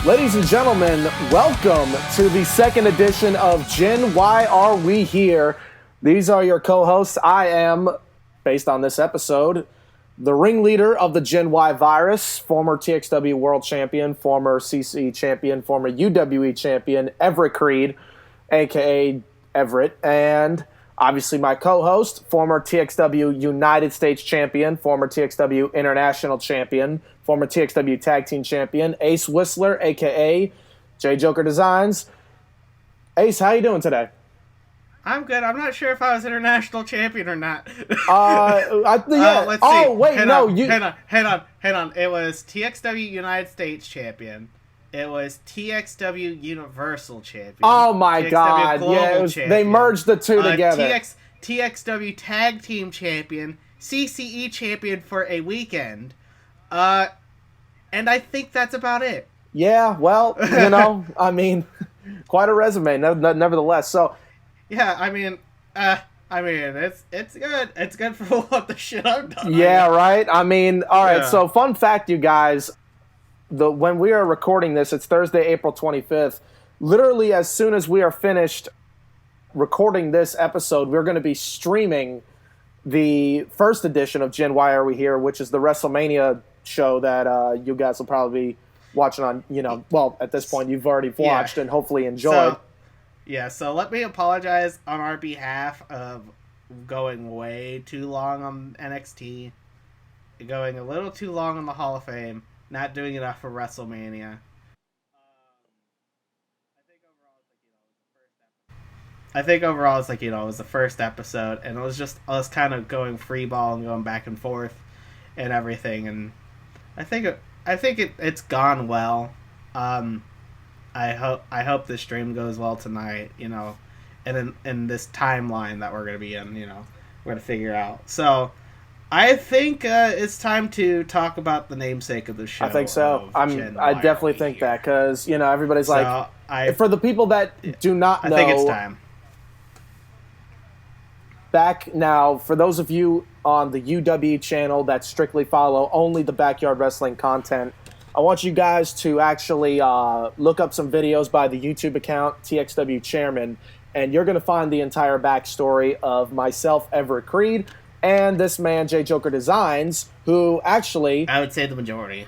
Ladies and gentlemen, welcome to the second edition of Gen Why Are We Here? These are your co-hosts. I am, based on this episode, the ringleader of the Gen Y virus, former TXW World Champion, former CC Champion, former UWE Champion, Everett Crede, a.k.a. Everett, and obviously my co-host, former TXW United States Champion, former TXW International Champion, former TXW Tag Team Champion, Ace Whistler, a.k.a. J Joker Designs. Ace, how you doing today? I'm good. I'm not sure if I was international champion or not. Let's see. Oh, wait, Hang on. It was TXW United States champion. It was TXW Universal champion. Oh my TXW God! Global Yeah, they merged the two together. TXW Tag Team champion, CCE champion for a weekend, and I think that's about it. Yeah, well, I mean, quite a resume, nevertheless. So. Yeah, I mean, it's good. It's good for what the shit I've done. Yeah, right? I mean, all right, So fun fact, you guys, when we are recording this, it's Thursday, April 25th. Literally, as soon as we are finished recording this episode, we're going to be streaming the first edition of Gen Why Are We Here, which is the WrestleMania show that you guys will probably be watching on, at this point, you've already watched and hopefully enjoyed. So let me apologize on our behalf of going way too long on NXT, going a little too long on the Hall of Fame, not doing enough for WrestleMania. I think overall it's it was the first episode, and it was just us kind of going free ball and going back and forth and everything, and I think it's gone well. I hope the stream goes well tonight, and in this timeline that we're going to be in, we're going to figure out. So, I think it's time to talk about the namesake of the show. I think so. I definitely think that, because, everybody's for the people that do not know. I think it's time. Back now, for those of you on the UW channel that strictly follow only the Backyard Wrestling content, I want you guys to actually look up some videos by the YouTube account, TXW Chairman, and you're going to find the entire backstory of myself, Everett Crede, and this man, J Joker Designs, who actually... I would say the majority.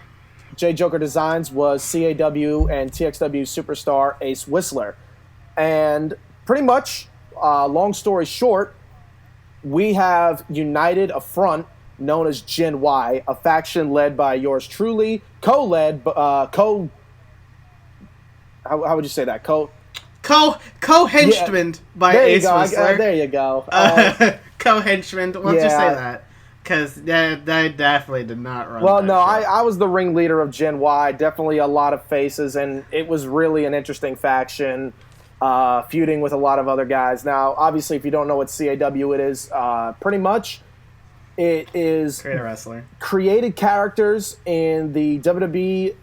J Joker Designs was CAW and TXW superstar Ace Whistler. And pretty much, long story short, we have united a front known as Gen Y, a faction led by yours truly, how would you say that? Co-henchman by Ace Whistler. There you go. Co-henchman. Let's just say that. Because they definitely did not run. Well, no, I was the ringleader of Gen Y. Definitely a lot of faces, and it was really an interesting faction, feuding with a lot of other guys. Now, obviously, if you don't know what CAW it is, pretty much it is create a wrestler, created characters in the WWE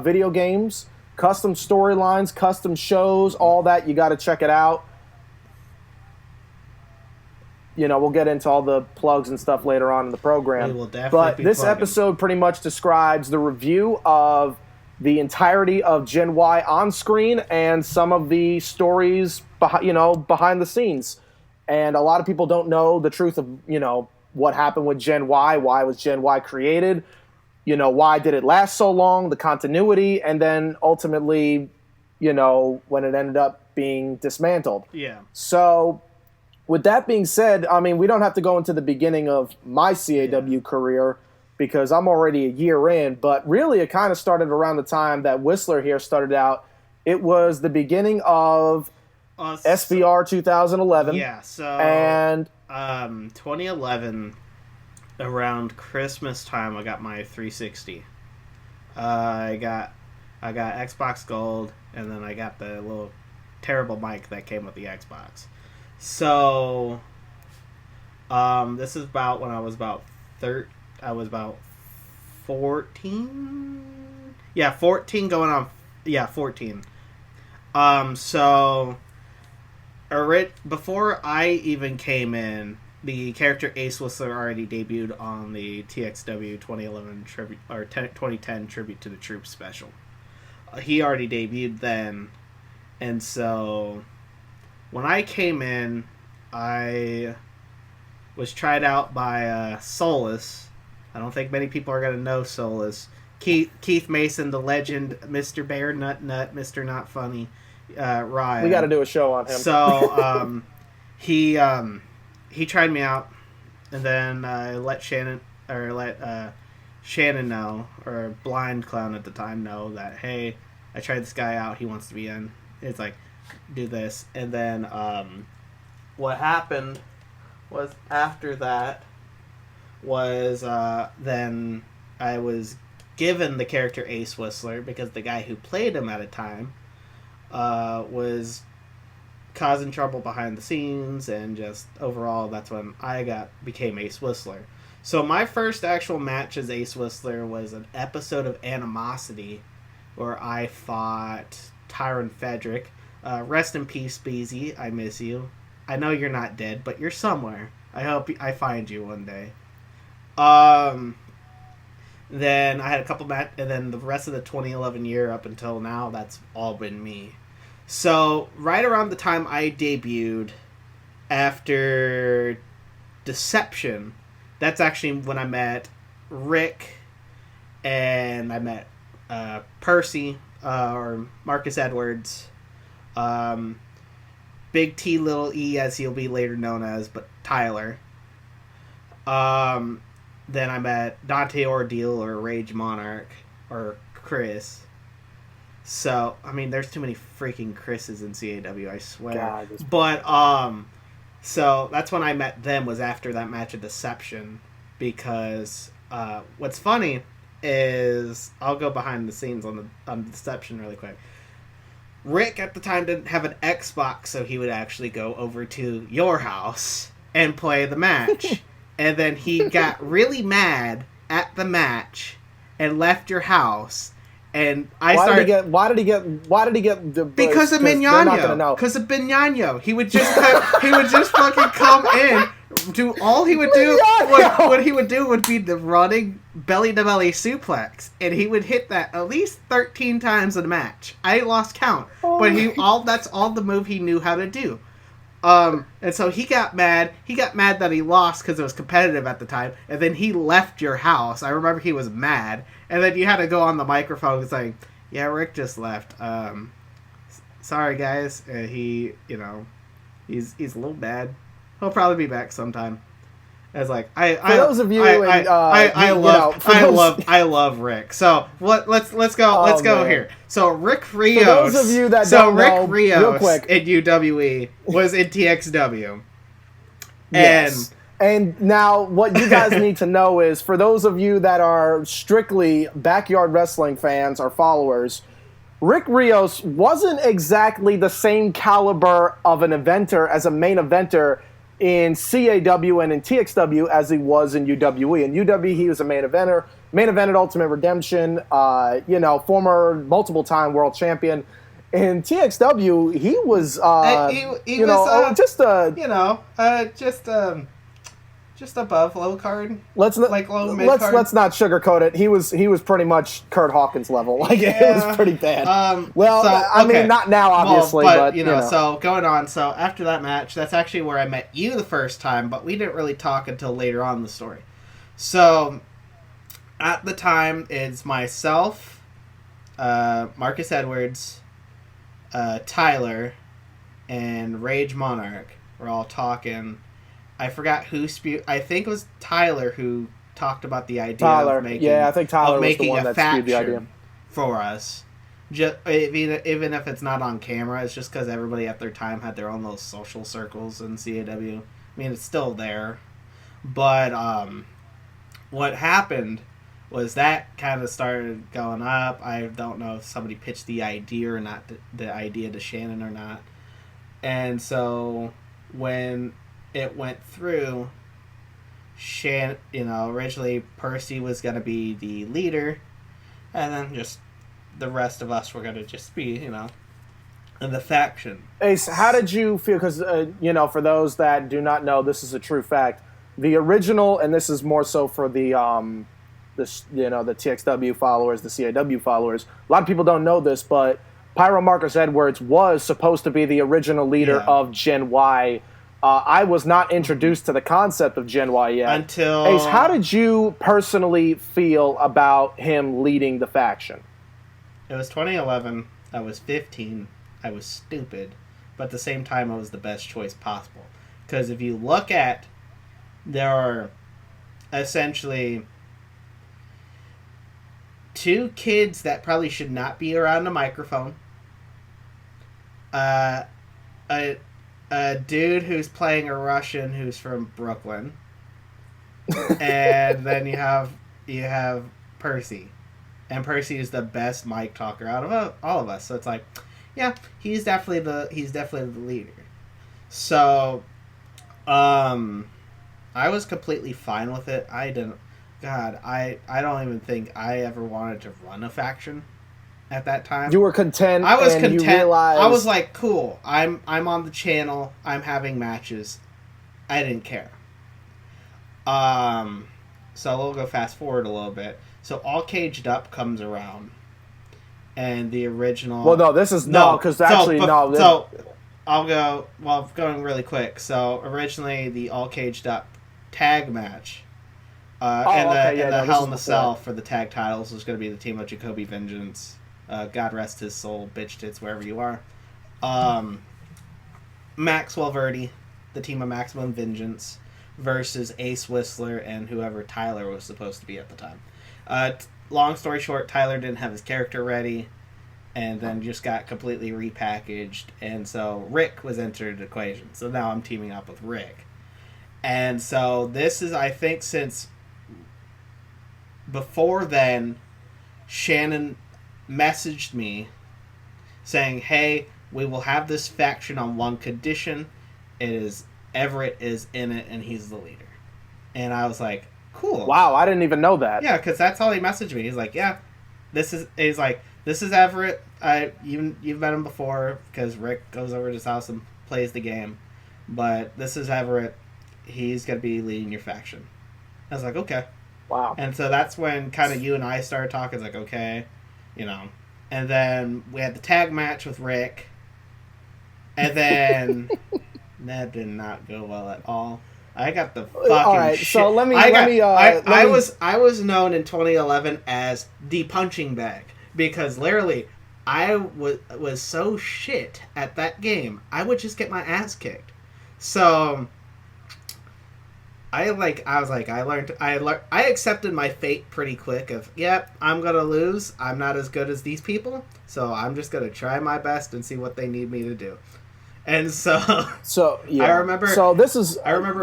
video games, custom storylines, custom shows, all that. You got to check it out. We'll get into all the plugs and stuff later on in the program. We will definitely but this episode pretty much describes the review of the entirety of Gen Y on screen and some of the stories behind the scenes. And a lot of people don't know the truth of, what happened with Gen Y, why was Gen Y created, why did it last so long, the continuity, and then ultimately, when it ended up being dismantled. Yeah. So, with that being said, I mean, we don't have to go into the beginning of my CAW career because I'm already a year in, but really it kind of started around the time that Whistler here started out. It was the beginning of SVR 2011. Yeah, so... And... 2011, around Christmas time, I got my 360. I got Xbox Gold, and then I got the little terrible mic that came with the Xbox. So, this is about when I was about 14? Yeah, 14 going on... Yeah, 14. So... Before I even came in, the character Ace Whistler already debuted on the TXW 2011 tribute or 2010 Tribute to the Troops special. he already debuted then, and so when I came in, I was tried out by Solus. I don't think many people are gonna know Solus. Keith Mason, the legend, Mr. Bear Nut, Mr. Not Funny, Ryan. We got to do a show on him. So he tried me out, and then let Shannon know, or Blind Clown at the time, know that, hey, I tried this guy out. He wants to be in. It's like, do this, and then what happened was after that was then I was given the character Ace Whistler because the guy who played him at a time was causing trouble behind the scenes, and just overall that's when I became Ace Whistler. So my first actual match as Ace Whistler was an episode of Animosity where I fought Tyron Frederick. Rest in peace, Beezy. I miss you. I know you're not dead, but you're somewhere. I hope I find you one day. Then I had a couple matches, and then the rest of the 2011 year up until now, that's all been me. So, right around the time I debuted, after Deception, that's actually when I met Rick, and I met Percy, or Marcus Edwards, Big T, Little E, as he'll be later known as, but Tyler. Then I met Dante Ordeal, or Rage Monarch, or Chris. So, I mean, there's too many freaking Chris's in CAW, I swear. God, but, so that's when I met them, was after that match of Deception, because, what's funny is, I'll go behind the scenes on Deception really quick. Rick at the time didn't have an Xbox, so he would actually go over to your house and play the match. And then he got really mad at the match and left your house. And Why did he get the because of Mignano. Because of Mignano. He would just fucking come in. All he would do would be the running belly to belly suplex, and he would hit that at least 13 times in a match. I lost count, but that's all the move he knew how to do. And so he got mad. He got mad that he lost because it was competitive at the time, and then he left your house. I remember he was mad, and then you had to go on the microphone and say, "Yeah, Rick just left. Sorry guys. He's a little bad. He'll probably be back sometime." I was like, I love Rick. So let's go here. So Rick Rios. For those of you that don't know, Rios real quick, in UWE was in TXW. Yes. And now what you guys need to know is, for those of you that are strictly backyard wrestling fans or followers, Rick Rios wasn't exactly the same caliber of an eventer as a main eventer in CAW and in TXW as he was in UWE. In UWE, he was a main eventer, main evented Ultimate Redemption, former multiple-time world champion. In TXW, he was, just above low card. Let's not sugarcoat it. He was pretty much Kurt Hawkins level. It was pretty bad. Not now, obviously, but So going on. So after that match, that's actually where I met you the first time, but we didn't really talk until later on in the story. So at the time, it's myself, Marcus Edwards, Tyler, and Rage Monarch. We're all talking. I forgot who spewed. I think it was Tyler who talked about the idea of making. I think Tyler was the one that spewed the idea for us. Just even if it's not on camera, it's just because everybody at their time had their own little social circles in CAW. I mean, it's still there, but what happened was that kind of started going up. I don't know if somebody pitched the idea or not, the idea to Shannon or not, and so when it went through, originally Percy was going to be the leader, and then just the rest of us were going to just be, in the faction. Ace, how did you feel? Because, for those that do not know, this is a true fact. The original, and this is more so for the the TXW followers, the CAW followers. A lot of people don't know this, but Pyro Marcus Edwards was supposed to be the original leader of Gen Y. I was not introduced to the concept of Gen Y yet. Until... Ace, how did you personally feel about him leading the faction? It was 2011. I was 15. I was stupid. But at the same time, I was the best choice possible. Because if you look at... There are essentially 2 kids that probably should not be around a microphone. A dude who's playing a Russian who's from Brooklyn. And then you have Percy. And Percy is the best mic talker out of all of us. So it's like, yeah, he's definitely the leader. So, I was completely fine with it. I don't even think I ever wanted to run a faction at that time. You were content. I was content. You realized... I was like, cool. I'm on the channel. I'm having matches. I didn't care. So we'll go fast forward a little bit. So All Caged Up comes around, and the original. Well, no, this is because actually no. So I'll go. Well, going really quick. So originally the All Caged Up tag match, and the Hell in the Cell for the tag titles was going to be the team of Jacoby Vengeance. God rest his soul, bitch tits wherever you are. Maxwell Verde, the team of Maximum Vingence, versus Ace Whistler and whoever Tyler was supposed to be at the time. Long story short, Tyler didn't have his character ready, and then just got completely repackaged, and so Rick was entered the equation. So now I'm teaming up with Rick. And so this is, I think, since before then, Shannon messaged me saying, hey, we will have this faction on one condition. It is Everett is in it, and he's the leader. And I was like, cool. Wow, I didn't even know that. Yeah, because that's how he messaged me. He's like, yeah, this is Everett. You've met him before because Rick goes over to his house and plays the game. But this is Everett. He's going to be leading your faction. I was like, okay. Wow. And so that's when kind of you and I started talking. It's like, okay, And then we had the tag match with Rick. And then that did not go well at all. I got the fucking all right, shit. So I was known in 2011 as the punching bag because literally I was so shit at that game. I would just get my ass kicked. So I accepted my fate pretty quick of, yep, I'm going to lose. I'm not as good as these people. So I'm just going to try my best and see what they need me to do. And so yeah. I remember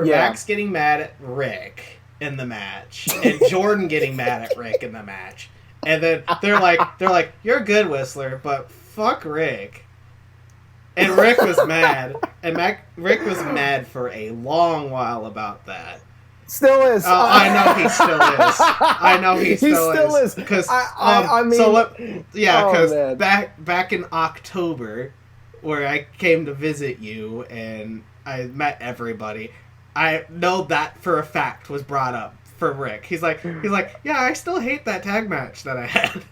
Max getting mad at Rick in the match and Jordan getting mad at Rick in the match. And then they're like, you're good, Whistler, but fuck Rick. And Rick was mad. And Rick was mad for a long while about that. Still is. I know he still is. I know he still is. Because back in October, where I came to visit you and I met everybody, I know that for a fact was brought up for Rick. He's like, yeah, I still hate that tag match that I had.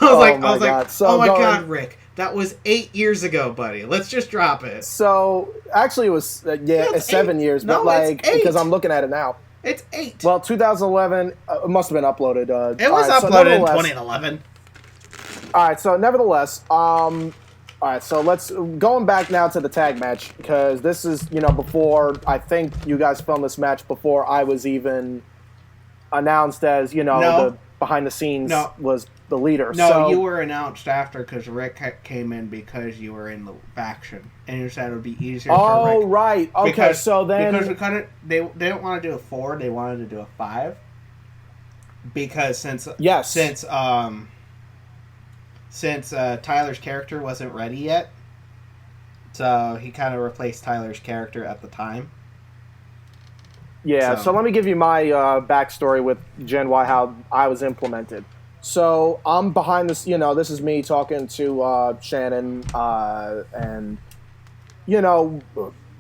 I was like, God, Rick, that was 8 years ago, buddy. Let's just drop it. So actually, it was it's 7 years, but because I'm looking at it now, it's 8. Well, 2011, it must have been uploaded. It was uploaded in 2011. All right, so nevertheless, all right, so going back now to the tag match, because this is, before, I think you guys filmed this match before I was even announced as, the behind the scenes was the leader. No, you were announced after because Rick came in because you were in the faction. And you said it would be easier for Rick. Oh, right. Okay, because they didn't want to do a 4, they wanted to do a 5. Because since Tyler's character wasn't ready yet, so he kind of replaced Tyler's character at the time. Yeah, so let me give you my backstory with Gen Y, how I was implemented. So I'm behind this, this is me talking to Shannon, and,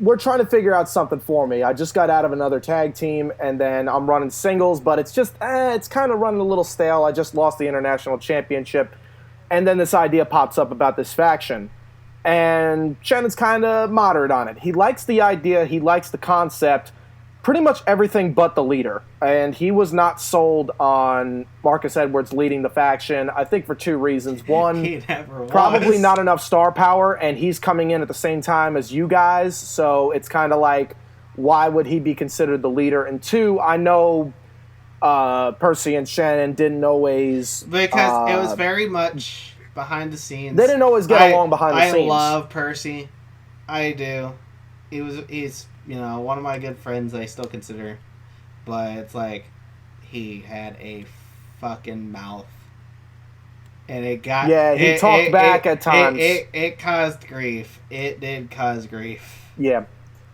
we're trying to figure out something for me. I just got out of another tag team, and then I'm running singles, but it's just, it's kind of running a little stale. I just lost the international championship, and then this idea pops up about this faction. And Shannon's kind of moderate on it. He likes the idea, he likes the concept, pretty much everything but the leader. And he was not sold on Marcus Edwards leading the faction, I think for two reasons. One, probably not enough star power, and he's coming in at the same time as you guys, so it's kind of like, why would he be considered the leader? And two, I know Percy and Shannon didn't always... Because it was very much behind the scenes. They didn't always get along behind the scenes. I love Percy. I do. He's one of my good friends I still consider. But it's like, he had a fucking mouth. And it got... Yeah, he talked back at times. It caused grief. It did cause grief. Yeah.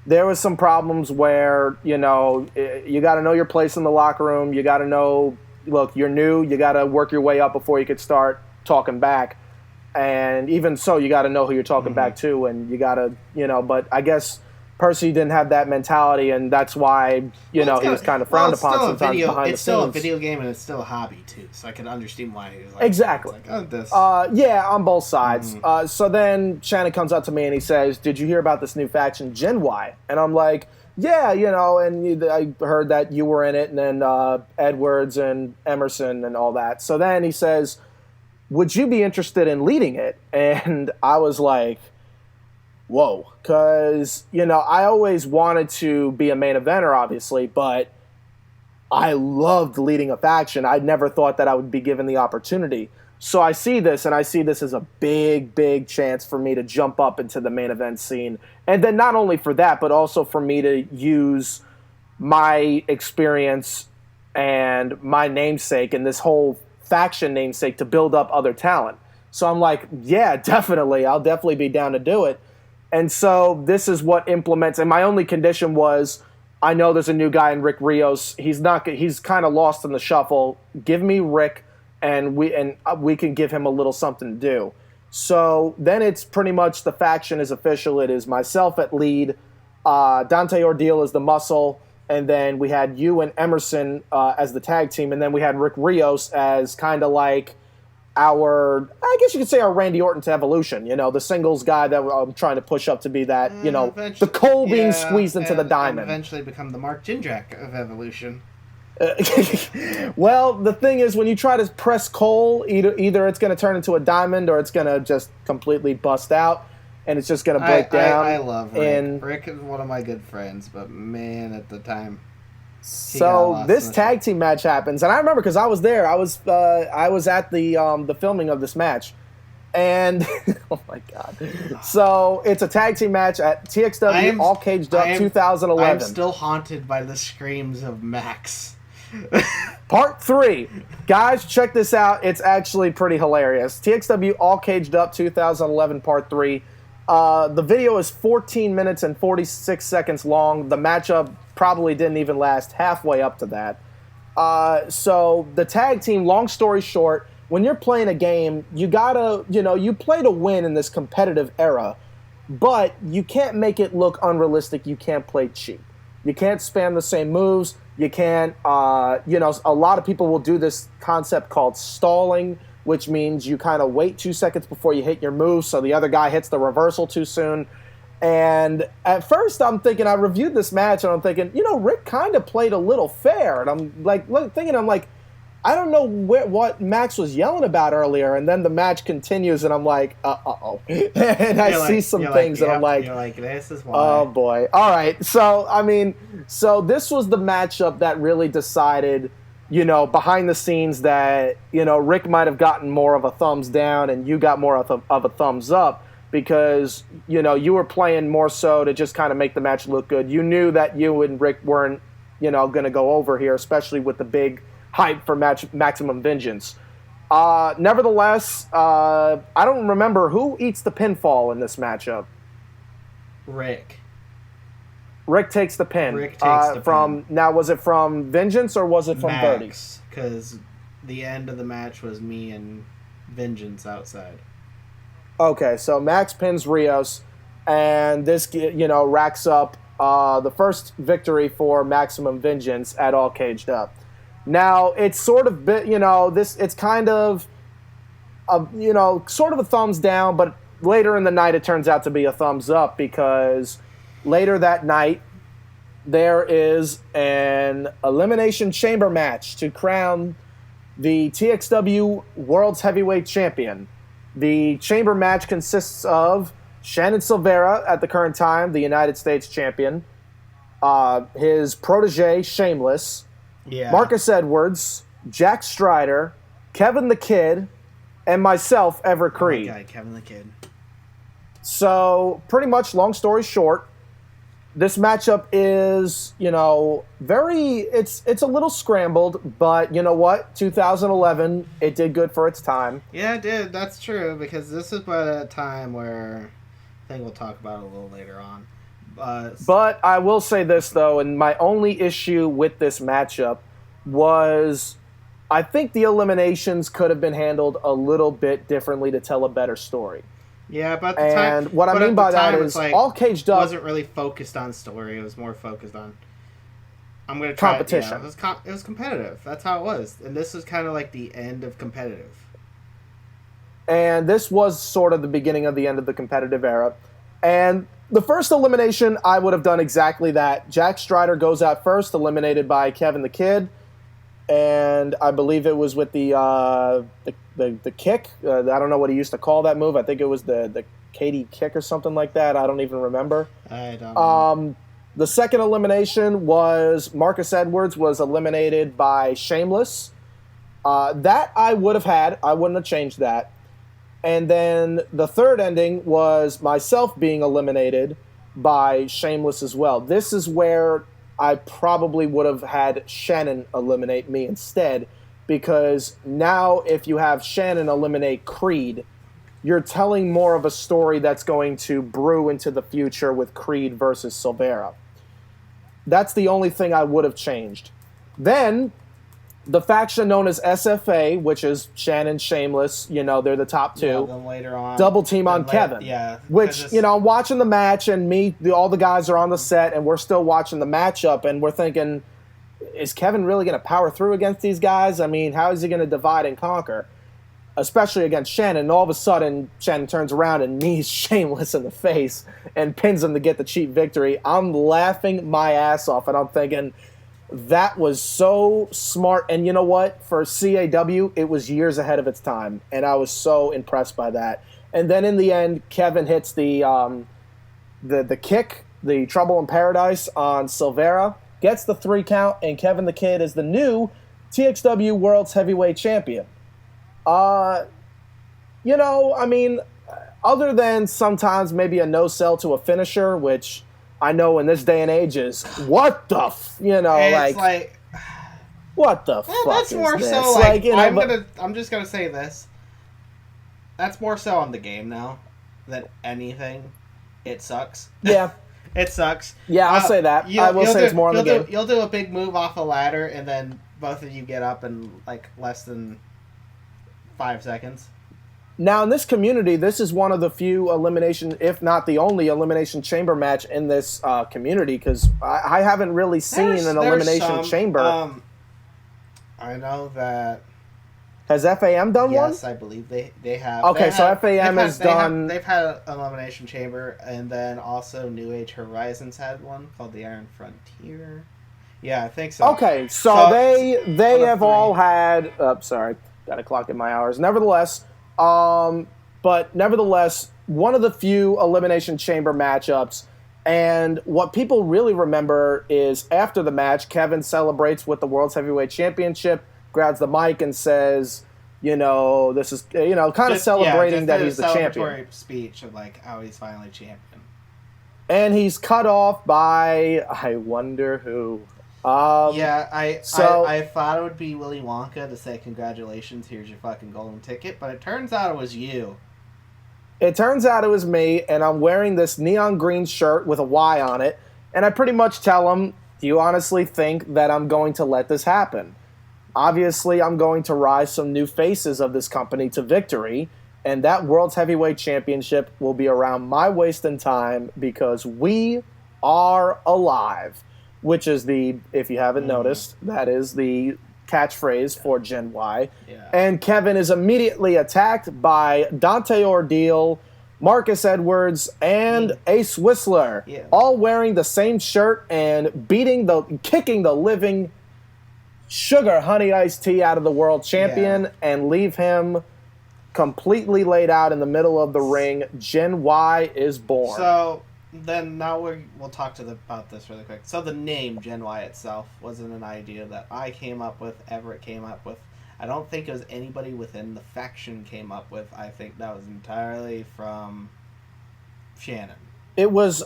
There was some problems where, you got to know your place in the locker room. You got to know, look, you're new. You got to work your way up before you could start talking back. And even so, you got to know who you're talking back to. And you got to, but I guess Percy didn't have that mentality, and that's why, he was kind of frowned upon sometimes behind the scenes. It's still a video game, and it's still a hobby, too. So I can understand why he was like... Exactly. This. Yeah, on both sides. So then Shannon comes up to me, and he says, did you hear about this new faction, Gen Y? And I'm like, yeah, and I heard that you were in it, and then Edwards and Emerson and all that. So then he says, would you be interested in leading it? And I was like... Whoa, because, I always wanted to be a main eventer, obviously, but I loved leading a faction. I never thought that I would be given the opportunity. So I see this, and I see this as a big, big chance for me to jump up into the main event scene. And then not only for that, but also for me to use my experience and my namesake and this whole faction namesake to build up other talent. So I'm like, yeah, definitely. I'll definitely be down to do it. And so this is what implements, and my only condition was, I know there's a new guy in Rick Rios. He's kind of lost in the shuffle. Give me Rick, and we can give him a little something to do. So then it's pretty much the faction is official. It is myself at lead, Dante Ordeal is the muscle, and then we had you and Emerson as the tag team, and then we had Rick Rios as kind of like I guess you could say our Randy Orton to Evolution, the singles guy that I'm trying to push up to be that, the coal being squeezed into the diamond. Eventually become the Mark Jindrak of Evolution. Well, the thing is, when you try to press coal, either it's going to turn into a diamond or it's going to just completely bust out, and it's just going to break down. I love Rick. Rick is one of my good friends, but man, at the time... So this tag team match happens, and I remember because I was there. I was at the filming of this match, and oh my god! So it's a tag team match at TXW All Caged Up 2011. I'm still haunted by the screams of Max. Part 3, guys, check this out. It's actually pretty hilarious. TXW All Caged Up 2011 Part 3. The video is 14 minutes and 46 seconds long. The matchup probably didn't even last halfway up to that. So the tag team, long story short, when you're playing a game, you gotta, you play to win in this competitive era, but you can't make it look unrealistic. You can't play cheap. You can't spam the same moves. You can't, a lot of people will do this concept called stalling, which means you kind of wait 2 seconds before you hit your move so the other guy hits the reversal too soon. And at first I'm thinking, I reviewed this match and I'm thinking, Rick kind of played a little fair. And I'm like, I don't know what Max was yelling about earlier. And then the match continues and I'm like, uh-oh. And I see some things and I'm like, you're like, this is why. Oh boy. All right. So, so this was the matchup that really decided, behind the scenes that, Rick might have gotten more of a thumbs down and you got more of a thumbs up. Because, you were playing more so to just kind of make the match look good. You knew that you and Rick weren't, going to go over here, especially with the big hype for Maximum Vingence. Nevertheless, I don't remember who eats the pinfall in this matchup. Rick. Rick takes the pin. Rick takes the pin. Now, was it from Vengeance or was it from Birdie? Max, because the end of the match was me and Vengeance outside. Okay, so Max pins Rios, and this, racks up the first victory for Maximum Vingence at All Caged Up. Now, it's sort of it's kind of sort of a thumbs down, but later in the night it turns out to be a thumbs up, because later that night there is an Elimination Chamber match to crown the TXW World's Heavyweight Champion. The chamber match consists of Shannon Silveria, at the current time, the United States champion, his protege, Shameless, Marcus Edwards, Jack Strider, Kevin the Kid, and myself, Everett Crede. Oh my God, Kevin the Kid. So, pretty much, long story short, this matchup is, it's a little scrambled, but you know what? 2011, it did good for its time. Yeah, it did. That's true, because this is about a time where I think we'll talk about it a little later on. But I will say this, though, and my only issue with this matchup was I think the eliminations could have been handled a little bit differently to tell a better story. Yeah, but at the time, and what I mean by that is All Caged Up wasn't really focused on story. It was more focused on I'm going to try competition. It was competitive. That's how it was. And this was kind of like the end of competitive. And this was sort of the beginning of the end of the competitive era. And the first elimination, I would have done exactly that. Jack Strider goes out first, eliminated by Kevin the Kid. And I believe it was with the kick. I don't know what he used to call that move. I think it was the Katie kick or something like that. I don't even remember. I don't know. The second elimination was Marcus Edwards was eliminated by Shameless. That I would have had. I wouldn't have changed that. And then the third ending was myself being eliminated by Shameless as well. This is where I probably would have had Shannon eliminate me instead, because now if you have Shannon eliminate Crede, you're telling more of a story that's going to brew into the future with Crede versus Silveria. That's the only thing I would have changed. Then the faction known as SFA, which is Shannon, Shameless, they're the top two. Yeah, then later on, double team on Kevin. Yeah. Which, I'm watching the match, and all the guys are on the set, and we're still watching the matchup, and we're thinking, is Kevin really going to power through against these guys? I mean, how is he going to divide and conquer? Especially against Shannon. And all of a sudden, Shannon turns around and knees Shameless in the face and pins him to get the cheap victory. I'm laughing my ass off, and I'm thinking, that was so smart. And you know what? For CAW, it was years ahead of its time, and I was so impressed by that. And then in the end, Kevin hits the kick, the Trouble in Paradise on Silveria, gets the 3 count, and Kevin the Kid is the new TXW World's Heavyweight Champion. I mean, other than sometimes maybe a no-sell to a finisher, which I know in this day and age is what the what the fuck that's is more this? so I'm just gonna say this. That's more so on the game now than anything. It sucks. Yeah. It sucks. Yeah, I'll say that. I will say it's more on the game. You'll do a big move off a ladder, and then both of you get up in like less than 5 seconds. Now, in this community, this is one of the few elimination, if not the only elimination chamber match in this community, because I haven't really seen an elimination chamber. I know that. Has FAM done one? Yes, I believe they have. Okay, so FAM has done. They've had an elimination chamber, and then also New Age Horizons had one called the Iron Frontier. Yeah, I think so. Okay, so they have all had. Sorry, got to clock in my hours. Nevertheless, one of the few elimination chamber matchups. And what people really remember is after the match, Kevin celebrates with the World's Heavyweight Championship, grabs the mic and says, this is, kind of celebrating that he's the champion. Celebratory speech of like how he's finally champion. And he's cut off by, I wonder who. I thought it would be Willy Wonka to say congratulations, here's your fucking golden ticket, but it turns out it was you. It turns out it was me, and I'm wearing this neon green shirt with a Y on it, and I pretty much tell him, do you honestly think that I'm going to let this happen? Obviously, I'm going to rise some new faces of this company to victory, And that World's Heavyweight Championship will be around my waist in time because we are alive, which is if you haven't noticed, that is the catchphrase for Gen Y. Yeah. And Kevin is immediately attacked by Dante Ordeal, Marcus Edwards, and Ace Whistler, all wearing the same shirt and kicking the living Sugar Honey Iced Tea out of the world champion and leave him completely laid out in the middle of the ring. Gen Y is born. So then now we'll talk about this really quick. So the name Gen Y itself wasn't an idea that I came up with, Everett came up with. I don't think it was anybody within the faction came up with. I think that was entirely from Shannon. It was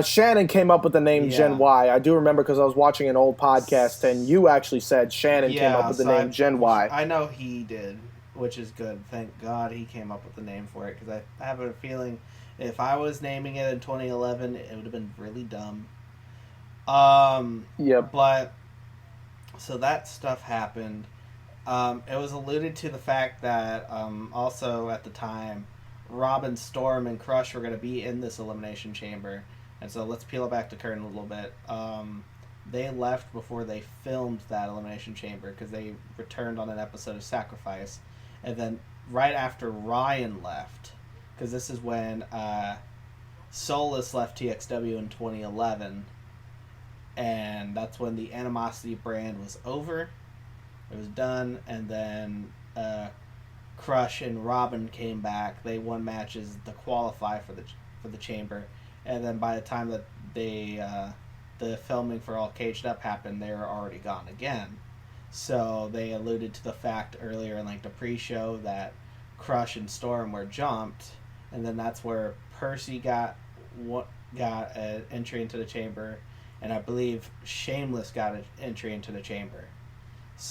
Shannon came up with the name Gen Y. I do remember because I was watching an old podcast and you actually said Shannon came up with the name Gen Y. I know he did, which is good. Thank God he came up with the name for it because I have a feeling if I was naming it in 2011, it would have been really dumb. But so that stuff happened. It was alluded to the fact that also at the time, Robin, Storm, and Crush were going to be in this Elimination Chamber. And so let's peel it back the curtain a little bit. They left before they filmed that Elimination Chamber because they returned on an episode of Sacrifice. And then right after Ryan left, because this is when Solus left TXW in 2011. And that's when the Animosity brand was over. It was done, and then Crush and Robin came back. They won matches to qualify for the chamber, and then by the time that the filming for All Caged Up happened, they were already gone again. So they alluded to the fact earlier in like the pre-show that Crush and Storm were jumped, and then that's where Percy got an entry into the chamber, and I believe Shameless got an entry into the chamber.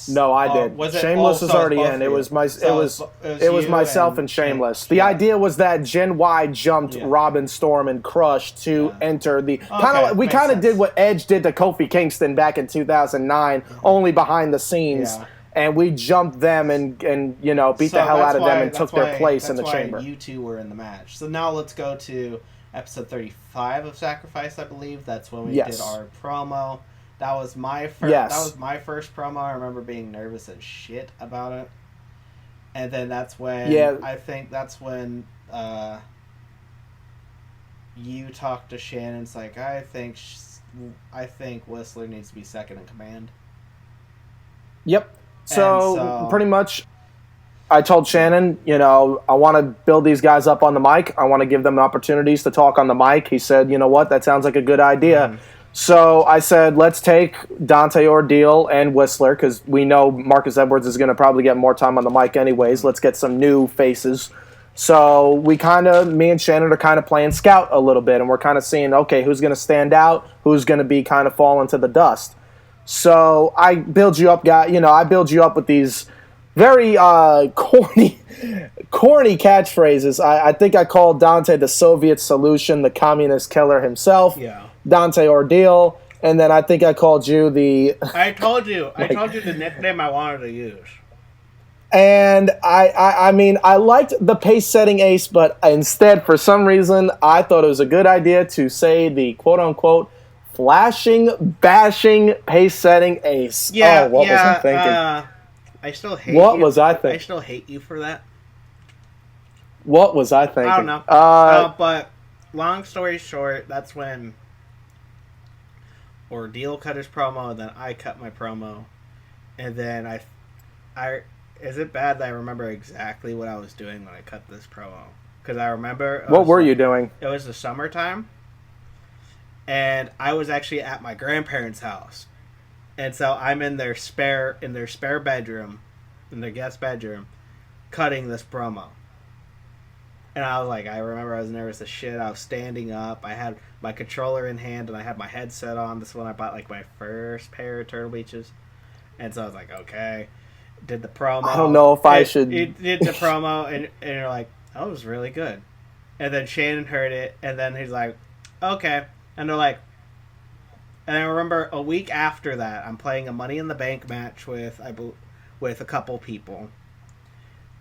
No, I did. Shameless was already in. It was myself and Shameless. The idea was that Gen Y jumped Robin, Storm, and Crush to enter the we kind of did what Edge did to Kofi Kingston back in 2009, only behind the scenes, and we jumped them and beat the hell out of them and took their place in the chamber. You two were in the match. So now let's go to episode 35 of Sacrifice. I believe that's when we did our promo. That was my first. That was my first promo. I remember being nervous as shit about it, and then that's when I think that's when you talked to Shannon. It's like I think Whistler needs to be second in command. Yep. So pretty much, I told Shannon, I want to build these guys up on the mic. I want to give them opportunities to talk on the mic. He said, you know what, that sounds like a good idea. Mm-hmm. So I said, let's take Dante Ordeal and Whistler, because we know Marcus Edwards is going to probably get more time on the mic anyways. Let's get some new faces. So me and Shannon are kind of playing scout a little bit, and we're kind of seeing, okay, who's going to stand out, who's going to be kind of fall into the dust. So I build you up, I build you up with these very corny catchphrases. I think I called Dante the Soviet solution, the communist killer himself. Yeah. Dante Ordeal, and then I think I called you the... I told you the nickname I wanted to use. And I liked the pace-setting ace, but instead, for some reason, I thought it was a good idea to say the quote-unquote flashing, bashing, pace-setting ace. Yeah, what was I thinking? I still hate What you. was I thinking? I still hate you for that. What was I thinking? I don't know. But long story short, that's when Ordeal cut his promo, and then I cut my promo, and then I is it bad that I remember exactly what I was doing when I cut this promo? Because I remember what were you doing? It was the summertime, and I was actually at my grandparents' house, and so I'm in their spare bedroom, in their guest bedroom, cutting this promo. And I was like, I remember I was nervous as shit. I was standing up. I had my controller in hand, and I had my headset on. This is when I bought, like, my first pair of Turtle Beaches. And so I was like, okay. Did the promo. I don't know if I should... You did the promo, and you're like, that was really good. And then Shannon heard it, and then he's like, okay. And they're like... And I remember a week after that, I'm playing a Money in the Bank match with a couple people.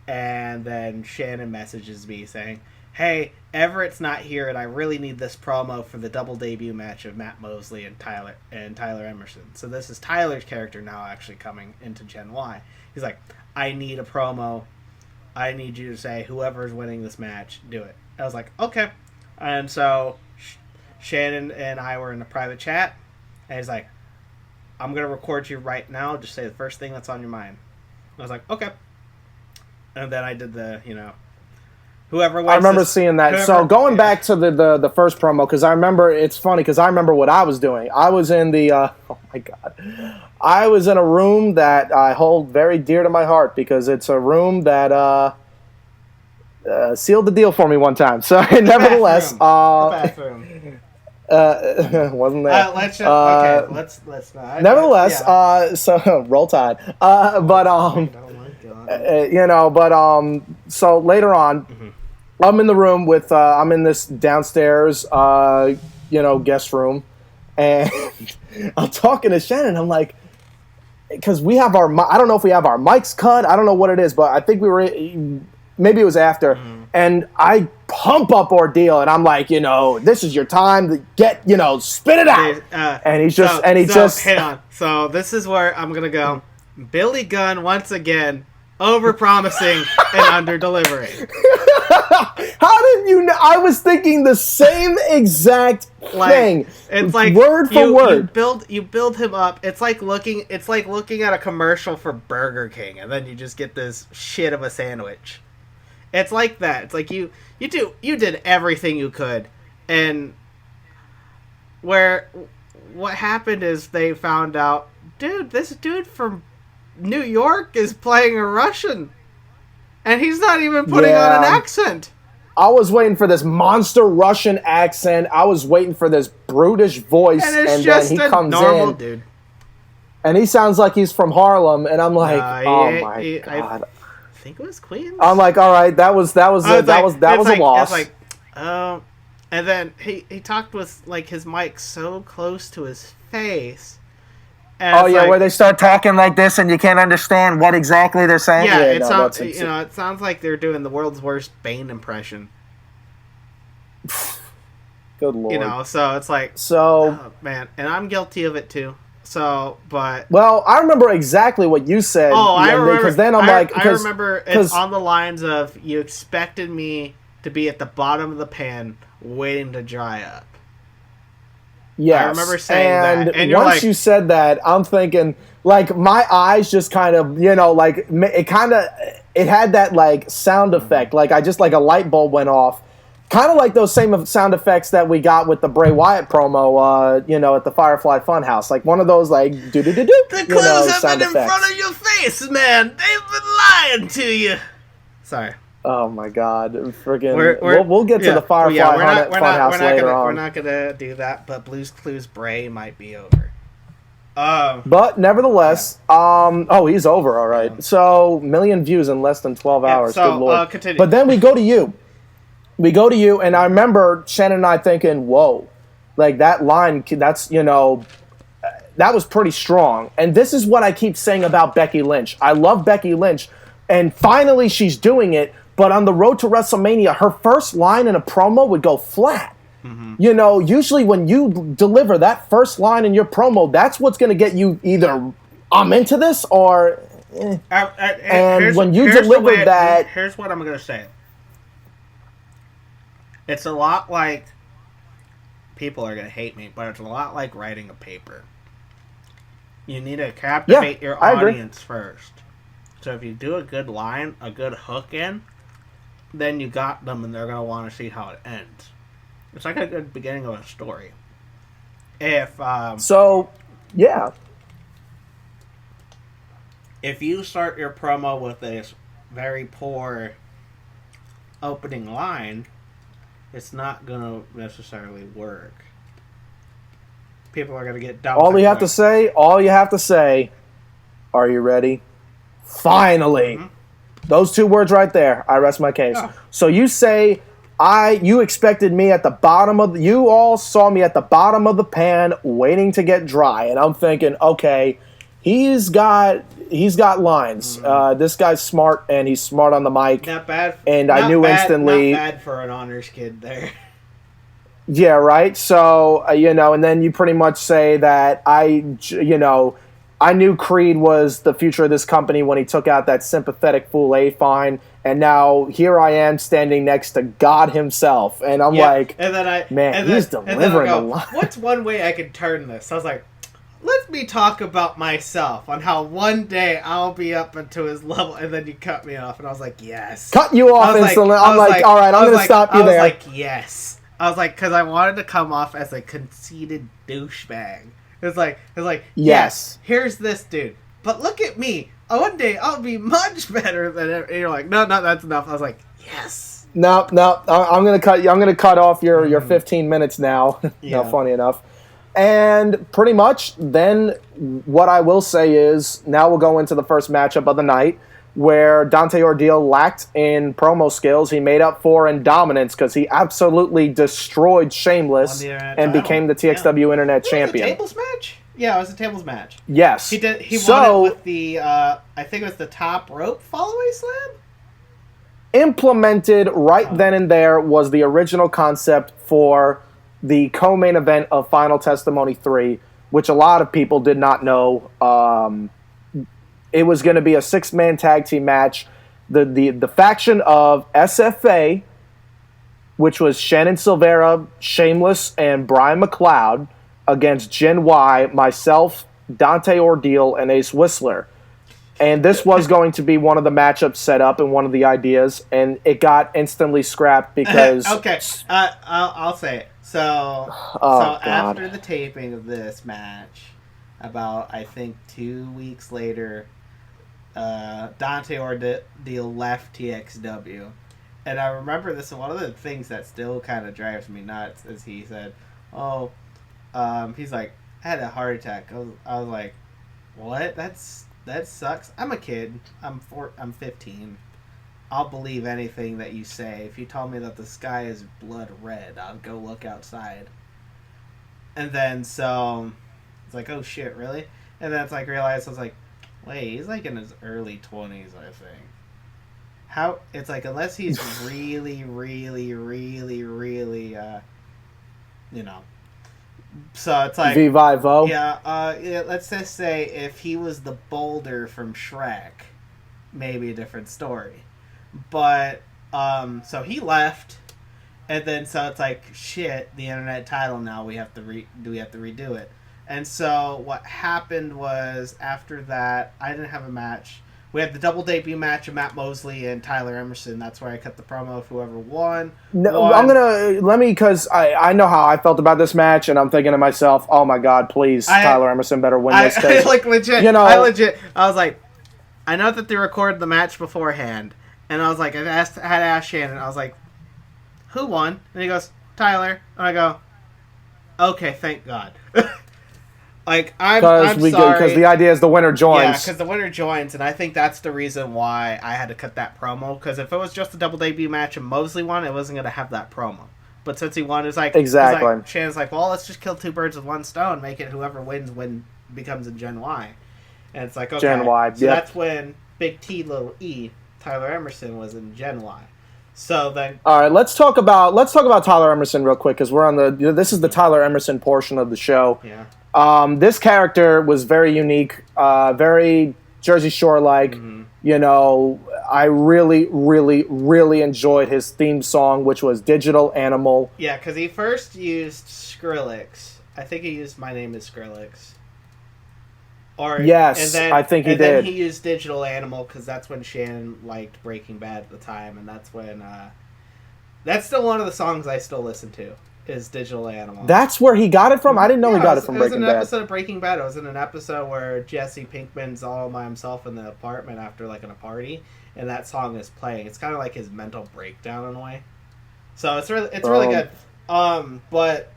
And then Shannon messages me saying, "Hey, Everett's not here, and I really need this promo for the double debut match of Matt Mosley and Tyler Emerson." So this is Tyler's character now actually coming into Gen Y. He's like, "I need a promo. I need you to say whoever's winning this match, do it." I was like, "Okay." And so Shannon and I were in a private chat, and he's like, "I'm gonna record you right now. Just say the first thing that's on your mind." I was like, "Okay." And then I did the, whoever wins. I remember seeing that. So going back to the first promo, because I remember, it's funny, because I remember what I was doing. I was in the, oh my God. I was in a room that I hold very dear to my heart, because it's a room that sealed the deal for me one time. So nevertheless. The bathroom. Wasn't there? Let's not. Nevertheless, so roll tide. So later on, I'm in the room with, I'm in this downstairs, guest room, and I'm talking to Shannon. I'm like, because we have I don't know if we have our mics cut. I don't know what it is, but I think maybe it was after. And I pump up Ordeal, and I'm like, this is your time to get, spit it out. And he's just, hang on. So this is where I'm gonna go. Billy Gunn once again over-promising and under-delivering. How did you know? I was thinking the same exact thing. It's like word for word. You build him up. It's like looking at a commercial for Burger King, and then you just get this shit of a sandwich. It's like that. It's like you did everything you could, and what happened is they found out, dude, this dude from New York is playing a Russian, and he's not even putting on an accent. I was waiting for this monster Russian accent. I was waiting for this brutish voice, and then he comes normal in, dude, and he sounds like he's from Harlem, and I'm like, my God. I think it was Queens. I'm like, all right, that was a loss. It's like, and then he talked with like his mic so close to his face. And where they start talking like this and you can't understand what exactly they're saying. Yeah, it sounds like they're doing the world's worst Bane impression. Good Lord. So it's like, oh, man, and I'm guilty of it too. So, but well, I remember exactly what you said. Oh, I remember. Because then I remember it's on the lines of, you expected me to be at the bottom of the pan waiting to dry up. Yes. I remember saying that. And once you said that, I'm thinking, like, my eyes just kind of, it had that, like, sound effect. Like, a light bulb went off. Kind of like those same sound effects that we got with the Bray Wyatt promo, at the Firefly Funhouse. Like, one of those, like, do-do-do-do, the clues have been in front of your face, man. They've been lying to you. Sorry. Oh my God! Friggin', we'll get to the Firefly Funhouse later on. We're not gonna do that, but Blue's Clues Bray might be over. But nevertheless, he's over. All right. Yeah. So, million views in less than 12 hours. So, good Lord. Continue. But then we go to you. And I remember Shannon and I thinking, "Whoa, like that line. That's that was pretty strong." And this is what I keep saying about Becky Lynch. I love Becky Lynch, and finally she's doing it. But on the road to WrestleMania, her first line in a promo would go flat. Mm-hmm. Usually when you deliver that first line in your promo, that's what's going to get you either I'm into this or and when you deliver that... Here's what I'm going to say. It's a lot like... People are going to hate me, but it's a lot like writing a paper. You need to captivate your audience first. So if you do a good line, a good hook in, then you got them and they're going to want to see how it ends. It's like a good beginning of a story. If you start your promo with this very poor opening line, it's not going to necessarily work. People are going to get dumped. All you have to say, are you ready? Finally. Mm-hmm. Those two words right there, I rest my case. Yeah. So you say, you expected me at the bottom of you all saw me at the bottom of the pan waiting to get dry. And I'm thinking, okay, he's got lines. This guy's smart, and he's smart on the mic. Not bad. And I knew instantly. Not bad for an honors kid there. Yeah, right. So and then you pretty much say that I knew Creed was the future of this company when he took out that sympathetic fool A fine, and now here I am standing next to God himself, and I'm like, he's delivering a lot. What's one way I could turn this? I was like, let me talk about myself on how one day I'll be up into his level, and then you cut me off, and I was like, yes. Cut you off instantly. I'm like, all right, I'm going to stop you there. I was like, yes. I was like, because I wanted to come off as a conceited douchebag. It was like, yes, here's this dude, but look at me. One day I'll be much better than him. And you're like, no, that's enough. I was like, yes. No, I'm gonna cut you. I'm gonna cut off your 15 minutes now. Yeah. No, funny enough. And pretty much then what I will say is now we'll go into the first matchup of the night, where Dante Ordeal lacked in promo skills. He made up for in dominance because he absolutely destroyed Shameless and became the TXW Internet Champion. Was it a tables match? Yeah, it was a tables match. Yes. He won it with the, I think it was the top rope follow-away slam? Implemented right then and there was the original concept for the co-main event of Final Testimony 3, which a lot of people did not know. It was going to be a 6-man tag team match. The faction of SFA, which was Shannon Silveria, Shameless, and Brian McLeod, against Gen Y, myself, Dante Ordeal, and Ace Whistler. And this was going to be one of the matchups set up and one of the ideas, and it got instantly scrapped because... Okay, I'll say it. So after the taping of this match, about, I think, 2 weeks later... Dante Ordeal left TXW, and I remember this. One of the things that still kind of drives me nuts is he said, he's like, I had a heart attack. I was like, what? That sucks. I'm a kid. I'm 15. I'll believe anything that you say. If you tell me that the sky is blood red, I'll go look outside. And then so it's like, oh shit, really? And then it's like realized I was like, wait, he's like in his early 20s, I think. How it's like, unless he's really, really, really, really, So it's like Vivo. Yeah. Let's just say if he was the Boulder from Shrek, maybe a different story. But so he left, and then so it's like, shit, the internet title now we have to redo it. And so what happened was, after that, I didn't have a match. We had the double debut match of Matt Mosley and Tyler Emerson. That's where I cut the promo of whoever won. Because I know how I felt about this match, and I'm thinking to myself, oh my god, please, Tyler Emerson better win this. I was like, I know that they recorded the match beforehand, and I was like, I had to ask Shannon, I was like, who won? And he goes, Tyler. And I go, okay, thank God. Like, I'm sorry. Because the idea is the winner joins. Yeah, because the winner joins, and I think that's the reason why I had to cut that promo, because if it was just a double debut match and Mosley won, it wasn't going to have that promo. But since he won, it's like... Exactly. Shannon's like, well, let's just kill two birds with one stone, make it whoever wins becomes in Gen Y. And it's like, okay. Gen Y, so that's when Big T, Little E, Tyler Emerson was in Gen Y. So then... All right, let's talk about Tyler Emerson real quick, because this is the Tyler Emerson portion of the show. Yeah. This character was very unique, very Jersey Shore-like. Mm-hmm. I really, really, really enjoyed his theme song, which was Digital Animal. Yeah, because he first used Skrillex. I think he used My Name is Skrillex. Yes, I think he did. And then he used Digital Animal, because that's when Shannon liked Breaking Bad at the time, and that's when... that's still one of the songs I still listen to. Is Digital Animal. That's where he got it from? I didn't know he got it from Breaking Bad. It was in an episode of Breaking Bad. It was in an episode where Jesse Pinkman's all by himself in the apartment after like a party, and that song is playing. It's kind of like his mental breakdown in a way. So it's really good. But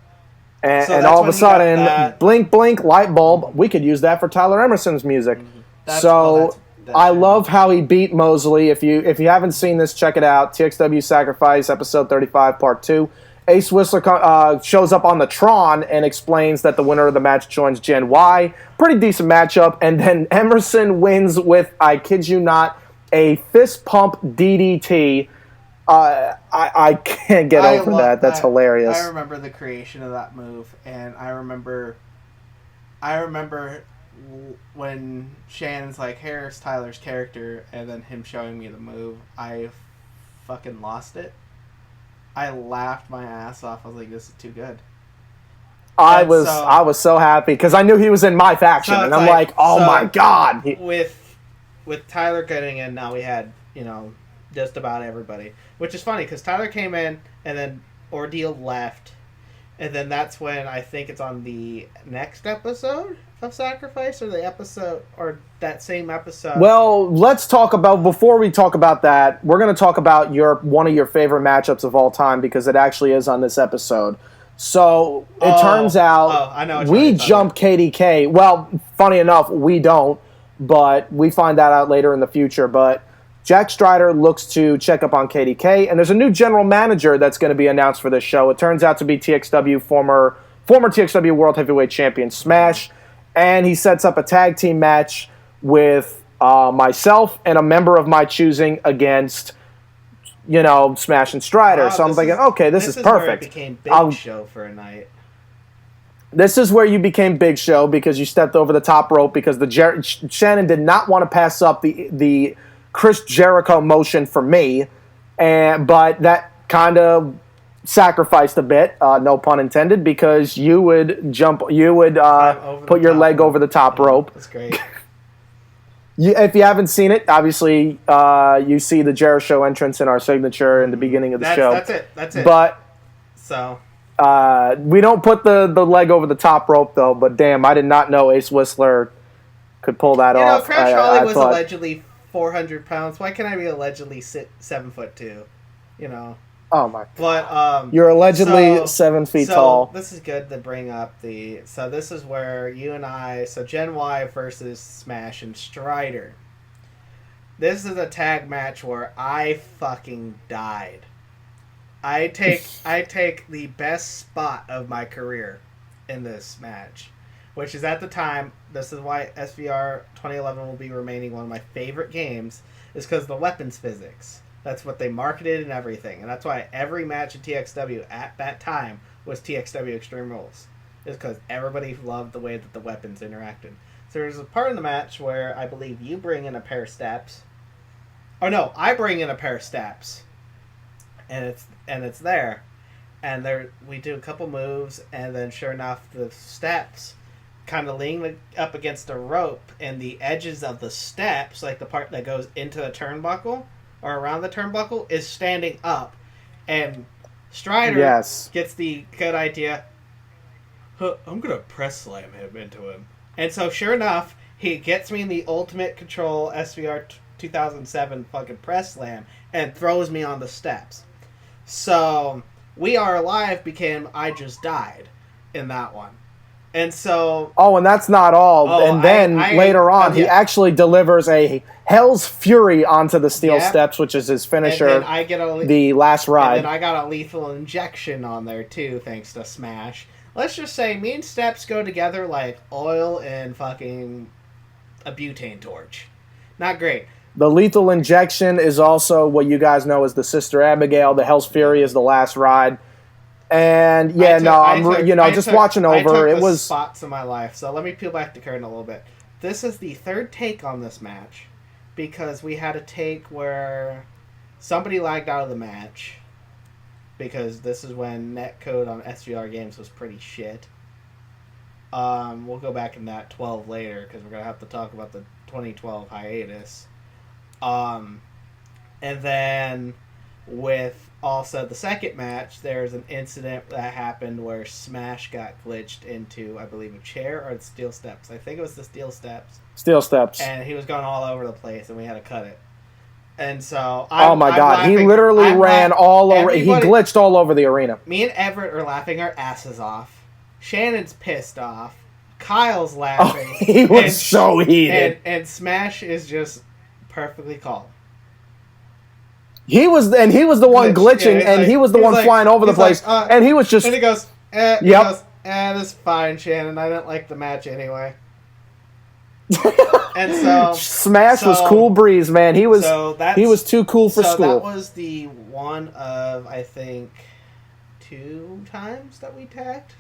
and all of a sudden, blink blink light bulb. We could use that for Tyler Emerson's music. Mm-hmm. I love how he beat Mosley. If you haven't seen this, check it out. TXW Sacrifice episode 35 part 2. Ace Whistler shows up on the Tron and explains that the winner of the match joins Gen Y. Pretty decent matchup. And then Emerson wins with, I kid you not, a fist pump DDT. I can't get over that. That's hilarious. I remember the creation of that move, and I remember when Shannon's like, "Here's Tyler's character," and then him showing me the move. I fucking lost it. I laughed my ass off. I was like, "This is too good." I was so happy because I knew he was in my faction, and I'm like, "Oh my god!" With Tyler getting in, now we had just about everybody, which is funny because Tyler came in and then Ordeal left, and then that's when I think it's on the next episode of Sacrifice, or the episode, or that same episode. Well, let's talk about, before we talk about that, we're going to talk about one of your favorite matchups of all time, because it actually is on this episode. So it turns out I know we jump KDK. Well, funny enough, we don't, but we find that out later in the future. But Jack Strider looks to check up on KDK, and there's a new general manager that's going to be announced for this show. It turns out to be TXW former TXW World Heavyweight Champion Smash, and he sets up a tag team match with myself and a member of my choosing against, Smash and Strider. So I'm thinking, okay, this is perfect. This is where it became Big Show for a night. This is where you became Big Show because you stepped over the top rope because Shannon did not want to pass up the Chris Jericho motion for me, but that kind of sacrificed a bit, no pun intended, because you would put your leg over the top rope. That's great. If you haven't seen it, obviously you see the Jericho entrance in our signature in the beginning of the show. That's it. But so we don't put the leg over the top rope though. But damn, I did not know Ace Whistler could pull that off. Crash Holly was allegedly 400 pounds. Why can't I be allegedly 7'2"? Oh my! But you're allegedly 7 feet tall. This is good to bring up So this is where you and I. So Gen Y versus Smash and Strider. This is a tag match where I fucking died. I take the best spot of my career in this match, which is at the time. This is why SVR 2011 will be remaining one of my favorite games. Is because of the weapons physics. That's what they marketed and everything. And that's why every match in TXW at that time was TXW Extreme Rules. Is because everybody loved the way that the weapons interacted. So there's a part in the match where I believe you bring in a pair of steps. Oh no, I bring in a pair of steps. And it's there. And we do a couple moves, and then sure enough, the steps kind of lean up against a rope, and the edges of the steps, like the part that goes into the turnbuckle, or around the turnbuckle, is standing up. And Strider gets the good idea, I'm going to press slam him into him. And so sure enough, he gets me in the Ultimate Control SVR 2007 fucking press slam and throws me on the steps. So We Are Alive became I Just Died in that one. And so... Oh, and that's not all. And then later on, he actually delivers a Hell's Fury onto the steel steps, which is his finisher, and then I get the last ride. And then I got a lethal injection on there, too, thanks to Smash. Let's just say me and Steps go together like oil and fucking a butane torch. Not great. The lethal injection is also what you guys know as the Sister Abigail. The Hell's Fury is the last ride. And just watching over, it was spots in my life. So let me peel back the curtain a little bit. This is the third take on this match because we had a take where somebody lagged out of the match because this is when netcode on SVR games was pretty shit. We'll go back in that 12 later because we're gonna have to talk about the 2012 hiatus. And then with also the second match, there's an incident that happened where Smash got glitched into, I believe, a chair or the steel steps. I think it was the steel steps. Steel steps. And he was going all over the place, and we had to cut it. And so I'm laughing. He literally ran all over. He glitched all over the arena. Me and Everett are laughing our asses off. Shannon's pissed off. Kyle's laughing. Oh, he was so heated. And Smash is just perfectly calm. He was the one glitching, and he was the one flying over the place, and he was just. And he goes, this is fine, Shannon. I didn't like the match anyway. And so Smash was cool breeze, man. He was too cool for school. That was the one of, I think, 2 times that we tagged.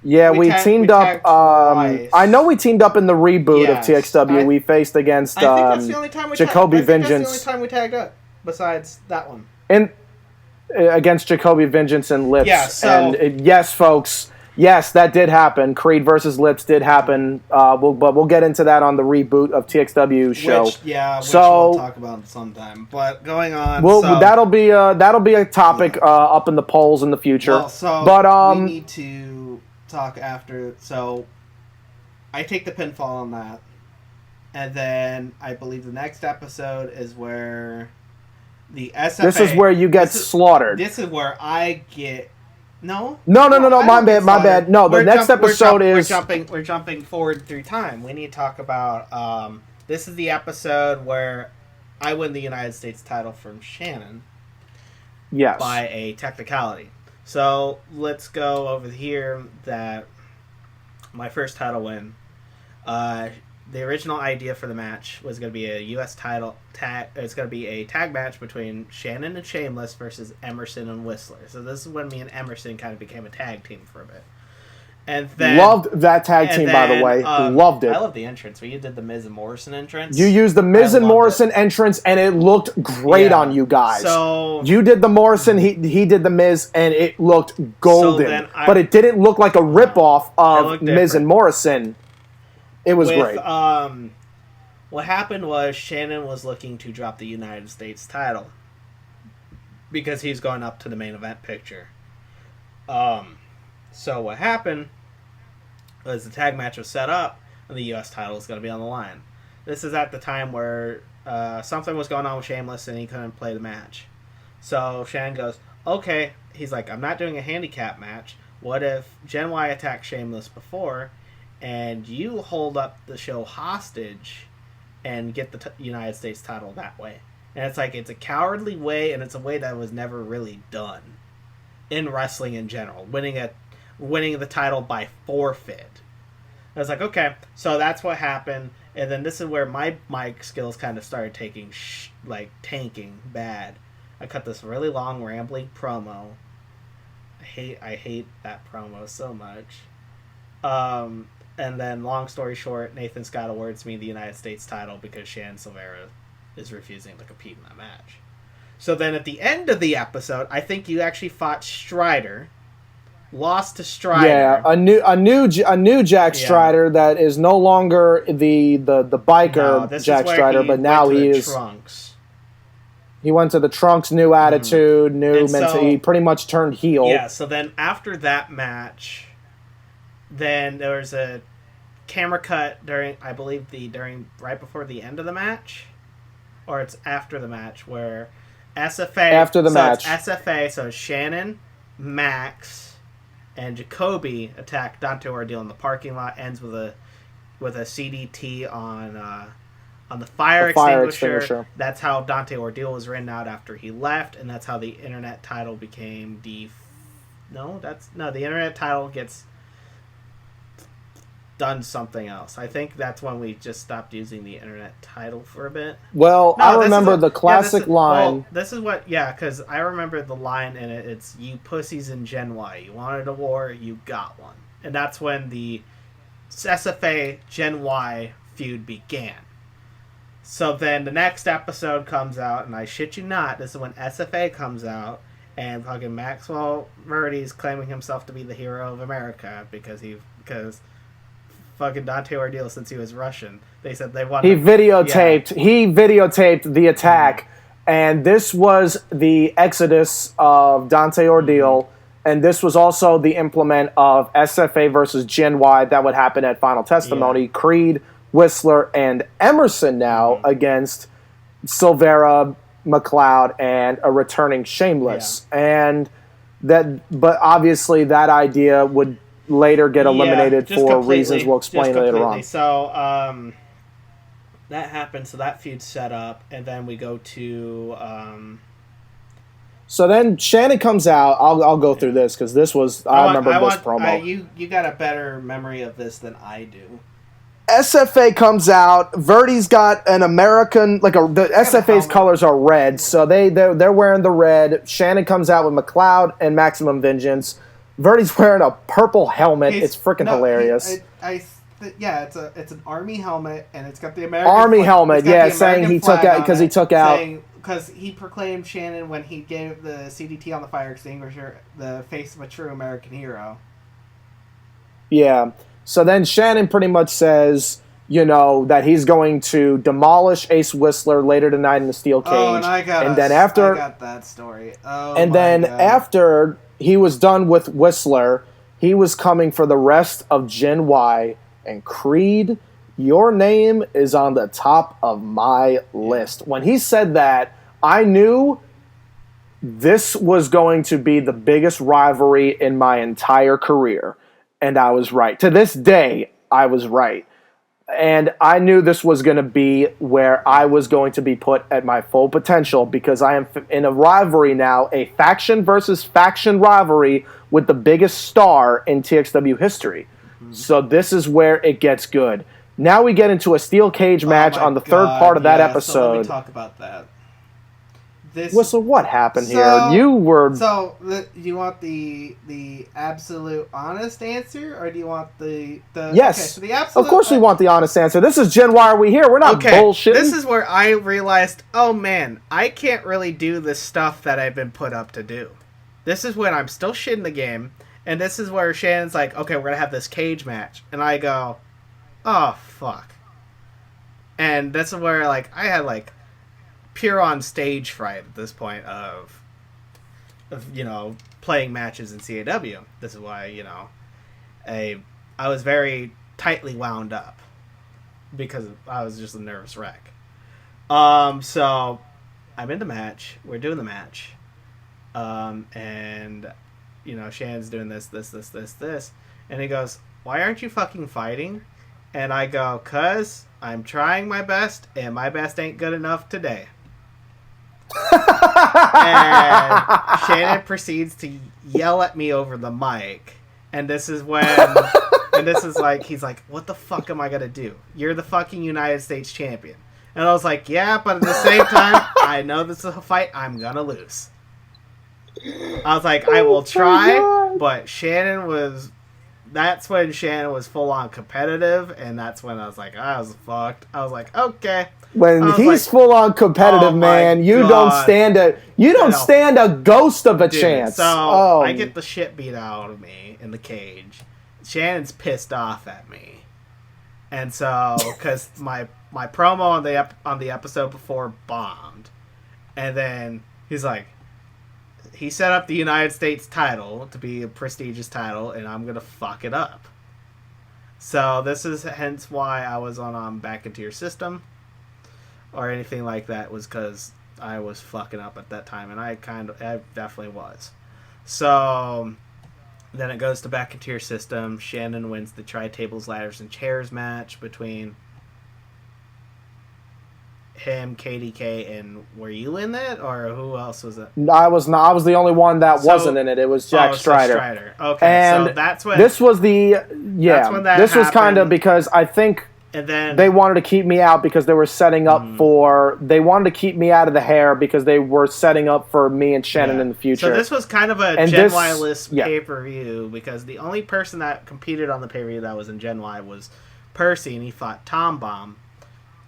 Yeah, we teamed up. I know we teamed up in the reboot of TXW. We faced against I think that's the only time we Jacoby Vengeance. That's the only time we tagged up, besides that one. And against Jacoby Vengeance and Lips. Yeah, and yes, folks. Yes, that did happen. Creed versus Lips did happen. But we'll get into that on the reboot of TXW show. Which we'll talk about sometime. But going on, that'll be a topic up in the polls in the future. Well, we need to talk after. So I take the pinfall on that, and then I believe the next episode is where the SFA. This is where you get slaughtered. This is where I get. No. My bad. No, the next episode is we're jumping forward through time. We need to talk about this is the episode where I win the United States title from Shannon. Yes. By a technicality. So let's go over here that my first title win. The original idea for the match was going to be a U.S. title tag. It's going to be a tag match between Shannon and Shameless versus Emerson and Whistler. So this is when me and Emerson kind of became a tag team for a bit. And then loved that tag team, by the way. Loved it. I love the entrance. Where you did the Miz and Morrison entrance. You used the Miz and Morrison entrance, and it looked great on you guys. So you did the Morrison, he did the Miz, and it looked golden. But it didn't look like a ripoff of Miz and Morrison. It was great. What happened was Shannon was looking to drop the United States title because he's going up to the main event picture. So what happened was the tag match was set up and the U.S. title was going to be on the line. This is at the time where something was going on with Shameless and he couldn't play the match. So Shannon goes, okay. He's like, I'm not doing a handicap match. What if Gen Y attacked Shameless before and you hold up the show hostage and get the United States title that way? And it's like, it's a cowardly way, and it's a way that was never really done in wrestling in general, winning the title by forfeit. I was like, okay, so that's what happened. And then this is where my mic skills kind of started tanking bad. I cut this really long rambling promo. I hate that promo so much. And then, long story short, Nathan Scott awards me the United States title because Shannon Silveria is refusing to compete in that match. So then at the end of the episode, I think you actually fought Strider, lost to Strider. Yeah, a new Jack Strider that is no longer the biker Jack Strider, but now he is. Trunks. He went to the Trunks, new attitude, he pretty much turned heel. Yeah, so then after that match, then there was a camera cut right before the end of the match, or it's after the match where SFA after the match. It's SFA, so Shannon, Max, and Jacoby attack Dante Ordeal in the parking lot. Ends with a CDT on the fire extinguisher. That's how Dante Ordeal was written out after he left, and that's how the internet title became the internet title gets done something else. I think that's when we just stopped using the internet title for a bit. Well, I remember the classic line. Well, this is what, because I remember the line in it. It's, you pussies in Gen Y. You wanted a war, you got one. And that's when the SFA Gen Y feud began. So then the next episode comes out, and I shit you not, this is when SFA comes out, and fucking Maxwell Murdy's claiming himself to be the hero of America because fucking Dante Ordeal, since he was Russian, they said they wanted. He videotaped the attack, and this was the exodus of Dante Ordeal, and this was also the implement of SFA versus Gen Y that would happen at Final Testimony. Yeah. Creed, Whistler, and Emerson now against Silveria, McLeod, and a returning Shameless, but obviously that idea would later get eliminated for reasons we'll explain later on. So that happened. So that feud's set up, and then we go to. So then Shannon comes out. I'll go through this because this was I remember this promo. You got a better memory of this than I do. SFA comes out. Verdi's got an American the SFA's colors are red, so they're wearing the red. Shannon comes out with McLeod and Maximum Vingence. Verdi's wearing a purple helmet. It's freaking hilarious. It's an army helmet, and it's got the American army flag, helmet. Yeah, saying he took out because he took out. Because he proclaimed Shannon when he gave the CDT on the fire extinguisher the face of a true American hero. Yeah. So then Shannon pretty much says, that he's going to demolish Ace Whistler later tonight in the steel cage. Oh, and I got that story. Oh, and then after he was done with Whistler, he was coming for the rest of Gen Y. And Creed, your name is on the top of my list. When he said that, I knew this was going to be the biggest rivalry in my entire career. And I was right. To this day, I was right. And I knew this was going to be where I was going to be put at my full potential because I am in a rivalry now, a faction versus faction rivalry with the biggest star in TXW history. Mm-hmm. So this is where it gets good. Now we get into a steel cage match on the third part of that episode. So let me talk about that. Whistle, what happened here? You were... So, do you want the absolute honest answer, or do you want the... Yes. Okay, so the absolute... Of course we want the honest answer. This is Gen Why Are We Here? We're not bullshitting. This is where I realized, oh man, I can't really do this stuff that I've been put up to do. This is when I'm still shitting the game, and this is where Shannon's like, okay, we're going to have this cage match. And I go, oh, fuck. And this is where, I had, pure on stage fright at this point of playing matches in CAW. This is why I was very tightly wound up because I was just a nervous wreck. So I'm in the match. We're doing the match, and Shannon's doing this, and he goes, "Why aren't you fucking fighting?" And I go, "'Cause I'm trying my best, and my best ain't good enough today." And Shannon proceeds to yell at me over the mic, and this is when he's like, what the fuck am I gonna do? You're the fucking United States champion. And I was like, yeah, but at the same time, I know this is a fight I'm gonna lose. I was like, I will try, but that's when Shannon was full on competitive, and that's when I was like, I was fucked. I was like, okay. When he's full on competitive, man, you don't stand a ghost of a chance. So I get the shit beat out of me in the cage. Shannon's pissed off at me, and so because my promo on the episode before bombed, and then he's like, he set up the United States title to be a prestigious title, and I'm gonna fuck it up. So this is hence why I was on Back Into Your System. Or anything like that was because I was fucking up at that time, and I definitely was. So then it goes to Back Into Your System. Shannon wins the Tri-Tables, Ladders, and Chairs match between him, KDK, and were you in it, or who else was it? I was not. I was the only one that wasn't in it. It was Jack Strider. Okay, and so that's when this was This was kind of because I think. And then they wanted to keep me out because they were setting up they wanted to keep me out of the hair because they were setting up for me and Shannon in the future. So this was kind of a Gen Y list pay-per-view because the only person that competed on the pay-per-view that was in Gen Y was Percy, and he fought Tom Bomb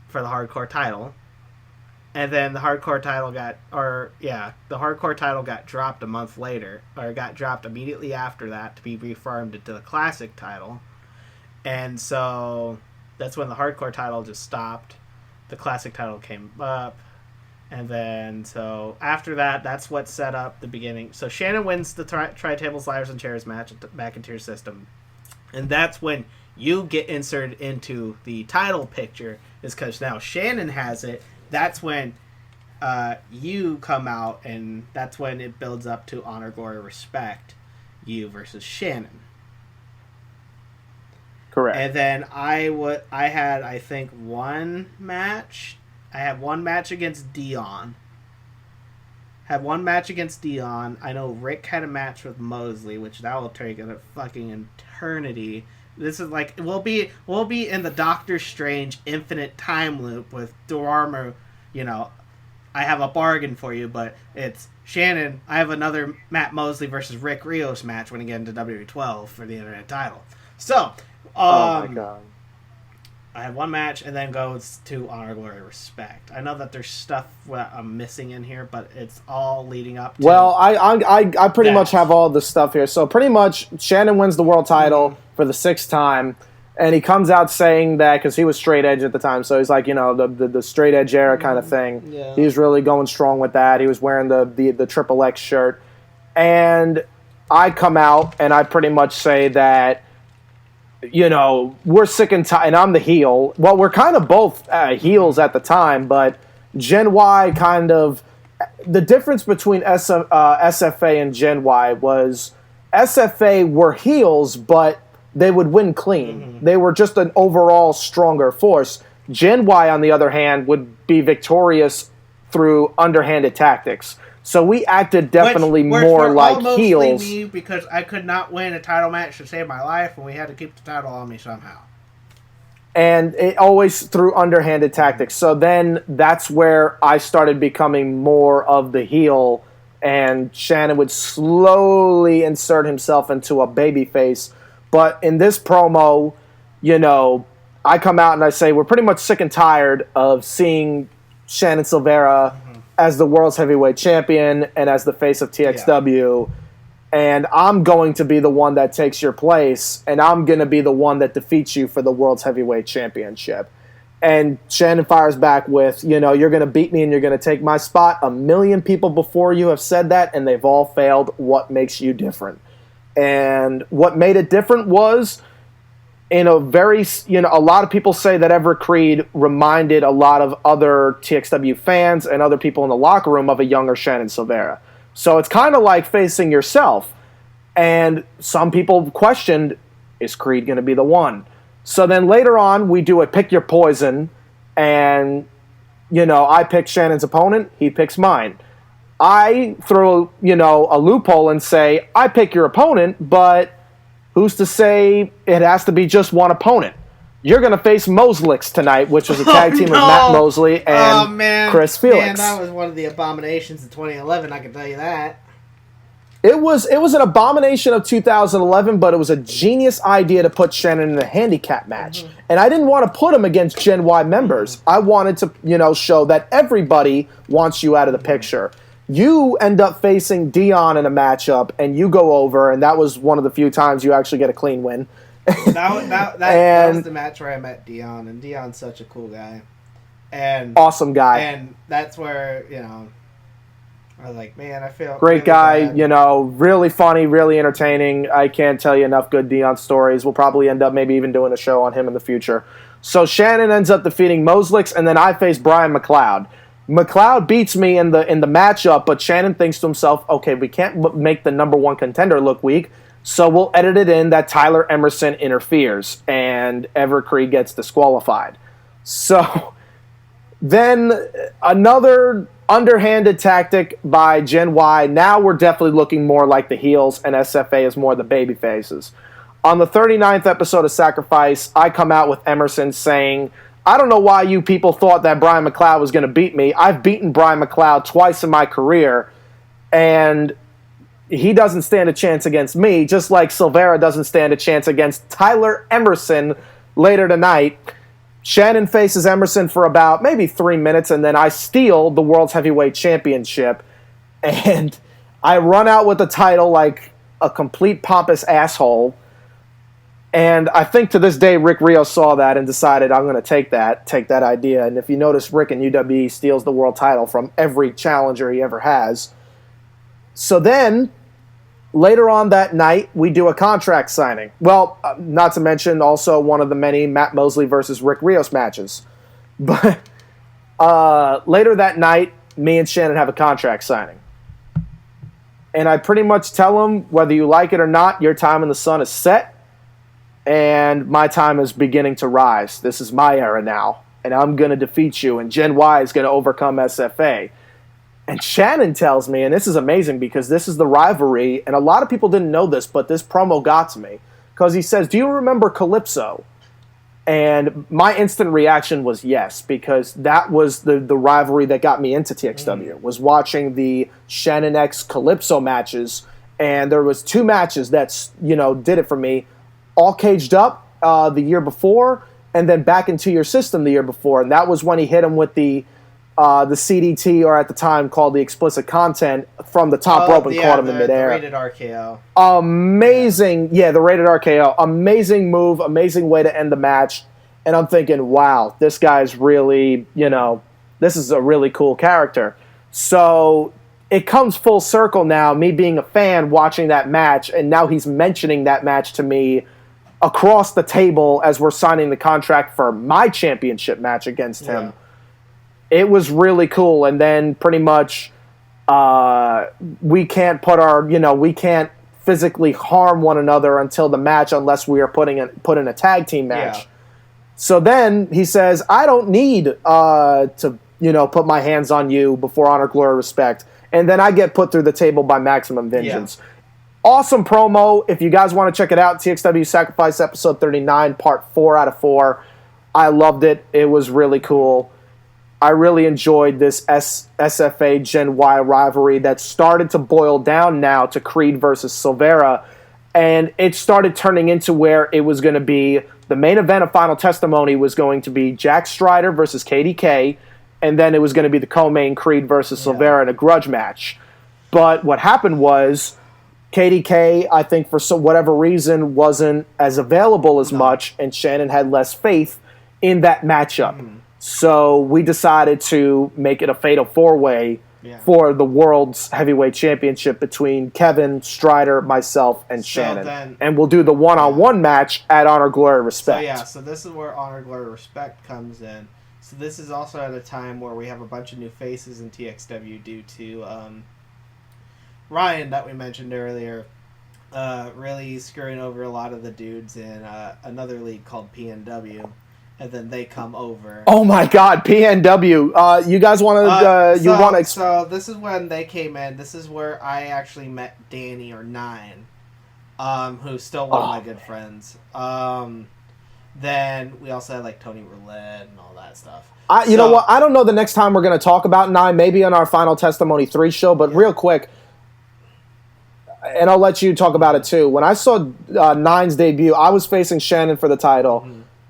for the hardcore title. And then the hardcore title got dropped a month later, or got dropped immediately after that to be refarmed into the classic title. And so that's when the hardcore title just stopped. The classic title came up. And then, so after that, that's what set up the beginning. So Shannon wins the Tri-Tables, Ladders, and Chairs match Back Into Your System. And that's when you get inserted into the title picture, is because now Shannon has it. That's when you come out, and that's when it builds up to Honor, Glory, Respect, you versus Shannon. Correct. And then I had, I think, one match. I had one match against Dion. Had one match against Dion. I know Rick had a match with Mosley, which that will take a fucking eternity. This is like we'll be in the Doctor Strange infinite time loop with Dormammu. You know, I have a bargain for you, but it's Shannon. I have another Matt Mosley versus Rick Rios match when we get into WWE 12 for the Internet title. So, oh my god. I have one match and then goes to Honor, Glory, Respect. I know that there's stuff that I'm missing in here, but it's all leading up to... Well, I pretty much have all the stuff here. So pretty much Shannon wins the world title for the 6th time, and he comes out saying that because he was straight edge at the time. So he's like, you know, the straight edge era kind of thing. Yeah. He was really going strong with that. He was wearing the Triple X shirt. And I come out and I pretty much say that, you know, we're sick and tired, and I'm the heel. Well, we're kind of both heels at the time, but Gen Y kind of... The difference between SFA and Gen Y was SFA were heels, but they would win clean. Mm-hmm. They were just an overall stronger force. Gen Y, on the other hand, would be victorious through underhanded tactics. So we acted definitely more like heels. Me because I could not win a title match to save my life, and we had to keep the title on me somehow. And it always through underhanded tactics. So then that's where I started becoming more of the heel, and Shannon would slowly insert himself into a babyface. But in this promo, you know, I come out and I say we're pretty much sick and tired of seeing Shannon Silveria as the world's heavyweight champion and as the face of TXW. Yeah. And I'm going to be the one that takes your place, and I'm going to be the one that defeats you for the world's heavyweight championship. And Shannon fires back with, you know, you're going to beat me and you're going to take my spot. 1 million people before you have said that, and they've all failed. What makes you different? And what made it different was, in a very, you know, a lot of people say that Everett Crede reminded a lot of other TXW fans and other people in the locker room of a younger Shannon Silveria. So it's kind of like facing yourself. And some people questioned, is Crede going to be the one? So then later on, we do a pick your poison, and, you know, I pick Shannon's opponent, he picks mine. I throw, you know, a loophole and say, I pick your opponent, but who's to say it has to be just one opponent? You're going to face Moslix tonight, which was a tag team of Matt Mosley and Chris Felix. Man, that was one of the abominations of 2011, I can tell you that. It was an abomination of 2011, but it was a genius idea to put Shannon in a handicap match. Mm-hmm. And I didn't want to put him against Gen Y members. Mm-hmm. I wanted to, you know, show that everybody wants you out of the picture. You end up facing Dion in a matchup, and you go over, and that was one of the few times you actually get a clean win. That was the match where I met Dion, and Dion's such a cool guy. And awesome guy. And that's where, you know, I was like, man, I feel great really guy, bad. You know, really funny, really entertaining. I can't tell you enough good Dion stories. We'll probably end up maybe even doing a show on him in the future. So Shannon ends up defeating Moslix, and then I face Brian McLeod. McLeod beats me in the matchup, but Shannon thinks to himself, okay, we can't make the number one contender look weak, so we'll edit it in that Tyler Emerson interferes, and Everett Crede gets disqualified. So then another underhanded tactic by Gen Y. Now we're definitely looking more like the heels, and SFA is more the baby faces. On the 39th episode of Sacrifice, I come out with Emerson saying, I don't know why you people thought that Brian McLeod was going to beat me. I've beaten Brian McLeod twice in my career, and he doesn't stand a chance against me, just like Silveria doesn't stand a chance against Tyler Emerson later tonight. Shannon faces Emerson for about maybe 3 minutes, and then I steal the World's Heavyweight Championship, and I run out with the title like a complete pompous asshole. And I think to this day, Rick Rios saw that and decided, I'm going to take that idea. And if you notice, Rick in UWE steals the world title from every challenger he ever has. So then, later on that night, we do a contract signing. Well, not to mention also one of the many Matt Mosley versus Rick Rios matches. But later that night, me and Shannon have a contract signing. And I pretty much tell him, whether you like it or not, your time in the sun is set. and my time is beginning to rise. This is my era now, and I'm going to defeat you, and Gen Y is going to overcome SFA. And Shannon tells me, and this is amazing because this is the rivalry, and a lot of people didn't know this, but this promo got to me, because he says, do you remember Calypso? And my instant reaction was yes, because that was the rivalry that got me into TXW, was watching the Shannon X Calypso matches, and there was 2 matches that, did it for me. All Caged Up the year before, and then Back Into Your System the year before, and that was when he hit him with the CDT, or at the time called the explicit content, from the top rope and caught him in midair. The rated RKO. Amazing. Yeah, the rated RKO. Amazing move, amazing way to end the match. And I'm thinking, wow, this guy's really, this is a really cool character. So it comes full circle now, me being a fan watching that match, and now he's mentioning that match to me across the table as we're signing the contract for my championship match against him. It was really cool, and then pretty much we can't we can't physically harm one another until the match, unless we are put in a tag team match. Yeah. So then he says, I don't need to put my hands on you before Honor, Glory, Respect, and then I get put through the table by Maximum Vingence. Yeah. Awesome promo. If you guys want to check it out, TXW Sacrifice episode 39, part 4 out of 4. I loved it. It was really cool. I really enjoyed this SFA Gen Y rivalry that started to boil down now to Crede versus Silveria, and it started turning into where it was going to be the main event of Final Testimony was going to be Jack Strider versus KDK, and then it was going to be the co-main Crede versus Silveria in a grudge match. But what happened was KDK, I think for whatever reason, wasn't as available as much, and Shannon had less faith in that matchup. So we decided to make it a fatal 4-way for the World's Heavyweight Championship between Kevin, Strider, myself, and Shannon. And we'll do the one-on-one match at Honor, Glory, Respect. So this is where Honor, Glory, Respect comes in. So this is also at a time where we have a bunch of new faces in TXW due to Ryan, that we mentioned earlier, really screwing over a lot of the dudes in another league called PNW. And then they come over. Oh my God, PNW! You guys want to? So this is when they came in. This is where I actually met Danny or Nine, who's still one of my good friends. Then we also had like Tony Roulette and all that stuff. You know what? I don't know the next time we're going to talk about Nine. Maybe on our Final Testimony 3 show. But real quick, and I'll let you talk about it too. When I saw Nine's debut, I was facing Shannon for the title.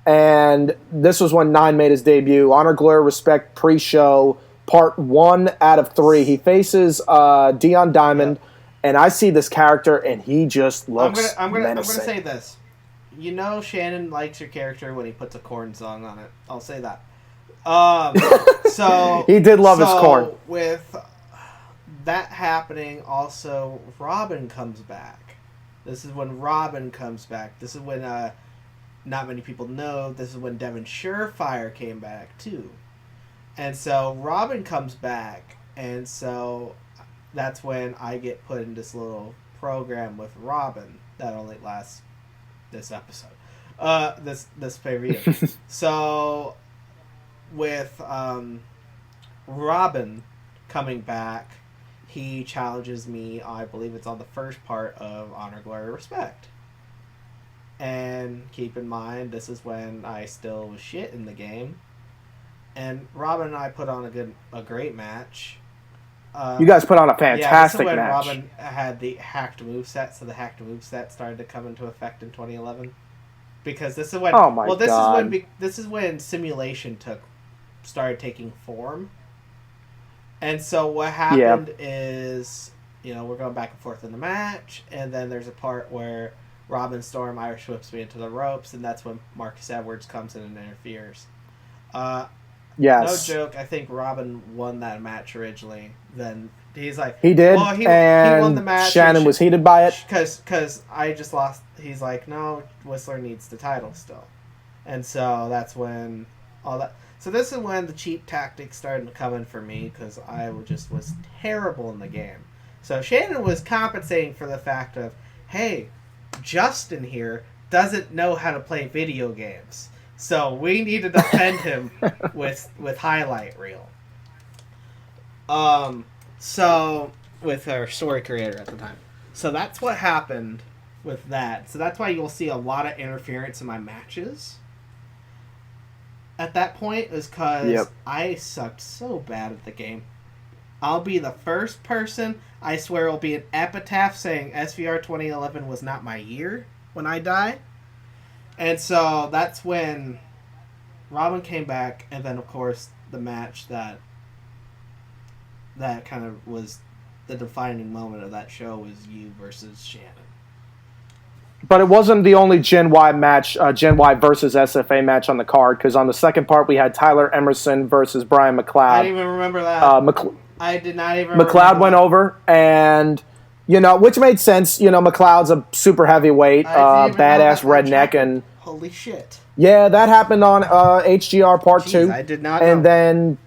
And this was when Nine made his debut. Honor, Glory, Respect pre-show, part 1 out of 3. He faces Dion Diamond, and I see this character, and he just looks I'm gonna say this. Shannon likes your character when he puts a Korn song on it. I'll say that. So he did love his Korn. With that happening, also Robin comes back. This is when Robin comes back. This is when not many people know, this is when Devin Surefire came back too. And so Robin comes back, and so that's when I get put in this little program with Robin that only lasts this episode. This pay-per-view. So with Robin coming back, he challenges me, I believe it's on the first part of Honor, Glory, Respect. And keep in mind, this is when I still was shit in the game. And Robin and I put on a great match. You guys put on a fantastic match. Robin had the hacked moveset, so the hacked moveset started to come into effect in 2011. Because this is when this is when simulation started taking form. And so what happened is, we're going back and forth in the match, and then there's a part where Robin Storm Irish whips me into the ropes, and that's when Marcus Edwards comes in and interferes. Yes. No joke, I think Robin won that match originally. Then he's like... He did, he won the match. Shannon was heated by it. Because I just lost... He's like, no, Whistler needs the title still. And so that's when all that... So this is when the cheap tactics started to come in for me, because I was terrible in the game. So Shannon was compensating for the fact of, hey... Justin here doesn't know how to play video games. So we need to defend him with highlight reel. So with our story creator at the time. So that's what happened with that. So that's why you'll see a lot of interference in my matches. At that point is because I sucked so bad at the game. I'll be the first person, I swear it'll be an epitaph saying SVR 2011 was not my year when I die. And so that's when Robin came back, and then of course the match that kind of was the defining moment of that show was you versus Shannon. But it wasn't the only Gen Y match, Gen Y versus SFA match on the card, because on the second part we had Tyler Emerson versus Brian McLeod. I didn't even remember that. I did not even remember McLeod went over, and, which made sense. McLeod's a super heavyweight, badass redneck, and... Holy shit. Yeah, that happened on HGR Part 2. I did not know. And then...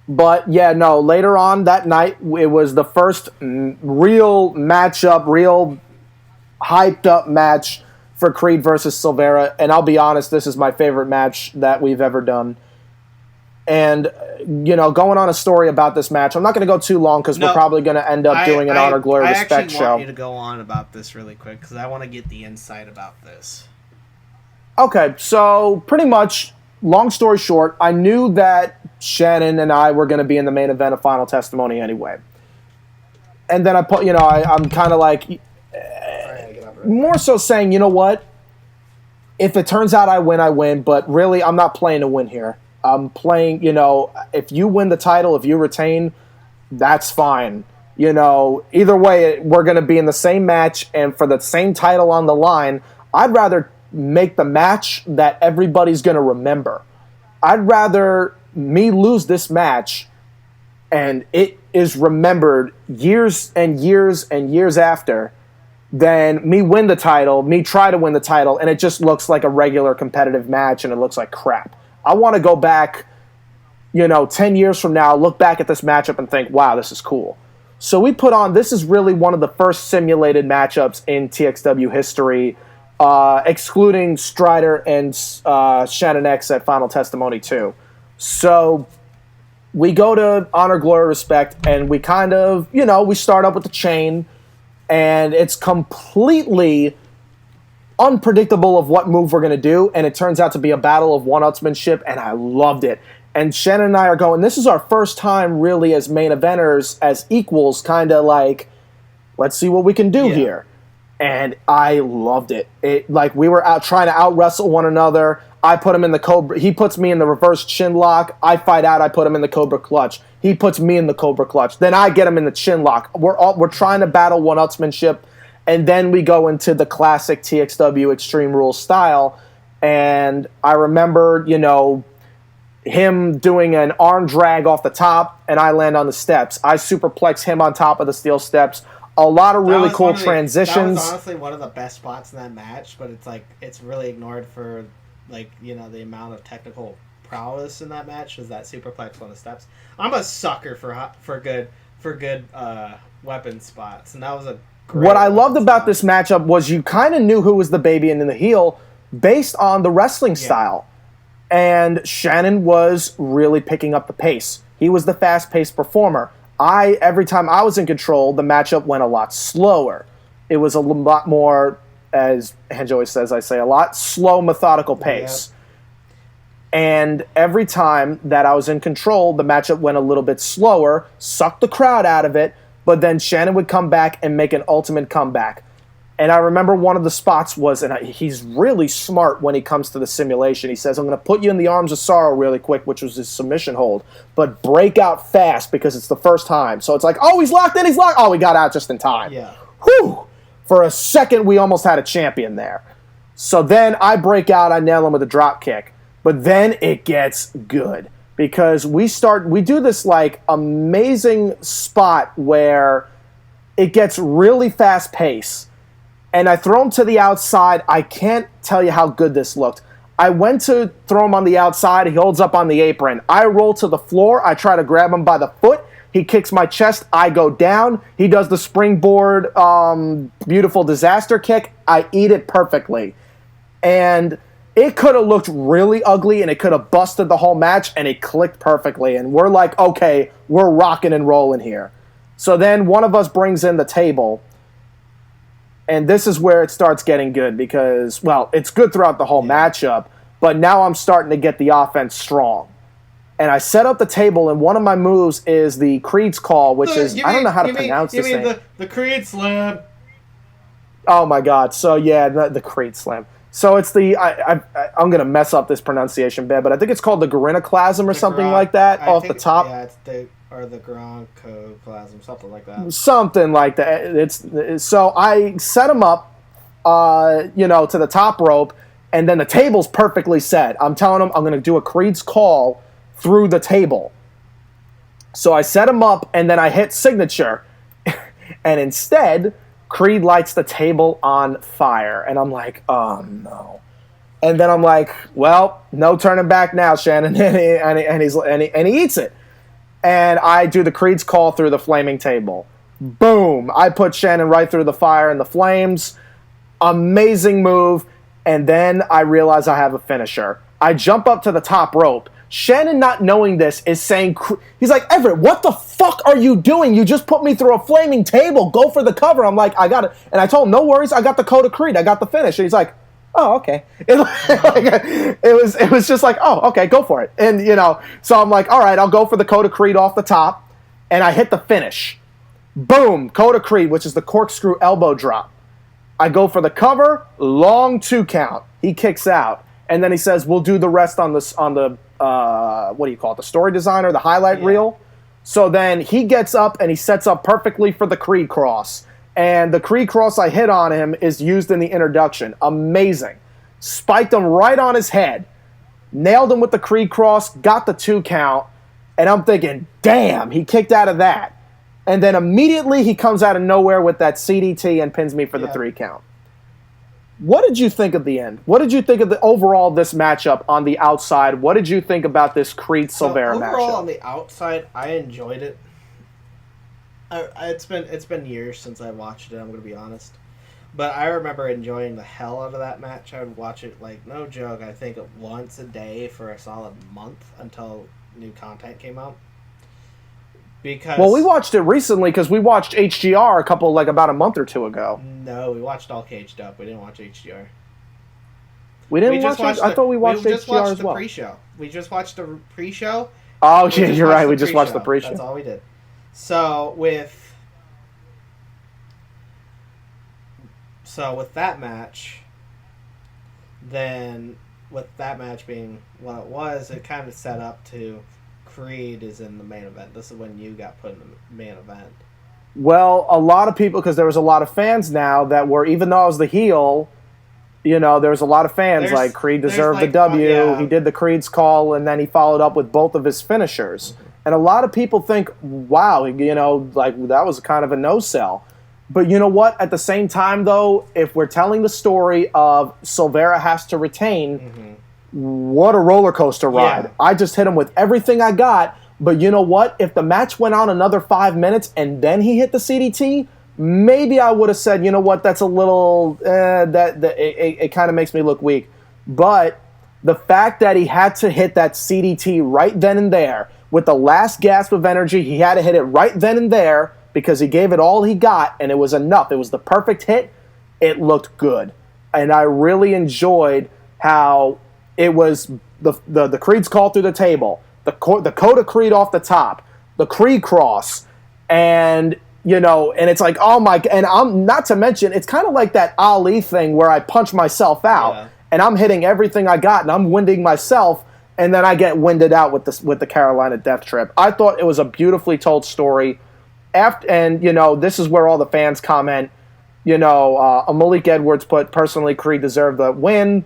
But, yeah, no, later on that night, it was the first real matchup, real hyped-up match for Crede versus Silveria. And I'll be honest, this is my favorite match that we've ever done. And, going on a story about this match, I'm not going to go too long because we're probably going to end up doing an Honor, Glory, Respect show. I want you to go on about this really quick because I want to get the insight about this. Okay, so pretty much, long story short, I knew that Shannon and I were going to be in the main event of Final Testimony anyway. And then I'm kind of like, more so saying, you know what? If it turns out I win, but really I'm not playing to win here. I'm playing, if you win the title, if you retain, that's fine. Either way, we're going to be in the same match, and for the same title on the line, I'd rather make the match that everybody's going to remember. I'd rather me lose this match, and it is remembered years and years and years after, than me win the title, me try to win the title, and it just looks like a regular competitive match, and it looks like crap. I want to go back, 10 years from now, look back at this matchup and think, wow, this is cool. So we put on, this is really one of the first simulated matchups in TXW history, excluding Strider and Shannon X at Final Testimony 2. So we go to Honor, Glory, Respect, and we kind of, we start up with the chain, and it's completely unpredictable of what move we're going to do, and it turns out to be a battle of one-upsmanship, and I loved it. And Shannon and I are going, this is our first time really as main eventers, as equals, kind of like, let's see what we can do here. And I loved it. We were out trying to out-wrestle one another. I put him in the Cobra. He puts me in the reverse chin lock. I fight out. I put him in the Cobra clutch. He puts me in the Cobra clutch. Then I get him in the chin lock. We're trying to battle one-upsmanship. And then we go into the classic TXW Extreme Rules style. And I remember, him doing an arm drag off the top, and I land on the steps. I superplex him on top of the steel steps. A lot of really cool transitions. That was honestly one of the best spots in that match, but it's really ignored for, the amount of technical prowess in that match was that superplex on the steps. I'm a sucker for good weapon spots, and that was a great what I loved about this matchup was you kind of knew who was the baby and the heel based on the wrestling style. And Shannon was really picking up the pace. He was the fast-paced performer. Every time I was in control, the matchup went a lot slower. It was a lot more, as Ange always says, I say a lot, slow, methodical pace. And every time that I was in control, the matchup went a little bit slower, sucked the crowd out of it, but then Shannon would come back and make an ultimate comeback. And I remember one of the spots was, and he's really smart when he comes to the simulation. He says, I'm going to put you in the arms of sorrow really quick, which was his submission hold, but break out fast because it's the first time. So it's like, oh, he's locked in, he's locked. Oh, we got out just in time. Yeah. Whew. For a second, we almost had a champion there. So then I break out, I nail him with a drop kick. But then it gets good because we do this amazing spot where it gets really fast paced. And I throw him to the outside. I can't tell you how good this looked. I went to throw him on the outside. He holds up on the apron. I roll to the floor. I try to grab him by the foot. He kicks my chest. I go down. He does the springboard, beautiful disaster kick. I eat it perfectly. And it could have looked really ugly and it could have busted the whole match, and it clicked perfectly. And we're like, okay, we're rocking and rolling here. So then one of us brings in the table, and this is where it starts getting good because, well, it's good throughout the whole matchup, but now I'm starting to get the offense strong. And I set up the table, and one of my moves is the Creed's Call, which I don't know how to pronounce this thing. The Creed Slam. Oh, my God. So, yeah, the Creed Slam. So it's I'm going to mess up this pronunciation bit, but I think it's called the Grenoclasm or something like that off the top. Yeah, it's the Gronkoclasm, something like that. Something like that. So I set him up, to the top rope, and then the table's perfectly set. I'm telling him I'm going to do a Creed's Call through the table. So I set him up, and then I hit signature, and instead Creed lights the table on fire, and I'm like, oh no. And then I'm like, well, no turning back now, Shannon, and he eats it. And I do the Creed's Call through the flaming table. Boom! I put Shannon right through the fire and the flames. Amazing move. And then I realize I have a finisher. I jump up to the top rope. Shannon, not knowing this, is saying, he's like, Everett, what the fuck are you doing? You just put me through a flaming table. Go for the cover. I'm like, I got it. And I told him, no worries. I got the code of Creed. I got the finish. And he's like, oh, okay. It was just like, oh, okay, go for it. And, so I'm like, all right, I'll go for the code of Creed off the top. And I hit the finish. Boom, code of Creed, which is the corkscrew elbow drop. I go for the cover, long 2 count. He kicks out. And then he says, we'll do the rest on the what do you call it, the story designer, the highlight reel. So then he gets up and he sets up perfectly for the Creed Cross. And the Creed Cross I hit on him is used in the introduction. Amazing. Spiked him right on his head. Nailed him with the Creed Cross, got the 2 count. And I'm thinking, damn, he kicked out of that. And then immediately he comes out of nowhere with that CDT and pins me for the 3 count. What did you think of the end? What did you think of the overall this matchup on the outside? What did you think about this Creed-Silveria matchup? Overall, on the outside, I enjoyed it. It's been years since I watched it, I'm going to be honest. But I remember enjoying the hell out of that match. I would watch it, like, no joke, I think once a day for a solid month until new content came out. Well, we watched it recently because we watched HGR about a month or 2 ago. No, we watched All Caged Up. We didn't watch HGR. We didn't watch it? I thought we watched HGR as well. We just watched the pre-show. We just watched the pre-show. Oh, yeah, you're right. We just watched the pre-show. That's all we did. So with that match, then with that match being what it was, it kind of set up to Creed is in the main event. This is when you got put in the main event. Well, a lot of people, because there was a lot of fans now that were, even though I was the heel, there was a lot of fans like Creed deserved the W. He did the Creed's Call, and then he followed up with both of his finishers. Mm-hmm. And a lot of people think, wow, that was kind of a no-sell. But you know what? At the same time, though, if we're telling the story of Silveria has to retain, what a roller coaster ride. Yeah. I just hit him with everything I got. But you know what? If the match went on another 5 minutes and then he hit the CDT, maybe I would have said, you know what, that's a little, it kind of makes me look weak. But the fact that he had to hit that CDT right then and there, with the last gasp of energy, he had to hit it right then and there because he gave it all he got, and it was enough. It was the perfect hit. It looked good. And I really enjoyed how it was the Creed's Call through the table, the code of Creed off the top, the Creed Cross, and it's like, oh my, and I'm not to mention, it's kind of like that Ali thing where I punch myself out, and I'm hitting everything I got, and I'm winding myself, and then I get winded out with the Carolina Death Trip. I thought it was a beautifully told story. This is where all the fans comment. Malik Edwards put, personally, Creed deserved the win.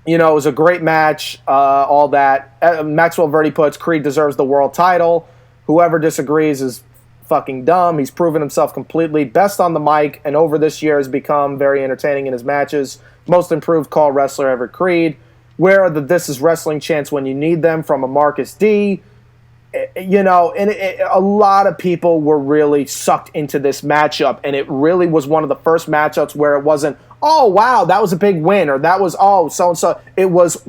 It was a great match, all that. Maxwell Verdi puts, Creed deserves the world title. Whoever disagrees is fucking dumb. He's proven himself completely best on the mic, and over this year has become very entertaining in his matches. Most improved call wrestler, Everett Crede. Where are the This Is Wrestling chants when you need them from a Marcus D? A lot of people were really sucked into this matchup, and it really was one of the first matchups where it wasn't, oh, wow, that was a big win, or that was, oh, so-and-so. It was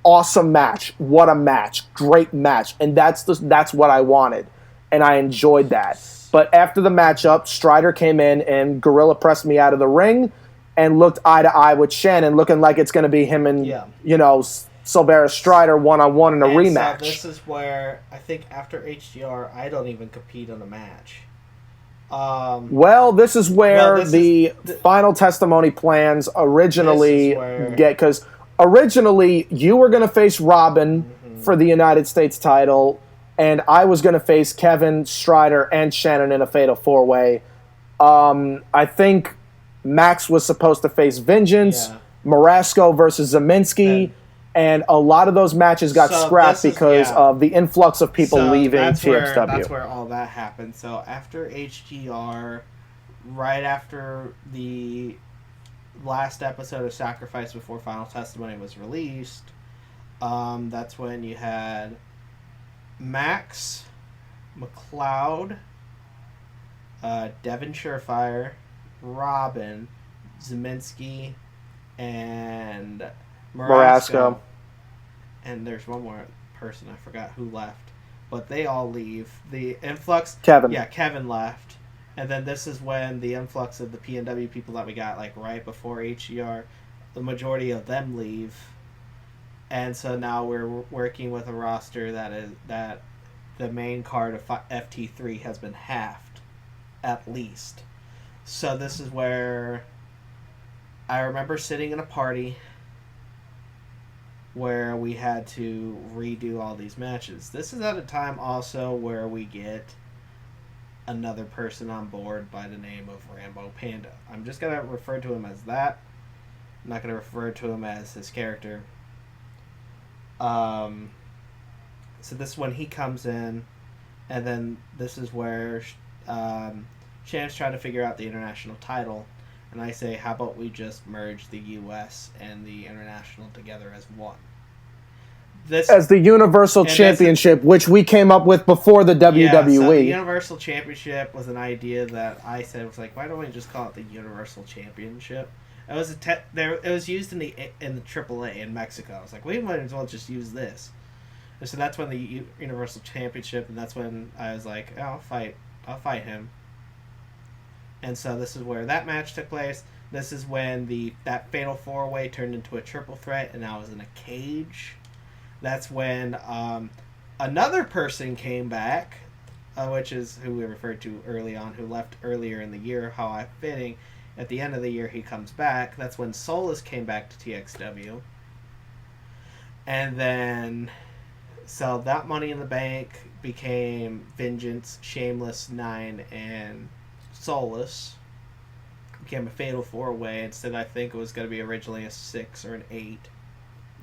awesome match. What a match. Great match. And that's what I wanted. And I enjoyed that. But after the matchup, Strider came in and gorilla pressed me out of the ring and looked eye to eye with Shannon, looking like it's going to be him and, Silveria Strider one-on-one in a rematch. So this is where I think after HDR, I don't even compete in a match. This is where the final testimony plans originally get, because originally you were going to face Robin for the United States title, and I was going to face Kevin, Strider, and Shannon in a fatal 4-way. I think Max was supposed to face Vingence, Marasco versus Zeminski, and a lot of those matches got scrapped because of the influx of people leaving TXW. That's where all that happened. So after HGR, right after the last episode of Sacrifice before Final Testimony was released, that's when you had Max, McLeod, Devin Surefire, Robin, Zeminski, and Marasco. And there's one more person, I forgot who left. But they all leave. The influx... Kevin. Yeah, Kevin left. And then this is when the influx of the PNW people that we got, like, right before HER, the majority of them leave. And so now we're working with a roster that the main card of FT3 has been halved, at least. So this is where I remember sitting in a party where we had to redo all these matches. This is at a time also where we get another person on board by the name of Rambo Panda. I'm just going to refer to him as that. I'm not going to refer to him as his character. So this is when he comes in, and then this is where Shannon's trying to figure out the international title, and I say, how about we just merge the U.S. and the international together as one? As the Universal Championship, which we came up with before the WWE. Yeah, so the Universal Championship was an idea that I said was like, why don't we just call it the Universal Championship? It was it was used in the AAA in Mexico. I was like, we might as well just use this. And so that's when the Universal Championship, and that's when I was like, oh, I'll fight him. And so this is where that match took place. This is when that fatal 4-way turned into a triple threat, and I was in a cage. That's when another person came back, which is who we referred to early on, who left earlier in the year. How I fitting. At the end of the year, he comes back. That's when Solus came back to TXW. And then, so that Money in the Bank became Vingence, Shameless, 9, and Solus. Became a fatal 4-way. Instead, I think it was going to be originally a 6 or an 8.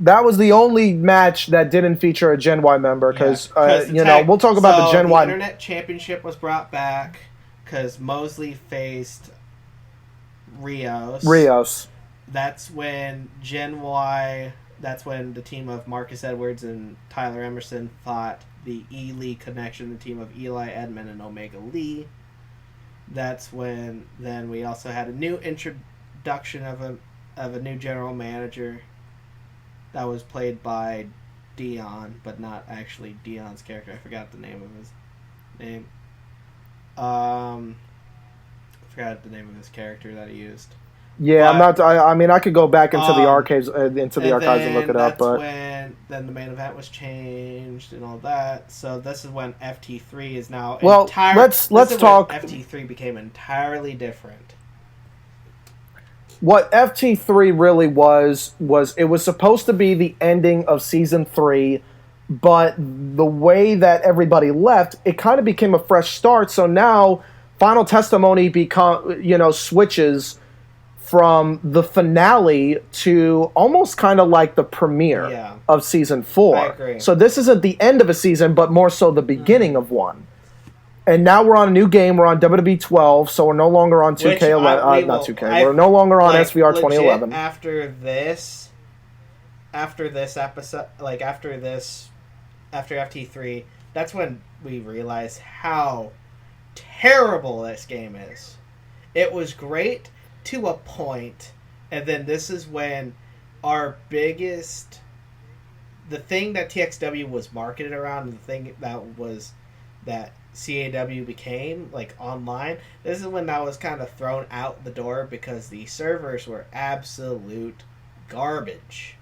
That was the only match that didn't feature a Gen Y member, because we'll talk about the Gen Y. The Internet Championship was brought back because Mosley faced Rios. That's when Gen Y. That's when the team of Marcus Edwards and Tyler Emerson fought the E-Lee Connection, the team of Eli Edmond and Omega Lee. That's when then we also had a new introduction of a new general manager. That was played by Dion, but not actually Dion's character. I forgot the name of his name. I forgot the name of his character that he used. Yeah, I'm not. I mean, I could go back into the archives, and look it up. But when then the main event was changed and all that. So this is when FT3 is now. Well, let's talk. FT3 became entirely different. What FT3 really was it was supposed to be the ending of season 3, but the way that everybody left, it kind of became a fresh start. So now Final Testimony switches from the finale to almost kind of like the premiere of season 4. I agree. So this isn't the end of a season, but more so the beginning of one. And now we're on a new game. We're on WWE 12, so we're no longer on 2K11. Not 2K. We're no longer on SVR 2011. After this episode, after FT3, that's when we realized how terrible this game is. It was great to a point, and then this is when our biggest, the thing that TXW was marketed around, the thing that CAW became, like, online, this is when that was kind of thrown out the door because the servers were absolute garbage.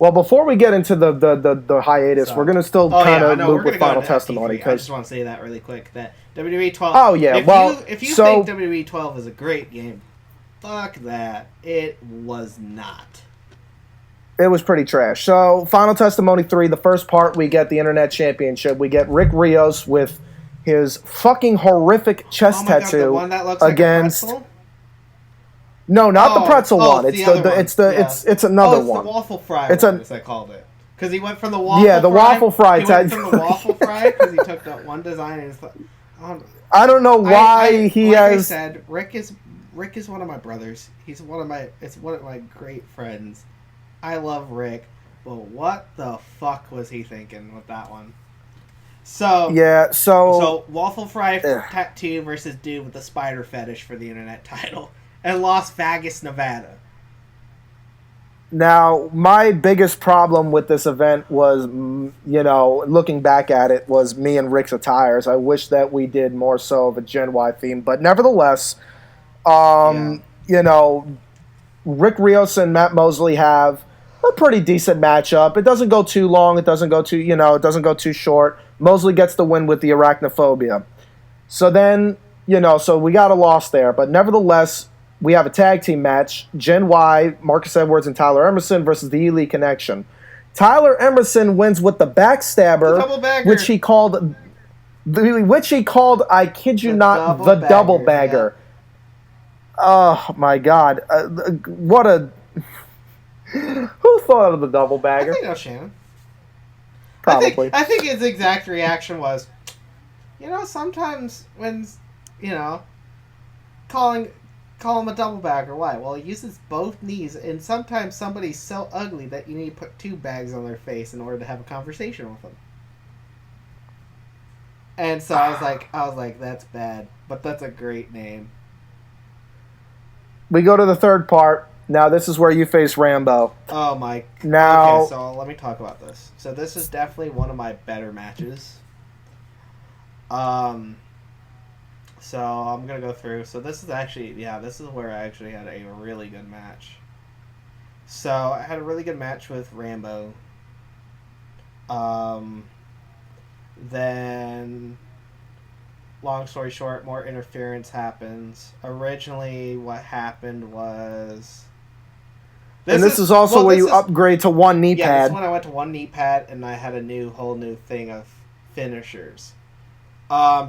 Well, before we get into the hiatus, we're going to still kind of loop with Final Testimony. I just want to say that really quick, that WWE 12... Oh, yeah, if you think WWE 12 is a great game, fuck that. It was not. It was pretty trash. So, Final Testimony 3, the first part, we get the Internet Championship. We get Rick Rios with his fucking horrific chest tattoo God, the one that looks against... Like a pretzel? No, not the pretzel one. It's it's another one. It's the waffle fry. As I called it, because he went from the waffle. Yeah, the fry, waffle fry. He went from the waffle fry because he took that one design and I don't know why he has. I said, Rick is one of my brothers. It's one of my great friends. I love Rick, but what the fuck was he thinking with that one? So yeah, so waffle fry tattoo versus dude with the spider fetish for the internet title. And Las Vegas, Nevada. Now, my biggest problem with this event was, looking back at it, was me and Rick's attires. I wish that we did more so of a Gen Y theme. But nevertheless, Rick Rios and Matt Mosley have a pretty decent matchup. It doesn't go too long. It doesn't go too short. Mosley gets the win with the arachnophobia. So then, so we got a loss there. But nevertheless, we have a tag team match, Gen Y, Marcus Edwards and Tyler Emerson versus the Elite Connection. Tyler Emerson wins with the backstabber, which he called, I kid you not, the double bagger. Yeah. Oh my God! What a who thought of the double bagger? I think that was Shannon. Probably. I think his exact reaction was, sometimes when, call him a double bagger. Why? Well, he uses both knees, and sometimes somebody's so ugly that you need to put two bags on their face in order to have a conversation with them. And so I was like, that's bad, but that's a great name. We go to the third part. Now this is where you face Rambo. Oh my. Now, okay, so let me talk about this. So this is definitely one of my better matches. So I'm going to go through. So this is where I actually had a really good match. So I had a really good match with Rambo. Then, long story short, more interference happens. Originally, what happened was... This is also where you upgrade to one knee pad. Yeah, this is when I went to one knee pad, and I had a whole new thing of finishers.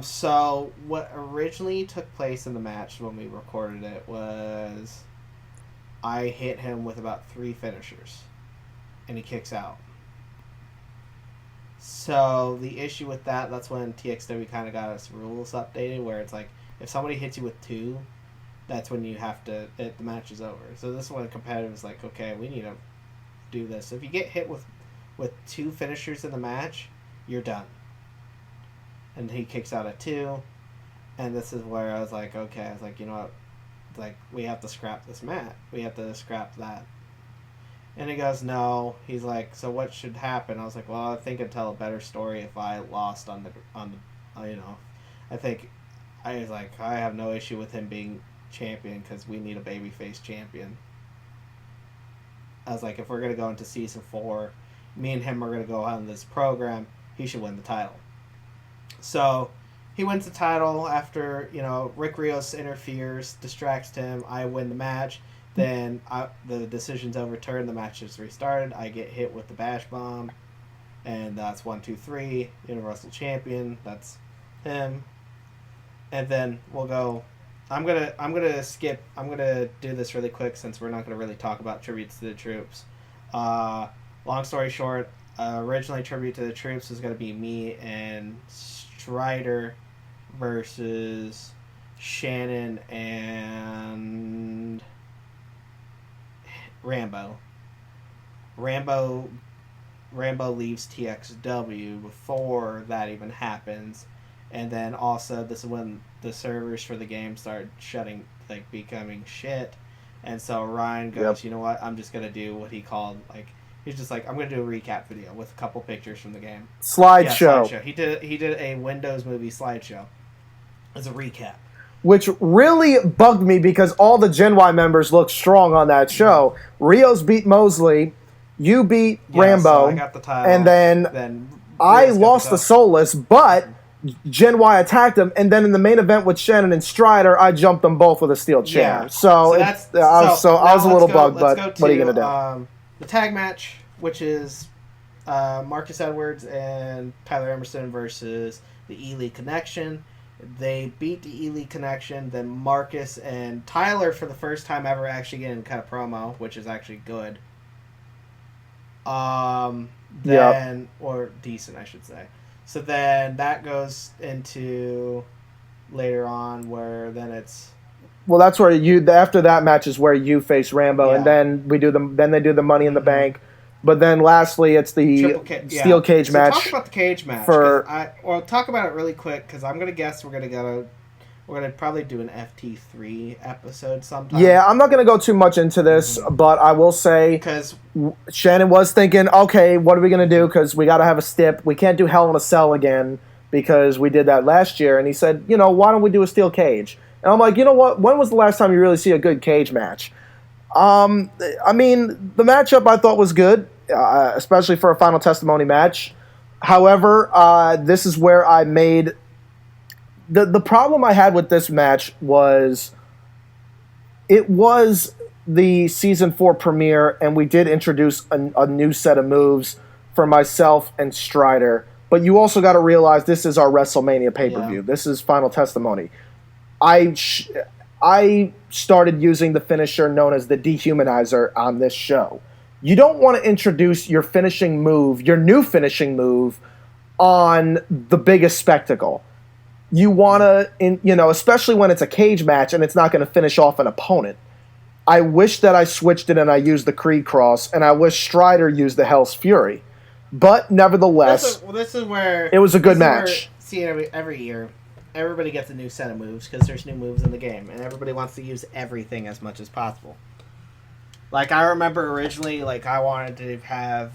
So what originally took place in the match when we recorded it was I hit him with about 3 finishers, and he kicks out. So the issue with that's when TXW kind of got its rules updated, where it's like if somebody hits you with 2, that's when you have to. The match is over. So this is when competitive is like, okay, we need to do this. So if you get hit with 2 finishers in the match, you're done. And he kicks out at 2, and this is where I was like, okay, you know what, like, we have to scrap this mat. We have to scrap that. And he goes, no. He's like, so what should happen? I was like, well, I think I'd tell a better story if I lost on the I think, I was like, I have no issue with him being champion because we need a babyface champion. I was like, if we're going to go into season 4, me and him are going to go on this program, he should win the title. So he wins the title after, Rick Rios interferes, distracts him. I win the match. Then the decision's overturned. The match is restarted. I get hit with the bash bomb. And that's 1, 2, 3. Universal Champion. That's him. And then we'll go. I'm gonna skip. I'm gonna do this really quick since we're not gonna really talk about tributes to the troops. Long story short, originally tribute to the troops was gonna be me and Strider versus Shannon and Rambo. Rambo leaves TXW before that even happens, And then also this is when the servers for the game started becoming shit. And so Ryan goes, you know what? I'm just gonna do what he called he's just like, I'm gonna do a recap video with a couple pictures from the game. Slideshow. Yeah, he did a Windows movie slideshow as a recap. Which really bugged me because all the Gen Y members looked strong on that show. Rios beat Mosley, you beat Rambo, so I got the title, and then I lost the Solus, but Gen Y attacked him, and then in the main event with Shannon and Strider, I jumped them both with a steel chair. Yeah. So I was a little bugged, but what are you going to do? The tag match, which is Marcus Edwards and Tyler Emerson versus the Elite Connection. They beat the Elite Connection. Then Marcus and Tyler, for the first time ever, actually getting kind of promo, which is actually good. Or decent, I should say. So then that goes into later on where then it's. Well, that's where after that match is where you face Rambo, and then they do the Money in the Bank. But then lastly, it's the steel cage match. Talk about the cage match. Talk about it really quick because I'm gonna guess we're gonna probably do an FT3 episode sometime. Yeah, I'm not gonna go too much into this, but I will say because Shannon was thinking, okay, what are we gonna do? Because we got to have a stip. We can't do Hell in a Cell again because we did that last year. And he said, why don't we do a steel cage? And I'm like, you know what? When was the last time you really see a good cage match? I mean, the matchup I thought was good, especially for a Final Testimony match. However, this is where I made... The problem I had with this match was it was the Season 4 premiere, and we did introduce a new set of moves for myself and Strider. But you also got to realize this is our WrestleMania pay-per-view. Yeah. This is Final Testimony. I started using the finisher known as the Dehumanizer on this show. You don't want to introduce your finishing move, your new finishing move, on the biggest spectacle. You want to, especially when it's a cage match and it's not going to finish off an opponent. I wish that I switched it and I used the Creed Cross, and I wish Strider used the Hell's Fury. But nevertheless, this is where it was a good match. Every year, everybody gets a new set of moves because there's new moves in the game, and everybody wants to use everything as much as possible. Like, I remember originally, I wanted to have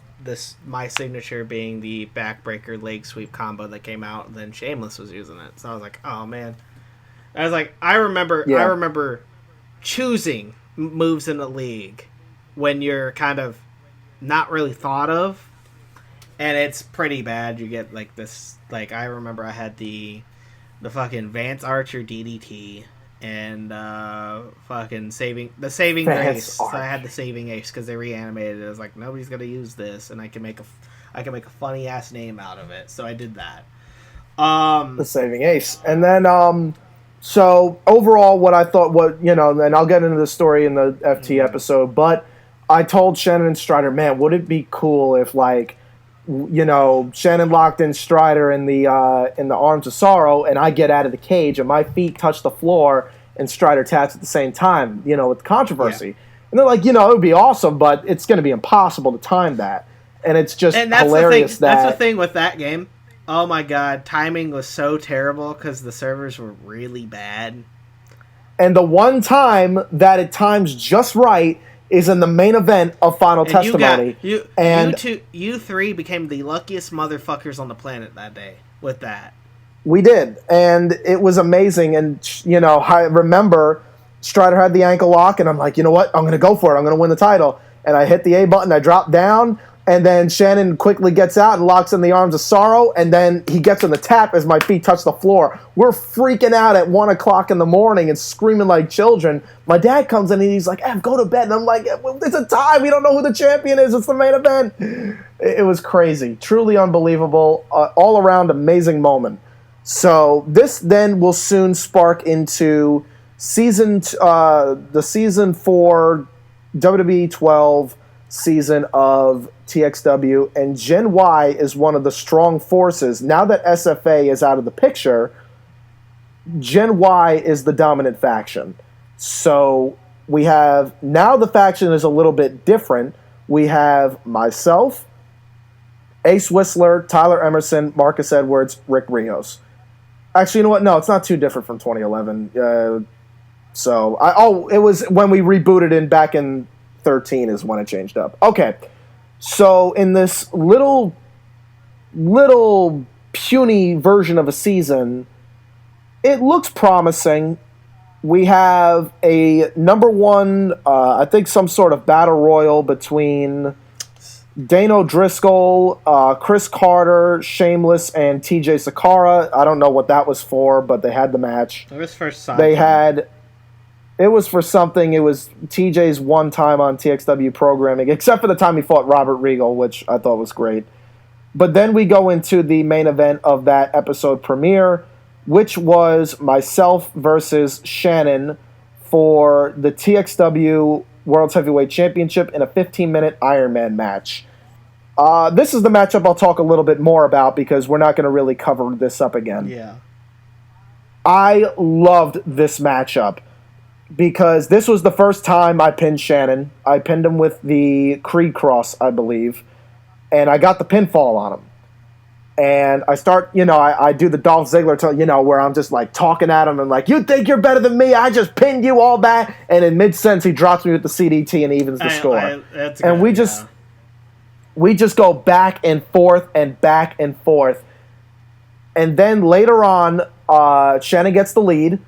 my signature being the backbreaker leg sweep combo that came out, and then Shameless was using it. So I was like, oh, man. I remember choosing moves in the league when you're kind of not really thought of, and it's pretty bad. You get, this, I remember I had the fucking Vance Archer DDT and fucking saving grace. So I had the saving ace because they reanimated it. I was like, nobody's gonna use this, and I can make a funny ass name out of it. So I did that. The saving ace, and then so overall, what I thought, and I'll get into the story in the FT episode, but I told Shannon and Strider, man, would it be cool if Shannon locked in Strider in the arms of sorrow, and I get out of the cage, and my feet touch the floor, and Strider taps at the same time, with controversy. Yeah. And they're like, it would be awesome, but it's going to be impossible to time that. And it's just hilarious that's the thing with that game. Oh my god, timing was so terrible because the servers were really bad. And the one time that it times just right is in the main event of Final Testimony. You three became the luckiest motherfuckers on the planet that day with that. We did, and it was amazing. And I remember Strider had the ankle lock, and I'm like, you know what? I'm going to go for it. I'm going to win the title. And I hit the A button. I dropped down, and then Shannon quickly gets out and locks in the arms of sorrow, and then he gets in the tap as my feet touch the floor. We're freaking out at 1 o'clock in the morning and screaming like children. My dad comes in, and he's like, Ev, go to bed. And I'm like, it's a tie. We don't know who the champion is. It's the main event. It was crazy. Truly unbelievable. All around amazing moment. So this then will soon spark into the Season 4 WWE 12 season of TXW, and Gen Y is one of the strong forces. Now that SFA is out of the picture, Gen Y is the dominant faction. So we have, now the faction is a little bit different. We have myself, Ace Whistler, Tyler Emerson, Marcus Edwards, Rick Rios. Actually, you know what? No, it's not too different from 2011. It was when we rebooted back in 13 is when it changed up. Okay, so in this little puny version of a season, it looks promising. We have a number one, I think some sort of battle royal between Dano Driscoll, Chris Carter, Shameless, and TJ Sakara. I don't know what that was for, but they had the match. It was for something. It was for something. It was TJ's one time on TXW programming, except for the time he fought Robert Regal, which I thought was great. But then we go into the main event of that episode premiere, which was myself versus Shannon for the TXW World Heavyweight Championship in a 15-minute Iron Man match. This is the matchup I'll talk a little bit more about because we're not going to really cover this up again. Yeah. I loved this matchup because this was the first time I pinned Shannon. I pinned him with the Creed Cross, I believe, and I got the pinfall on him. And I start, I do the Dolph Ziggler, where I'm just like talking at him and like, you think you're better than me? I just pinned you all that. And in mid-sentence, he drops me with the CDT and evens the score. And we just go back and forth and back and forth. And then later on, Shannon gets the lead.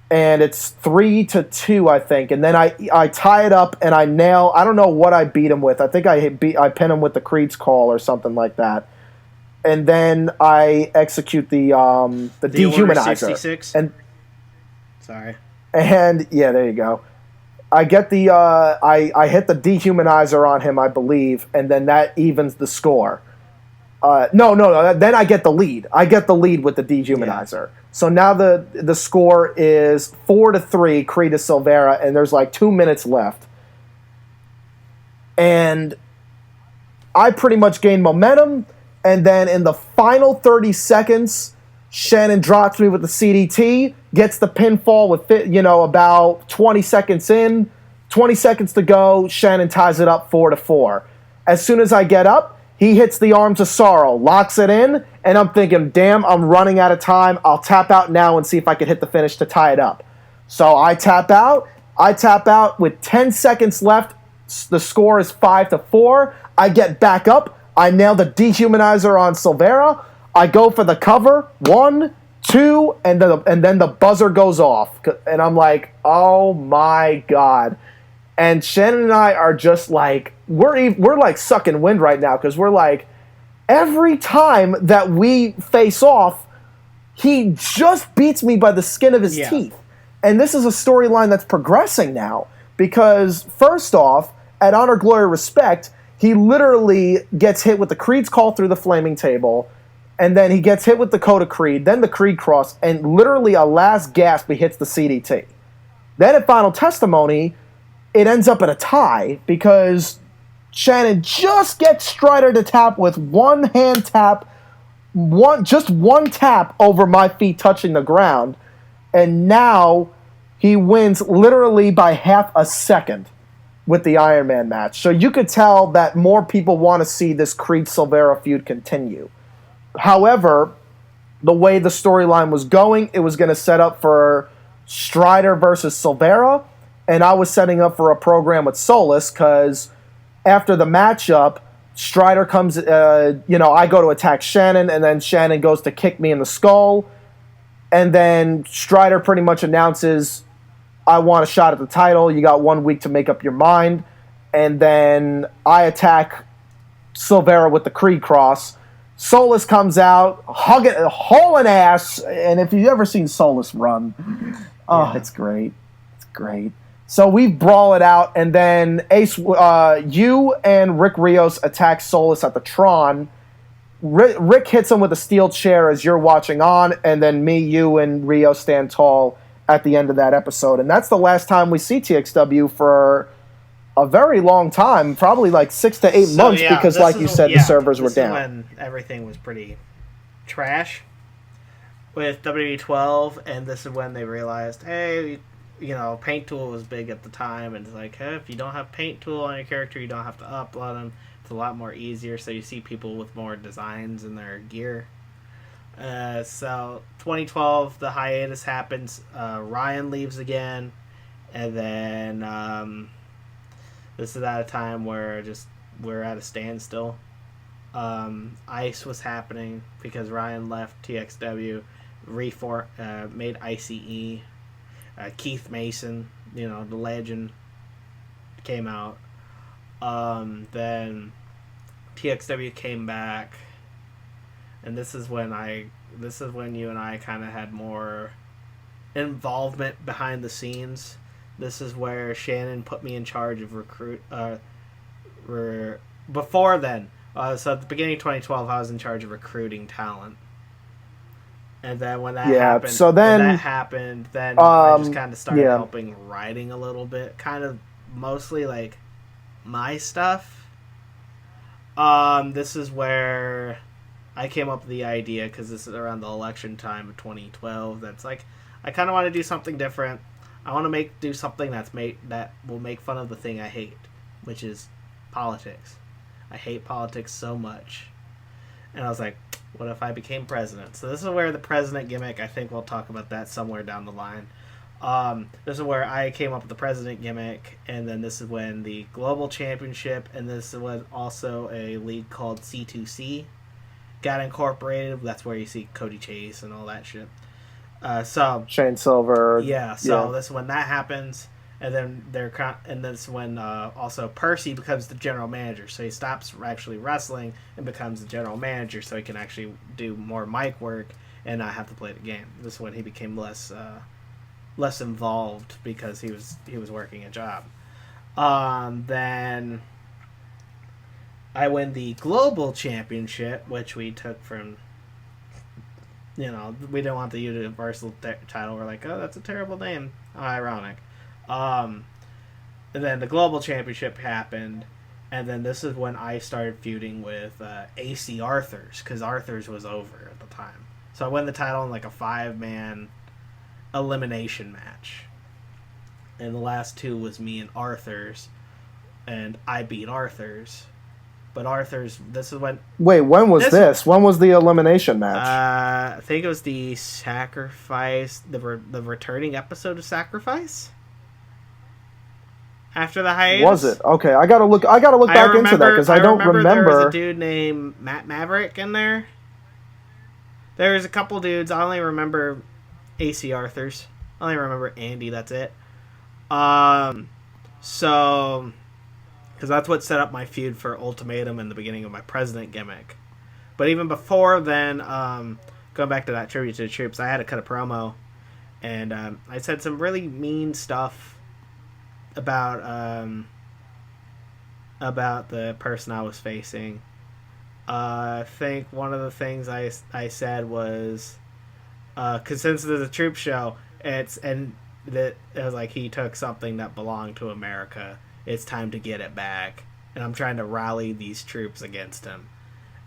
And it's 3-2, I think. And then I tie it up and I don't know what I beat him with. I think I pin him with the Creed's Call or something like that. And then I execute the dehumanizer. 66? Sorry. And yeah, there you go. I get the I hit the dehumanizer on him, I believe, and then that evens the score. No. Then I get the lead. I get the lead with the dehumanizer. Yeah. So now the score is 4-3, Crede Ace Whistler, and there's like 2 minutes left. And I pretty much gain momentum. And then in the final 30 seconds, Shannon drops me with the CDT, gets the pinfall with, about 20 seconds in. 20 seconds to go, Shannon ties it up 4-4. As soon as I get up, he hits the Arms of Sorrow, locks it in, and I'm thinking, damn, I'm running out of time. I'll tap out now and see if I can hit the finish to tie it up. So I tap out. With 10 seconds left. The score is 5-4. I get back up. I nail the dehumanizer on Silveria. I go for the cover. 1, 2, and then the buzzer goes off. And I'm like, oh my God. And Shannon and I are just like, we're like sucking wind right now because we're like, every time that we face off, he just beats me by the skin of his teeth. And this is a storyline that's progressing now because, first off, at Honor, Glory, Respect, he literally gets hit with the Creed's Call through the flaming table, and then he gets hit with the Code of Creed, then the Creed Cross, and literally a last gasp, he hits the CDT. Then at Final Testimony, it ends up in a tie because Shannon just gets Strider to tap with one hand tap, just one tap over my feet touching the ground, and now he wins literally by half a second with the Iron Man match. So you could tell that more people want to see this Creed-Silveria feud continue. However, the way the storyline was going, it was going to set up for Strider versus Silveria, and I was setting up for a program with Solus because after the matchup, Strider comes, I go to attack Shannon, and then Shannon goes to kick me in the skull, and then Strider pretty much announces, I want a shot at the title. You got 1 week to make up your mind. And then I attack Silveria with the Creed Cross. Solus comes out, hauling ass. And if you've ever seen Solus run, it's great. It's great. So we brawl it out. And then you and Rick Rios attack Solus at the Tron. Rick hits him with a steel chair as you're watching on. And then me, you, and Rios stand tall at the end of that episode. And that's the last time we see TXW for a very long time, probably like 6 to 8 months, because like you said, the servers were down. When everything was pretty trash with WWE 12, and this is when they realized, hey, Paint Tool was big at the time, and it's like, hey, if you don't have Paint Tool on your character, you don't have to upload them. It's a lot more easier, so you see people with more designs in their gear. So 2012, the hiatus happens. Ryan leaves again, and then this is at a time where just we're at a standstill. Ice was happening because Ryan left TXW, made ICE. Keith Mason, the legend, came out. Then TXW came back, and this is when you and I kind of had more involvement behind the scenes. This is where Shannon put me in charge of before then. So at the beginning of 2012, I was in charge of recruiting talent. And then when that happened, I just kind of started helping writing a little bit, kind of mostly like my stuff. This is where I came up with the idea, because this is around the election time of 2012. That's like, I kind of want to do something different. I want to do something that will make fun of the thing I hate, which is politics. I hate politics so much. And I was like, what if I became president? So this is where the president gimmick, I think we'll talk about that somewhere down the line. This is where I came up with the president gimmick, and then this is when the global championship, and this was also a league called C2C, got incorporated. That's where you see Cody Chase and all that shit. So Shane Silver. Yeah, so this is when that happens. And then that's when also Percy becomes the general manager. So he stops actually wrestling and becomes the general manager, so he can actually do more mic work and not have to play the game. This is when he became less involved, because he was working a job. Then I win the global championship, which we took from. We didn't want the universal title. We're like, oh, that's a terrible name. Oh, ironic. And then the global championship happened, and then this is when I started feuding with AC Arthurz, because Arthurz was over at the time. So I won the title in like a 5-man elimination match, and the last two was me and Arthurz, and I beat Arthurz. But Arthurz, this is when... Wait, when was this? When was the elimination match? I think it was the Sacrifice, the returning episode of Sacrifice. After the hiatus. Was it? Okay, I gotta look back into that, because I don't remember. There was a dude named Matt Maverick in there. There was a couple dudes. I only remember AC Arthurz. I only remember Andy. That's it. So, because that's what set up my feud for Ultimatum and the beginning of my president gimmick. But even before then, going back to that tribute to the troops, I had to cut a promo, and I said some really mean stuff about the person I was facing. I think one of the things I said was, because since it's a troop show, it was like he took something that belonged to America. It's time to get it back, and I'm trying to rally these troops against him.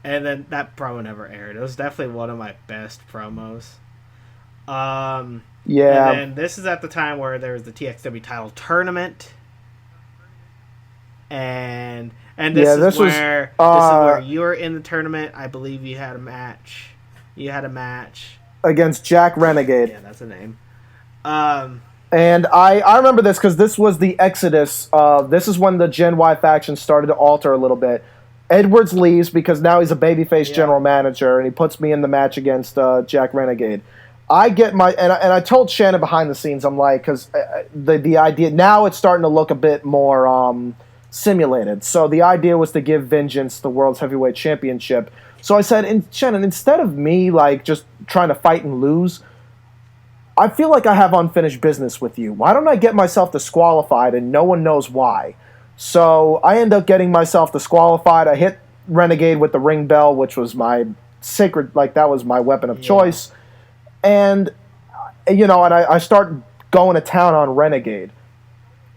And then that promo never aired. It was definitely one of my best promos. Yeah. And then this is at the time where there was the TXW title tournament. And this is where you were in the tournament. I believe you had a match. Against Jack Renegade. Yeah, that's a name. And I remember this because this was the exodus. This is when the Gen Y faction started to alter a little bit. Edwards leaves because now he's a babyface general manager, and he puts me in the match against Jack Renegade. I get and I told Shannon behind the scenes, I'm like, because the idea, now it's starting to look a bit more simulated. So the idea was to give Vingence the World's Heavyweight Championship. So I said, Shannon, instead of me like just trying to fight and lose, I feel like I have unfinished business with you. Why don't I get myself disqualified and no one knows why? So I end up getting myself disqualified. I hit Renegade with the ring bell, which was my sacred, like that was my weapon of choice. And, and I start going to town on Renegade.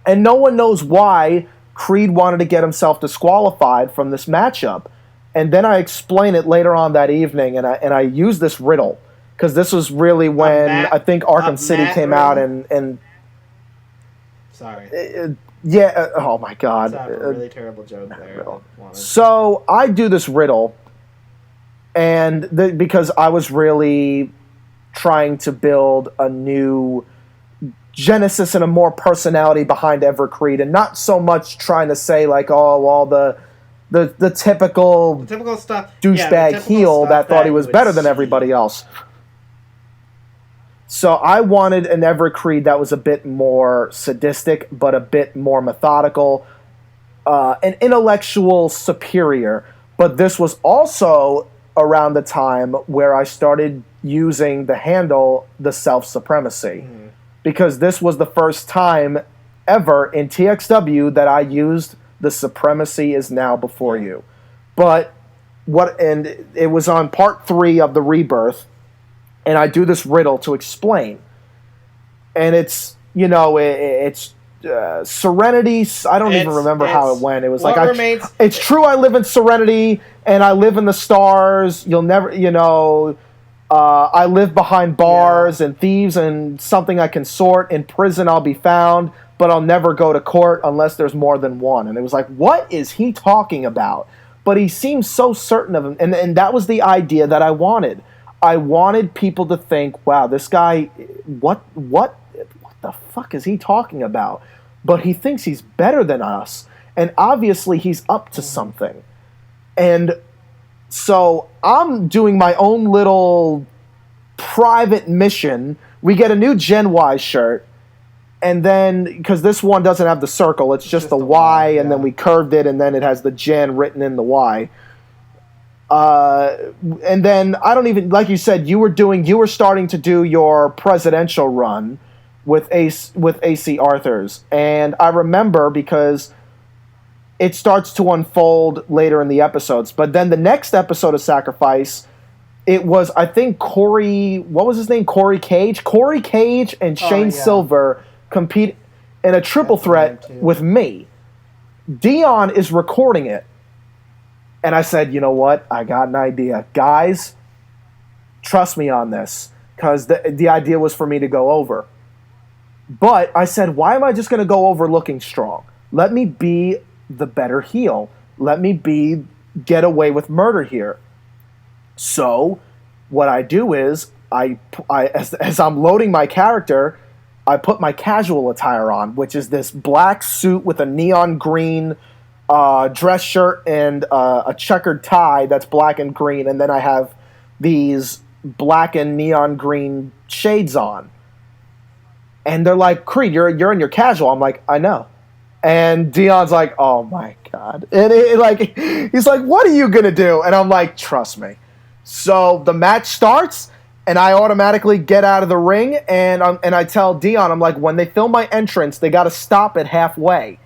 And no one knows why Creed wanted to get himself disqualified from this matchup. And then I explain it later on that evening, and I use this riddle. Because this was really when I think Arkham City came out and Sorry. Oh my God. That's a really terrible joke there. So I do this riddle, And because I was really trying to build a new genesis and a more personality behind Everett Crede, and not so much trying to say like, oh, all the typical stuff, douchebag heel that thought he was better than everybody else. So I wanted an Everett Crede that was a bit more sadistic, but a bit more methodical, an intellectual superior. But this was also around the time where I started using the handle, the self-supremacy. Because this was the first time ever in TXW that I used the supremacy is now before you. And it was on part 3 of the Rebirth, and I do this riddle to explain. And it's, it's Serenity. I don't even remember how it went. It was like, it's true I live in Serenity, and I live in the stars. You'll never, I live behind bars and thieves and something I can sort. In prison I'll be found, but I'll never go to court unless there's more than one. And it was like, what is he talking about? But he seems so certain of him. And that was the idea that I wanted. I wanted people to think, wow, this guy, what the fuck is he talking about? But he thinks he's better than us. And obviously he's up to something. And so I'm doing my own little private mission. We get a new Gen Y shirt. And then, because this one doesn't have the circle, it's just the Y, and then we curved it, and then it has the Gen written in the Y. And then, I don't even, like you said, you were starting to do your presidential run with AC Arthurz. And I remember because it starts to unfold later in the episodes. But then the next episode of Sacrifice, it was, I think, Corey Cage? Corey Cage and Shane Silver compete in a triple threat with me. Dion is recording it. And I said, you know what? I got an idea. Guys, trust me on this. Because the idea was for me to go over. But I said, why am I just going to go over looking strong? Let me be the better heel. Let me get away with murder here. So what I do is, as I'm loading my character, I put my casual attire on, which is this black suit with a neon green dress shirt and a checkered tie that's black and green, and then I have these black and neon green shades on. And they're like, Crede, you're in your casual. I'm like, I know. And Dion's like, oh my God. And he's like, what are you gonna do? And I'm like, trust me. So the match starts, and I automatically get out of the ring, and I tell Dion, I'm like, when they film my entrance, they got to stop it halfway.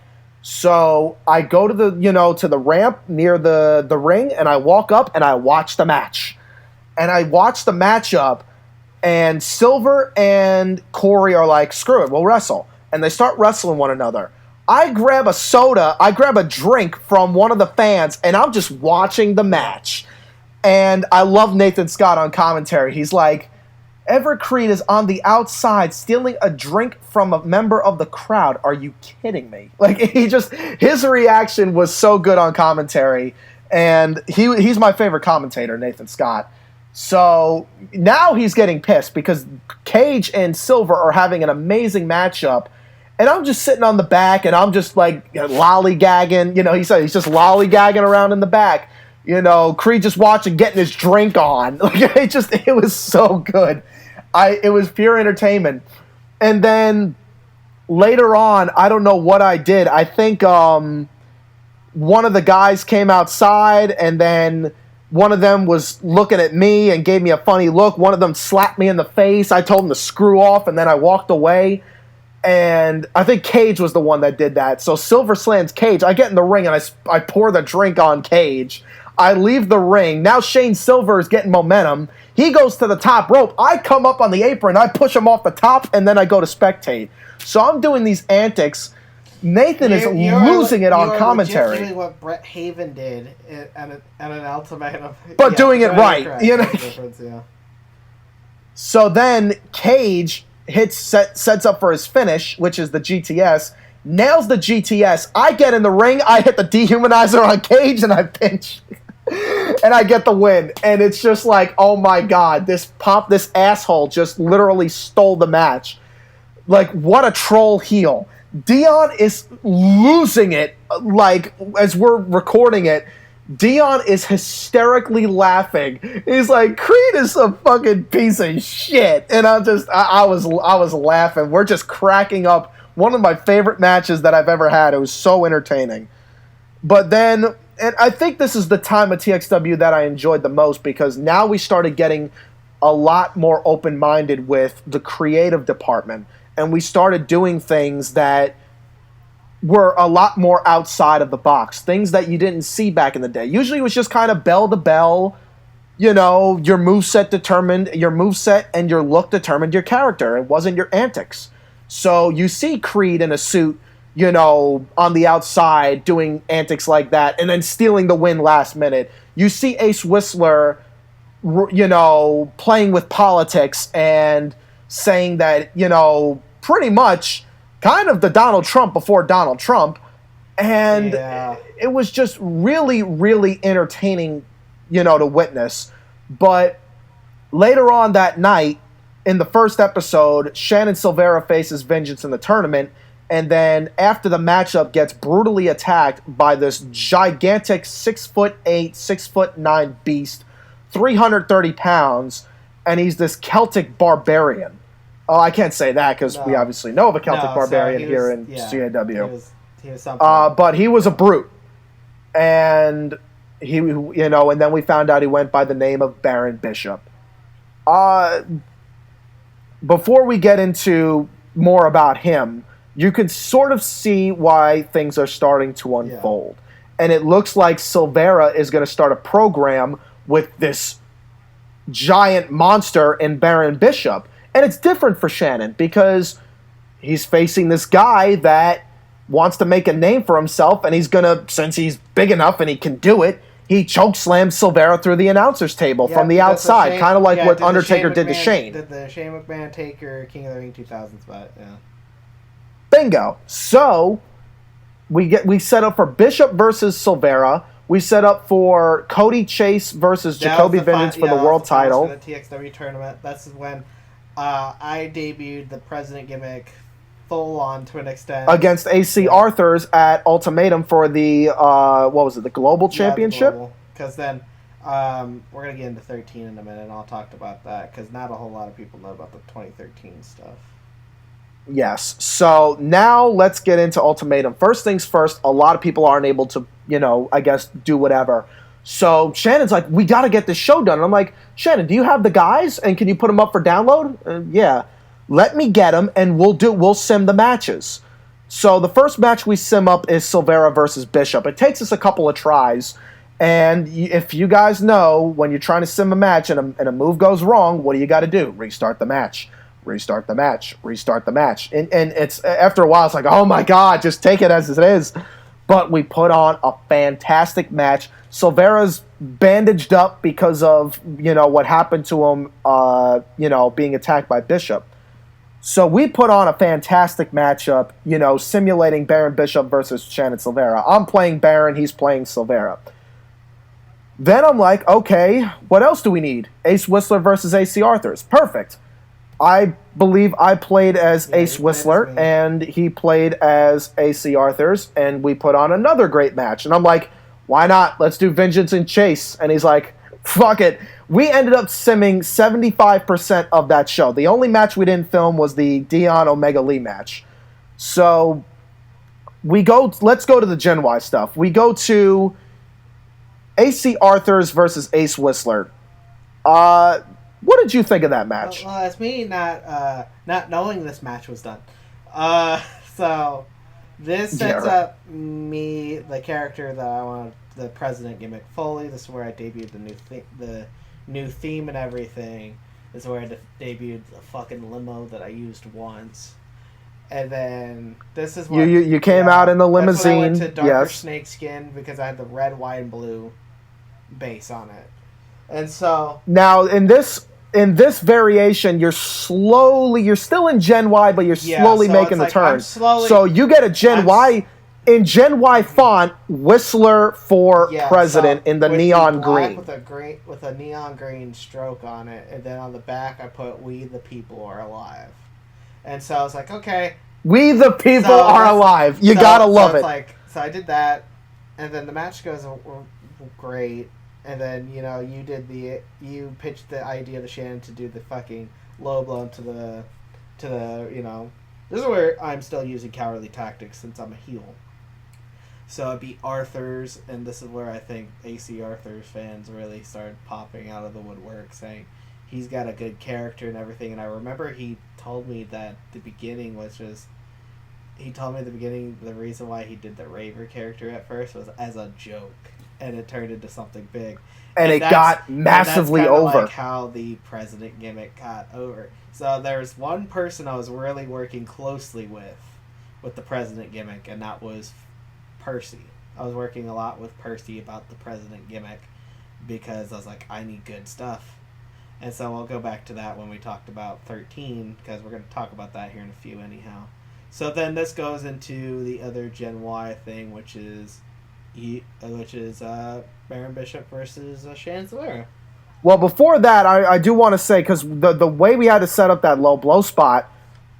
So I go to the ramp near the ring, and I walk up and I watch the match. And I watch the matchup, and Silver and Corey are like, screw it, we'll wrestle. And they start wrestling one another. I grab a soda, I grab a drink from one of the fans, and I'm just watching the match. And I love Nathan Scott on commentary. He's like, Everett Crede is on the outside stealing a drink from a member of the crowd. Are you kidding me? Like, his reaction was so good on commentary. And he's my favorite commentator, Nathan Scott. So now he's getting pissed because Cage and Silver are having an amazing matchup. And I'm just sitting on the back, and I'm just like lollygagging. He said he's just lollygagging around in the back. Crede just watching, getting his drink on. Like, it was so good. It was pure entertainment. And then later on, I don't know what I did. I think one of the guys came outside, and then one of them was looking at me and gave me a funny look. One of them slapped me in the face. I told him to screw off, and then I walked away. And I think Cage was the one that did that. So Silver slams Cage. I get in the ring, and I pour the drink on Cage. I leave the ring. Now Shane Silver is getting momentum. He goes to the top rope. I come up on the apron. I push him off the top, and then I go to spectate. So I'm doing these antics. Nathan is losing it on commentary. Doing what Brett Haven did at an Ultimatum. But doing it right. Correct. So then Cage sets up for his finish, which is the GTS. Nails the GTS. I get in the ring. I hit the dehumanizer on Cage, and I pinch. And I get the win. And it's just like, oh my God, this asshole just literally stole the match. Like, what a troll heel. Dion is losing it. Like, as we're recording it, Dion is hysterically laughing. He's like, Creed is a fucking piece of shit. And I was laughing. We're just cracking up. One of my favorite matches that I've ever had. It was so entertaining. But then, and I think this is the time of TXW that I enjoyed the most, because now we started getting a lot more open-minded with the creative department. And we started doing things that were a lot more outside of the box. Things that you didn't see back in the day. Usually it was just kind of bell to bell. You know, your moveset and your look determined your character. It wasn't your antics. So you see Creed in a suit, you know, on the outside doing antics like that and then stealing the win last minute. You see Ace Whistler, you know, playing with politics and saying that, you know, pretty much kind of the Donald Trump before Donald Trump. And it was just really, really entertaining, you know, to witness. But later on that night, in the first episode, Shannon Silveria faces Vingence in the tournament. And then after the matchup gets brutally attacked by this gigantic 6'8", 6'9" beast, 330 pounds, and he's this Celtic barbarian. Oh, I can't say that because we obviously know of a Celtic barbarian here in CAW. He was something. But he was a brute. And he, you know, and then we found out he went by the name of Baron Bishop. Before we get into more about him, you can sort of see why things are starting to unfold. Yeah. And it looks like Silveria is going to start a program with this giant monster in Baron Bishop. And it's different for Shannon because he's facing this guy that wants to make a name for himself, and he's going to, since he's big enough and he can do it, he chokeslams Silveria through the announcer's table from the outside, kind of like what Undertaker did to Shane. Did the Shane McMahon Taker King of the Ring 2000 spot, yeah. Bingo. So we set up for Bishop versus Silveria. We set up for Cody Chase versus Jacoby Vingence for the world title. For the TXW tournament. That's when I debuted the president gimmick full on to an extent against AC Arthurz at Ultimatum for the what was it, the Global Championship? Because then we're gonna get into 13 in a minute, and I'll talk about that because not a whole lot of people know about the 2013 stuff. Yes. So now let's get into Ultimatum. First things first, a lot of people aren't able to, you know, I guess, do whatever. So Shannon's like, we got to get this show done. And I'm like, Shannon, do you have the guys? And can you put them up for download? Yeah. Let me get them, and we'll sim the matches. So the first match we sim up is Silveria versus Bishop. It takes us a couple of tries. And if you guys know, when you're trying to sim a match and a move goes wrong, what do you got to do? Restart the match. Restart the match. And it's after a while, it's like, oh my God, just take it as it is. But we put on a fantastic match. Silveria's bandaged up because of, you know, what happened to him, you know, being attacked by Bishop. So we put on a fantastic matchup, you know, simulating Baron Bishop versus Shannon Silveria. I'm playing Baron, he's playing Silveria. Then I'm like, okay, what else do we need? Ace Whistler versus AC Arthurz. Perfect. I believe I played as Ace Whistler, and he played as AC Arthurz, and we put on another great match. And I'm like, why not? Let's do Vingence and Chase. And he's like, fuck it. We ended up simming 75% of that show. The only match we didn't film was the Dion Omega Lee match. So let's go to the Gen Y stuff. We go to AC Arthurz versus Ace Whistler. What did you think of that match? Well, it's me not knowing this match was done. So this sets up me, the character that I want, the president gimmick fully. This is where I debuted the new theme and everything. This is where I debuted the fucking limo that I used once. And then this is where you came out in the limousine. That's when I went to darker snakeskin because I had the red, white, and blue base on it. And so now in this variation, you're still in Gen Y, but you're slowly making the turn. So you get a Gen Y. In Gen Y font, Whistler for president in the with neon black green. with a neon green stroke on it, and then on the back I put "We the people are alive," and so I was like, okay, We the people are alive. You gotta love it. So I did that, and then the match goes great, and then you pitched the idea to Shannon to do the fucking low blow to the this is where I'm still using cowardly tactics since I'm a heel. So it'd be Arthurz, and this is where I think AC Arthurz fans really started popping out of the woodwork, saying he's got a good character and everything. And I remember he told me that the beginning the reason why he did the Raver character at first was as a joke, and it turned into something big. And it got massively over. Like how the president gimmick got over. So there's one person I was really working closely with the president gimmick, and that was Percy. I was working a lot with Percy about the president gimmick because I was like, I need good stuff. And so we'll go back to that when we talked about 13, because we're going to talk about that here in a few anyhow. So then this goes into the other Gen Y thing, which is Baron Bishop versus Shannon Silveria. Well, before that, I do want to say, because the way we had to set up that low blow spot,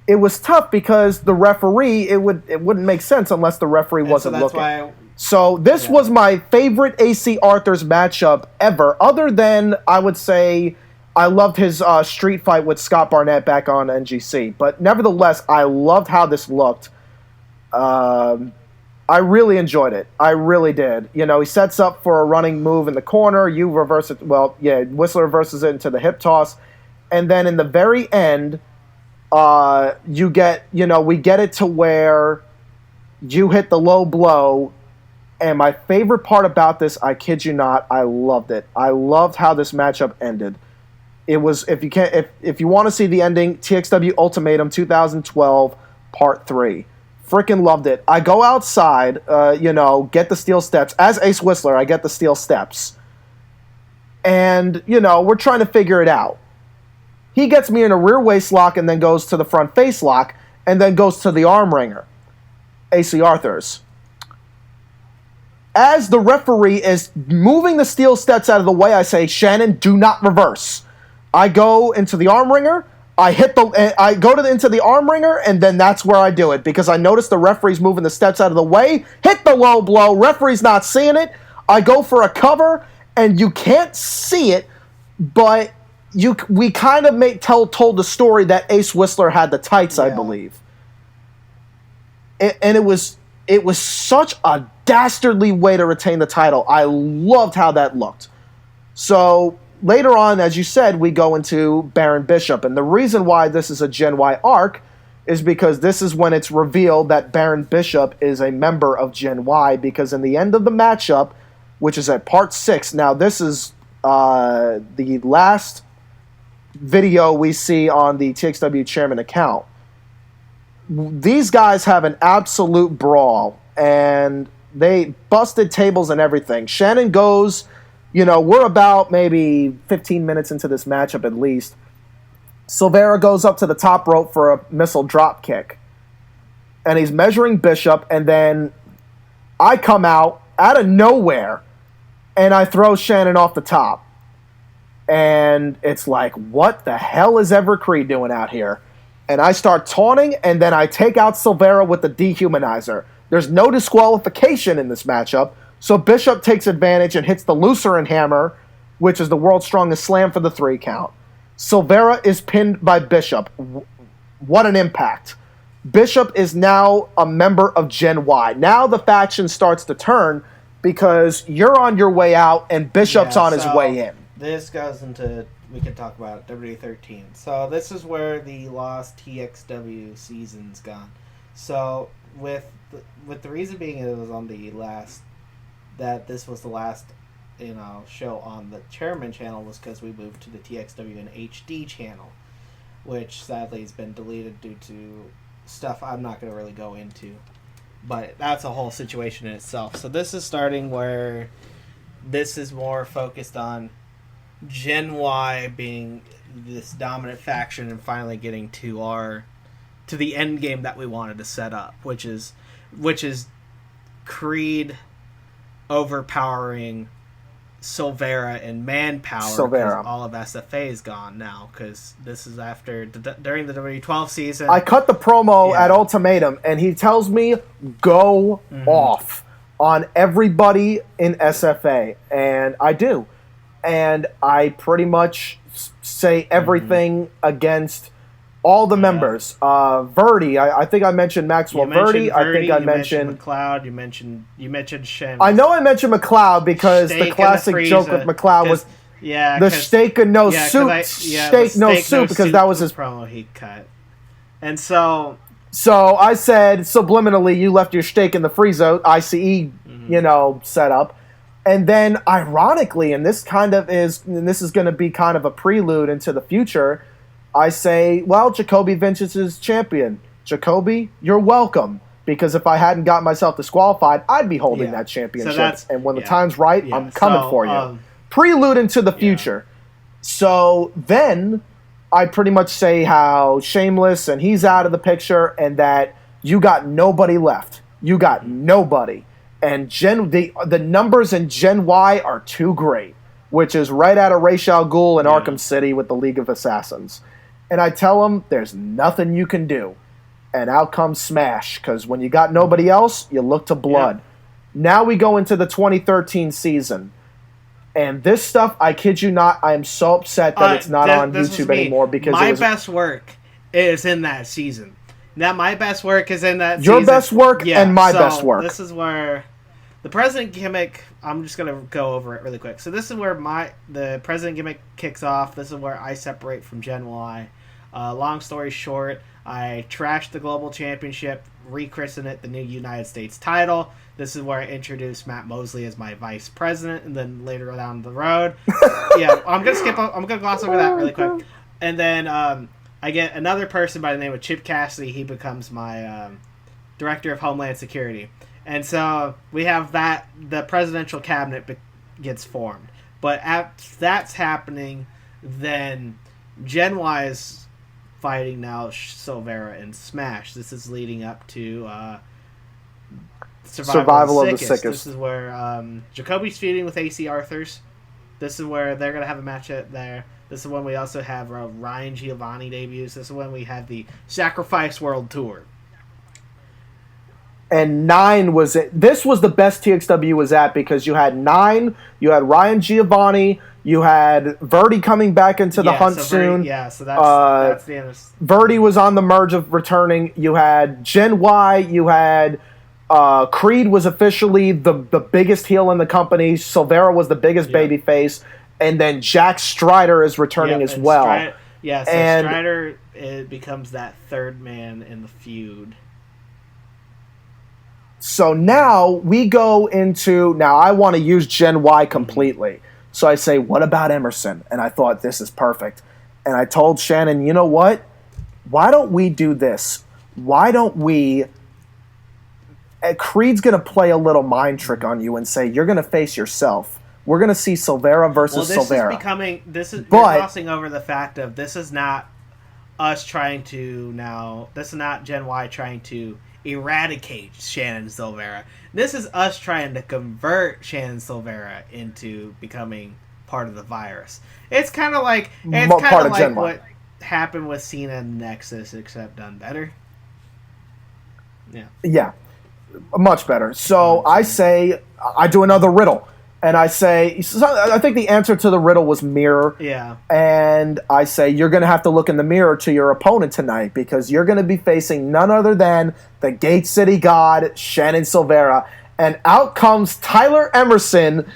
it was tough because the referee, it wouldn't make sense unless the referee wasn't looking. So this was my favorite AC Arthurz matchup ever, other than, I would say, I loved his street fight with Scott Barnett back on NGC. But nevertheless, I loved how this looked. I really enjoyed it. I really did. He sets up for a running move in the corner. You reverse it. Well, yeah, Whistler reverses it into the hip toss. And then in the very end, we get it to where you hit the low blow. And my favorite part about this, I kid you not, I loved it. I loved how this matchup ended. It was, if you want to see the ending, TXW Ultimatum 2012 Part 3. Freaking loved it. I go outside, get the steel steps. As Ace Whistler, I get the steel steps. And, we're trying to figure it out. He gets me in a rear waist lock and then goes to the front face lock and then goes to the arm wringer. AC Arthurz. As the referee is moving the steel steps out of the way, I say, Shannon, do not reverse. I go into the arm wringer. I go into the arm wringer, and then that's where I do it, because I notice the referee's moving the steps out of the way, hit the low blow, referee's not seeing it, I go for a cover, and you can't see it, but we kind of told the story that Ace Whistler had the tights, I believe. And it was such a dastardly way to retain the title. I loved how that looked. So later on, as you said, we go into Baron Bishop. And the reason why this is a Gen Y arc is because this is when it's revealed that Baron Bishop is a member of Gen Y, because in the end of the matchup, which is at Part 6, now this is the last video we see on the TXW Chairman account. These guys have an absolute brawl, and they busted tables and everything. Shannon goes... we're about maybe 15 minutes into this matchup at least. Silveria goes up to the top rope for a missile drop kick. And he's measuring Bishop, and then I come out of nowhere, and I throw Shannon off the top. And it's like, what the hell is Everett Crede doing out here? And I start taunting, and then I take out Silveria with the dehumanizer. There's no disqualification in this matchup, so Bishop takes advantage and hits the Lucerne Hammer, which is the world's strongest slam for the 3 count. Silveria is pinned by Bishop. What an impact. Bishop is now a member of Gen Y. Now the faction starts to turn because you're on your way out and Bishop's on his way in. This goes into, we can talk about WWE 13. So this is where the lost TXW season's gone. So with the reason being it was on the last, that this was the last show on the Chairman channel, was because we moved to the TXW and HD channel, which sadly has been deleted due to stuff I'm not going to really go into, but that's a whole situation in itself. So this is starting where this is more focused on Gen Y being this dominant faction and finally getting to the end game that we wanted to set up, which is Crede overpowering Silveria in manpower Silveria. because all of SFA is gone now because this is after during the W12 season. I cut the promo at Ultimatum, and he tells me go off on everybody in SFA, and I do, and I pretty much say everything against all the members. Verdi, I think I mentioned Maxwell Verdi. I think I mentioned McLeod. You mentioned Shem. I know I mentioned McLeod because the classic joke with McLeod was the steak and no soup. Steak no soup because that was his promo he cut. And so I said subliminally, you left your steak in the freezer, ICE, setup. And then ironically, and this is going to be kind of a prelude into the future, I say, well, Jacoby Vingence is champion. Jacoby, you're welcome. Because if I hadn't got myself disqualified, I'd be holding that championship. And when the time's right, I'm coming for you. Prelude into the future. So then I pretty much say how Shameless and he's out of the picture and that you got nobody left. You got nobody. And the numbers in Gen Y are too great, which is right out of Ra's al Ghul in Arkham City with the League of Assassins. And I tell him, there's nothing you can do. And out comes Smash, because when you got nobody else, you look to blood. Yeah. Now we go into the 2013 season. And this stuff, I kid you not, I am so upset that it's not on YouTube anymore. Because my best work is in that season. Now my best work is in that Your season. best work and my best work. This is where the President gimmick, I'm just going to go over it really quick. So this is where the President gimmick kicks off. This is where I separate from Gen Y. Long story short, I trashed the Global Championship, rechristened it the new United States title. This is where I introduced Matt Mosley as my vice president, and then later down the road, I'm gonna gloss over that really quick. And then I get another person by the name of Chip Cassidy. He becomes my director of Homeland Security, and so we have that. The presidential cabinet gets formed, but that's happening, then Gen Y is fighting now Silveria and Smash. This is leading up to Survival of the Sickest. This is where Jacoby's feuding with AC Arthurz. This is where they're going to have a match there. This is when we also have Ryan Giovanni debuts. This is when we have the Sacrifice World Tour. And 9 was it. This was the best TXW was at because you had 9, you had Ryan Giovanni, you had Verdi coming back into the hunt soon. So that's the end of... Verdi was on the merge of returning. You had Gen Y. You had Crede was officially the biggest heel in the company. Silveria was the biggest babyface. And then Jack Strider is returning as well. Strider becomes that third man in the feud. So now we go into... Now I want to use Gen Y completely. So I say, what about Emerson? And I thought, this is perfect. And I told Shannon, you know what? Why don't we do this? Why don't we... Creed's going to play a little mind trick on you and say, you're going to face yourself. We're going to see Silveria versus Silveria. You're glossing over the fact of this is not us trying to now... This is not Gen Y trying to eradicate Shannon Silveria. This is us trying to convert Shannon Silveria into becoming part of the virus. It's kind of like what happened with Cena and Nexus, except done better. Yeah, much better. So I say, I do another riddle. And I say, I think the answer to the riddle was mirror. Yeah. And I say, you're going to have to look in the mirror to your opponent tonight because you're going to be facing none other than the Gate City God, Shannon Silveria. And out comes Tyler Emerson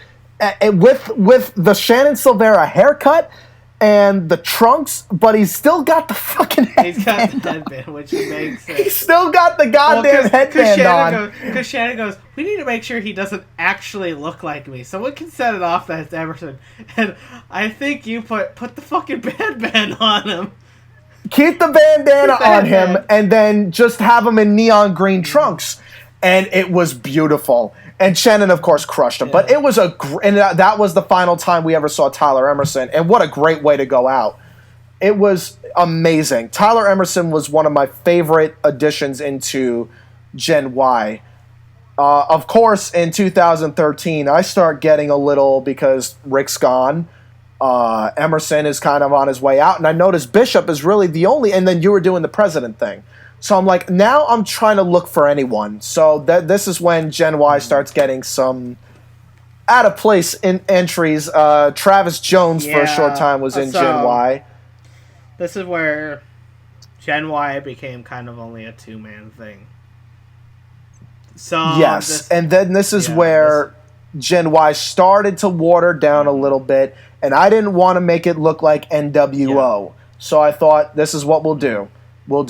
with the Shannon Silveria haircut and the trunks, but he's still got the fucking headband. He's got the headband, which makes sense. He's still got the goddamn headband on. Because Shannon goes, we need to make sure he doesn't actually look like me. Someone can set it off that it's Emerson. And I think you put the fucking bandana on him. Keep the bandana on him and then just have him in neon green trunks. And it was beautiful. And Shannon, of course, crushed him. Yeah. But it was that was the final time we ever saw Tyler Emerson. And what a great way to go out. It was amazing. Tyler Emerson was one of my favorite additions into Gen Y. Of course, in 2013, I start getting a little because Rick's gone. Emerson is kind of on his way out, and I noticed Bishop is really the only. And then you were doing the president thing, so I'm like, now I'm trying to look for anyone. So this is when Gen Y starts getting some out of place in entries. Travis Jones for a short time was in Gen Y. This is where Gen Y became kind of only a two-man thing. So yes, and then this is where Gen Y started to water down a little bit, and I didn't want to make it look like NWO. Yeah. So I thought, this is what we'll do. We'll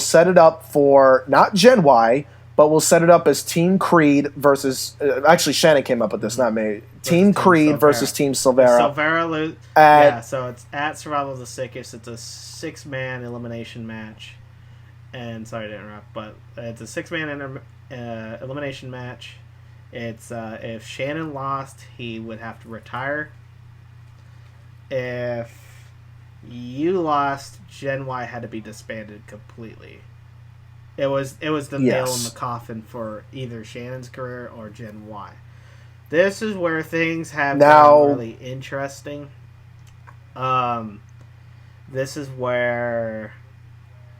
set it up for not Gen Y, but we'll set it up as Team Crede versus. Actually, Shannon came up with this, not me. Team Crede versus Team Silveria. So it's at Survival of the Sickest. It's a 6-man elimination match. And sorry to interrupt, but it's a 6-man elimination match. It's if Shannon lost, he would have to retire. If you lost, Gen Y had to be disbanded completely. It was the nail in the coffin for either Shannon's career or Gen Y. This is where things have been really interesting. This is where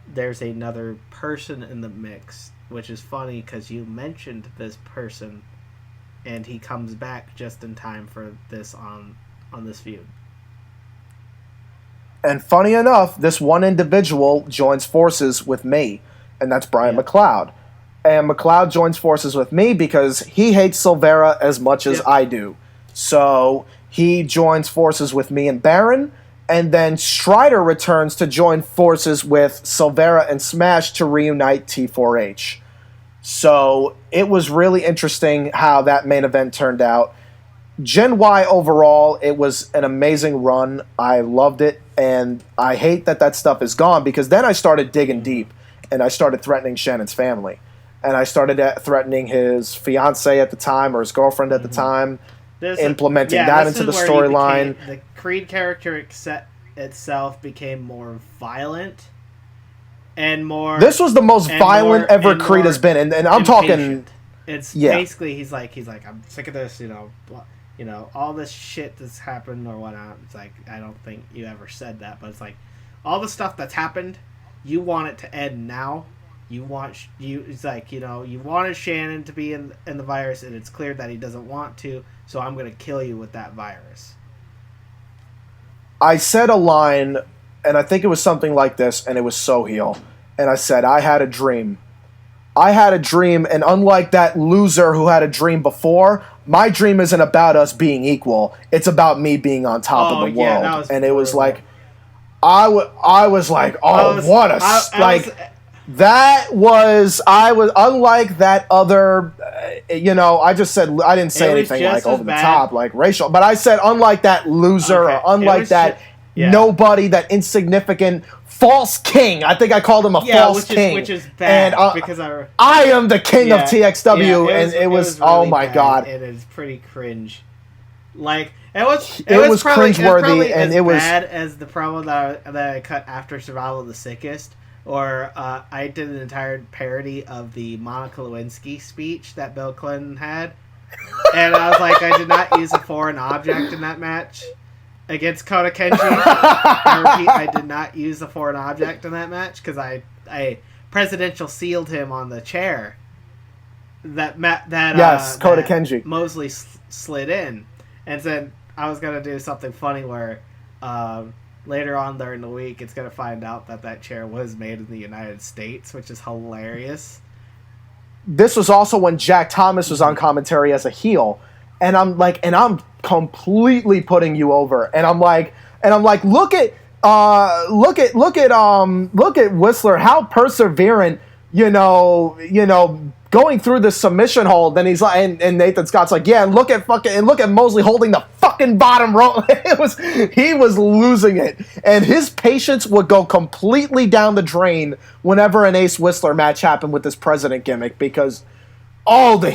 there's another person in the mix, which is funny because you mentioned this person, and he comes back just in time for this on this feud. And funny enough, this one individual joins forces with me, and that's Brian McLeod. And McLeod joins forces with me because he hates Silveria as much as I do. So he joins forces with me and Baron. And then Strider returns to join forces with Silveria and Smash to reunite T4H. So it was really interesting how that main event turned out. Gen Y overall, it was an amazing run. I loved it. And I hate that stuff is gone because then I started digging deep. And I started threatening Shannon's family. And I started threatening his fiance at the time or his girlfriend at the time. Implementing that into the storyline. The Crede character itself became more violent and more. This was the most violent Everett Crede has been, and I'm talking. It's basically he's like I'm sick of this, all this shit that's happened or whatnot. It's like I don't think you ever said that, but it's like all the stuff that's happened, you want it to end now. It's like you wanted Shannon to be in the virus, and it's clear that he doesn't want to. So I'm going to kill you with that virus. I said a line, and I think it was something like this, and it was so heel. And I said, I had a dream. I had a dream, and unlike that loser who had a dream before, my dream isn't about us being equal. It's about me being on top of the world. And it was like, I was like, that was unlike that other, I just said, I didn't say anything like over the top, like racial, but I said unlike that loser or unlike that nobody, that insignificant false king. I think I called him a false king. Which is bad because I am the king of TXW, and it was really, oh my God. It is pretty cringe. Like, it was cringeworthy, and it was bad as the promo that I cut after Survival of the Sickest. Or I did an entire parody of the Monica Lewinsky speech that Bill Clinton had. And I was like, I did not use a foreign object in that match against Kota Kenji. I repeat, I did not use a foreign object in that match because I presidential sealed him on the chair that Kota Kenji Mosley slid in. And then I was going to do something funny where... later on during the week, it's going to find out that chair was made in the United States, which is hilarious. This was also when Jack Thomas was on commentary as a heel, and I'm completely putting you over, and I'm like, look at Whistler, how perseverant, going through the submission hold. Then he's like, and Nathan Scott's like, yeah, and look at Mosley holding the fucking bottom rope. He was losing it, and his patience would go completely down the drain whenever an Ace Whistler match happened with this president gimmick because the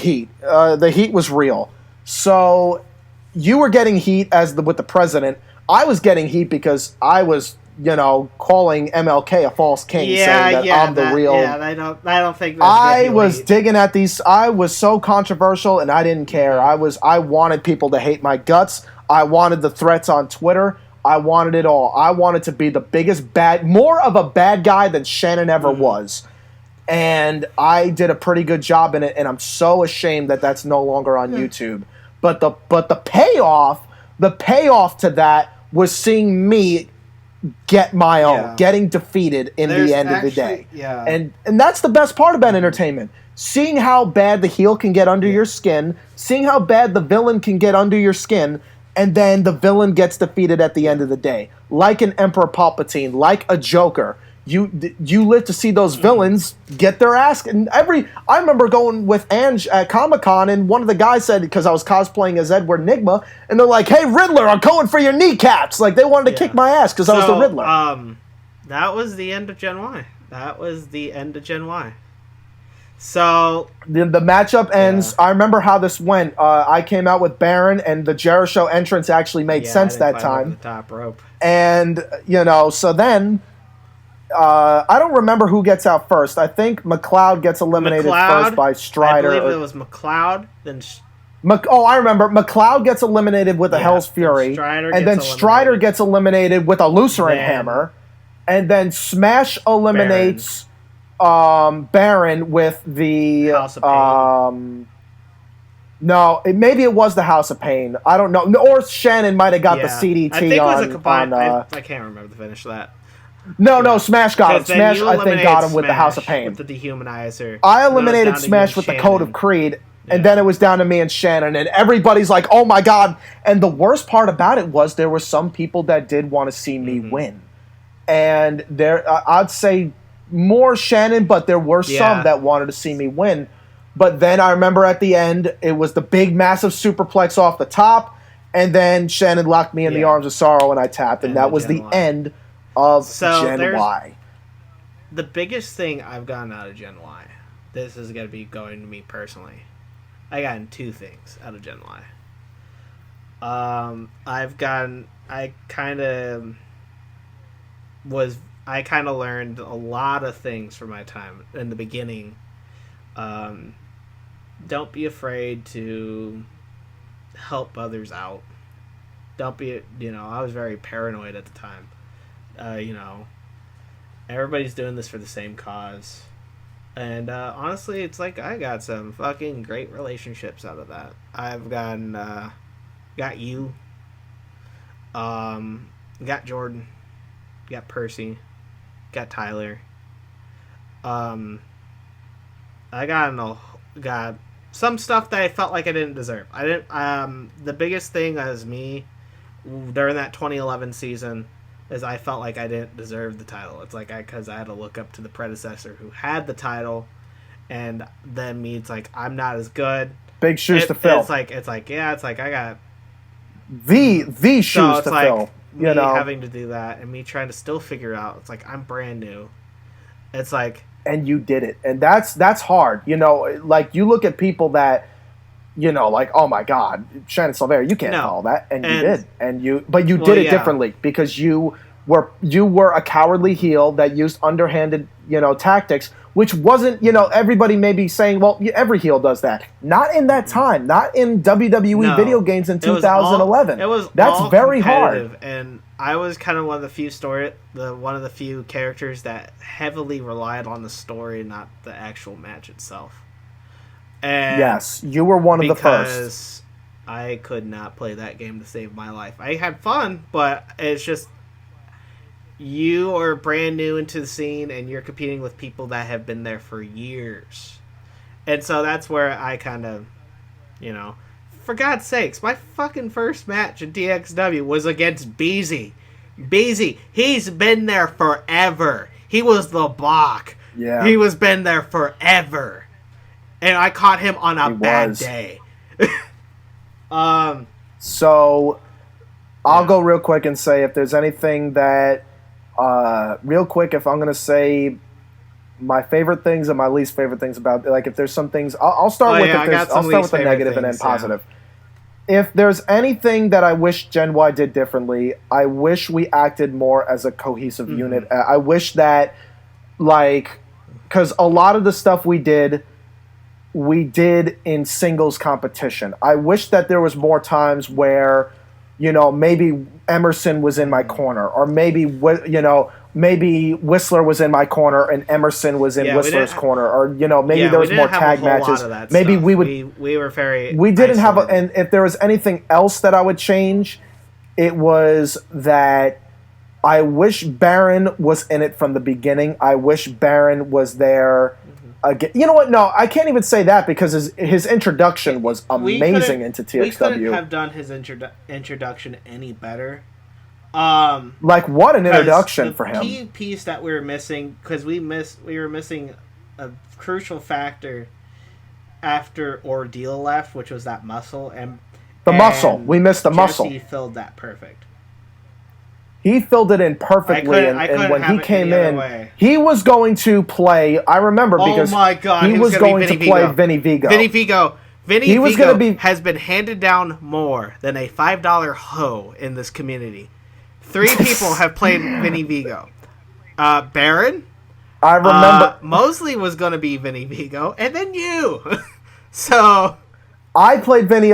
heat was real. So you were getting heat with the president. I was getting heat because I was calling MLK a false king, saying that I'm the real. Yeah, I don't think that's I was digging at these. I was so controversial, and I didn't care. I wanted people to hate my guts. I wanted the threats on Twitter. I wanted it all. I wanted to be the biggest more of a bad guy than Shannon ever was. And I did a pretty good job in it, and I'm so ashamed that that's no longer on YouTube. But the payoff to that was seeing me get my own, getting defeated in the end of the day. Yeah. And that's the best part about entertainment. Seeing how bad the heel can get under your skin, seeing how bad the villain can get under your skin, and then the villain gets defeated at the end of the day. Like an Emperor Palpatine, like a Joker. You live to see those villains get their ass. And I remember going with Ange at Comic-Con, and one of the guys said, because I was cosplaying as Edward Nigma, and they're like, "Hey, Riddler, I'm going for your kneecaps." Like, they wanted to kick my ass because I was the Riddler. That was the end of Gen Y. So the matchup ends. I remember how this went. I came out with Baron, and the Jericho entrance actually made sense that time. The top rope. And so then I don't remember who gets out first. I think McLeod gets eliminated first by Strider. I believe it was McLeod. Then I remember McLeod gets eliminated with a Hell's Fury, and then Strider gets eliminated with a Lutheran hammer, and then Smash eliminates Baron with the House of Pain. Maybe it was the House of Pain. I don't know. Or Shannon might have got the CDT. I think it was a combined. I can't remember the finish of that. No, Smash got him. Smash, I think, got him with the House of Pain. With the Dehumanizer. I eliminated Smash with the Code of Creed, and then it was down to me and Shannon, and everybody's like, "Oh my god!" And the worst part about it was there were some people that did want to see me win, and I'd say more Shannon, but there were some that wanted to see me win. But then I remember at the end, it was the big, massive superplex off the top, and then Shannon locked me in the arms of sorrow, and I tapped, and that was the end of Gen Y. The biggest thing I've gotten out of Gen Y, this is going to be going to me personally. I gotten two things out of Gen Y. I kind of learned a lot of things from my time in the beginning. Don't be afraid to help others out. Don't be, I was very paranoid at the time. Everybody's doing this for the same cause. And honestly, it's like I got some fucking great relationships out of that. I've got you, got Jordan, got Percy, got Tyler. I got some stuff that I felt like I didn't deserve. I didn't. The biggest thing as me during that 2011 season is I felt like I didn't deserve the title. It's like because I had to look up to the predecessor who had the title, and then me, it's like I'm not as good. Big shoes to fill. It's like I got the shoes to fill. Me having to do that and me trying to still figure out. It's like I'm brand new. It's like. And you did it, and that's hard. Like you look at people that, like, oh my God, Shannon Silveria, you can't follow that, and you did, but you did it differently because you were a cowardly heel that used underhanded, tactics, which wasn't, everybody may be saying, well, every heel does that. Not in that time, not in WWE video games in 2011. That's very hard. And I was kind of one of the few characters that heavily relied on the story, not the actual match itself. And yes, you were one of the first. Because I could not play that game to save my life. I had fun, but it's just you are brand new into the scene and you're competing with people that have been there for years. And so that's where I kind of, for God's sakes, my fucking first match in DXW was against Beezy. Beezy, he's been there forever. He was the block. Yeah. He was been there forever. And I caught him on a bad day. So I'll go real quick and say if there's anything that real quick, if I'm going to say my favorite things and my least favorite things about, like if there's some things, I'll start with the negative and then positive. if there's anything that I wish Gen Y did differently, I wish we acted more as a cohesive unit. I wish that, like, because a lot of the stuff we did in singles competition. I wish that there was more times where, maybe Emerson was in my corner, or maybe, maybe Whistler was in my corner and Emerson was in Whistler's corner, or maybe there was more tag matches. Maybe stuff. we were very we didn't isolated. have and if there was anything else that I would change, it was that I wish Baron was in it from the beginning. I wish Baron was there. Again. You know what? No, I can't even say that because his introduction was amazing into TXW. We couldn't have done his introduction any better. Like, what an introduction for him. The key piece that we were missing, because we were missing a crucial factor after Ordeal left, which was that muscle. Muscle. We missed the muscle. Jesse filled that perfect. He filled it in perfectly, and when he came in, he was going to play. I remember because he was going to play Vinny Vigo. Vinny Vigo has been handed down more than a $5 hoe in this community. 3 people have played Vinny Vigo. Baron. I remember Mosley was going to be Vinny Vigo, and then you. So I played Vinny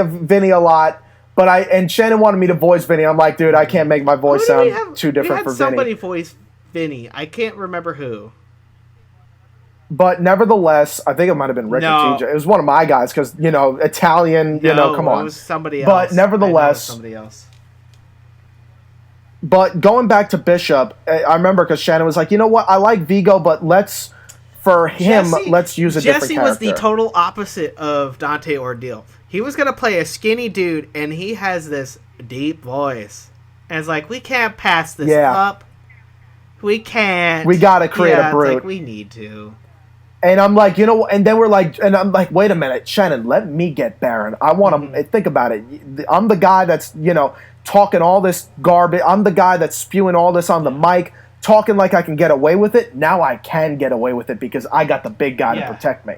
a lot. But Shannon wanted me to voice Vinny. I'm like, dude, I can't make my voice sound too different for Vinny. Somebody voiced Vinny. I can't remember who. But nevertheless, I think it might have been Rick or TJ. It was one of my guys because, Italian, come on. It was somebody else. But nevertheless, somebody else. But going back to Bishop, I remember because Shannon was like, you know what? I like Vigo, but let's use a different character. Jesse was the total opposite of Dante Ordeal. He was going to play a skinny dude, and he has this deep voice. And it's like, we can't pass this up. We can't. We got to create a brute. It's like, we need to. And I'm like, and then I'm like, wait a minute, Shannon, let me get Baron. I want to think about it. I'm the guy that's, talking all this garbage. I'm the guy that's spewing all this on the mic, talking like I can get away with it. Now I can get away with it because I got the big guy to protect me.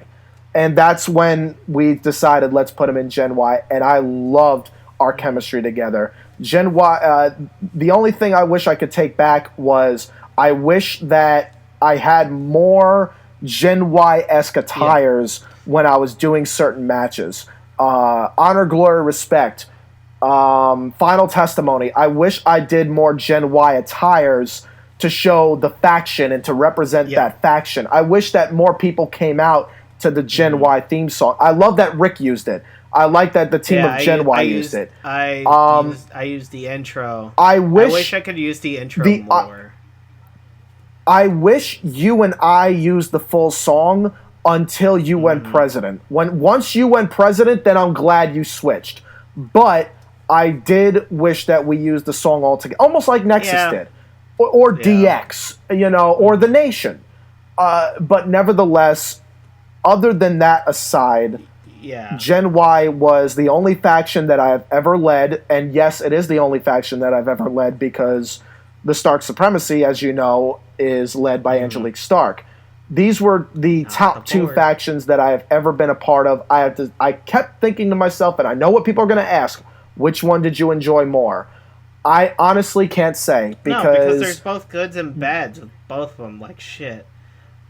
And that's when we decided let's put him in Gen Y, and I loved our chemistry together. Gen Y, the only thing I wish I could take back was I wish that I had more Gen Y-esque attires when I was doing certain matches. Honor, Glory, Respect, Final Testimony. I wish I did more Gen Y attires to show the faction and to represent that faction. I wish that more people came out to the Gen Y theme song. I love that Rick used it. I like that the team of Gen Y used it. I used the intro. I wish I could use the intro more. I wish you and I used the full song until you went president. Once you went president, then I'm glad you switched. But I did wish that we used the song all together, almost like Nexus did, or DX, or the Nation. But nevertheless, other than that aside, Gen Y was the only faction that I have ever led, and yes, it is the only faction that I've ever led because the Stark Supremacy, as you know, is led by Angelique Stark. These were the top 2 factions that I have ever been a part of. I kept thinking to myself, and I know what people are going to ask, which one did you enjoy more? I honestly can't say because there's both goods and bads with both of them. Like shit.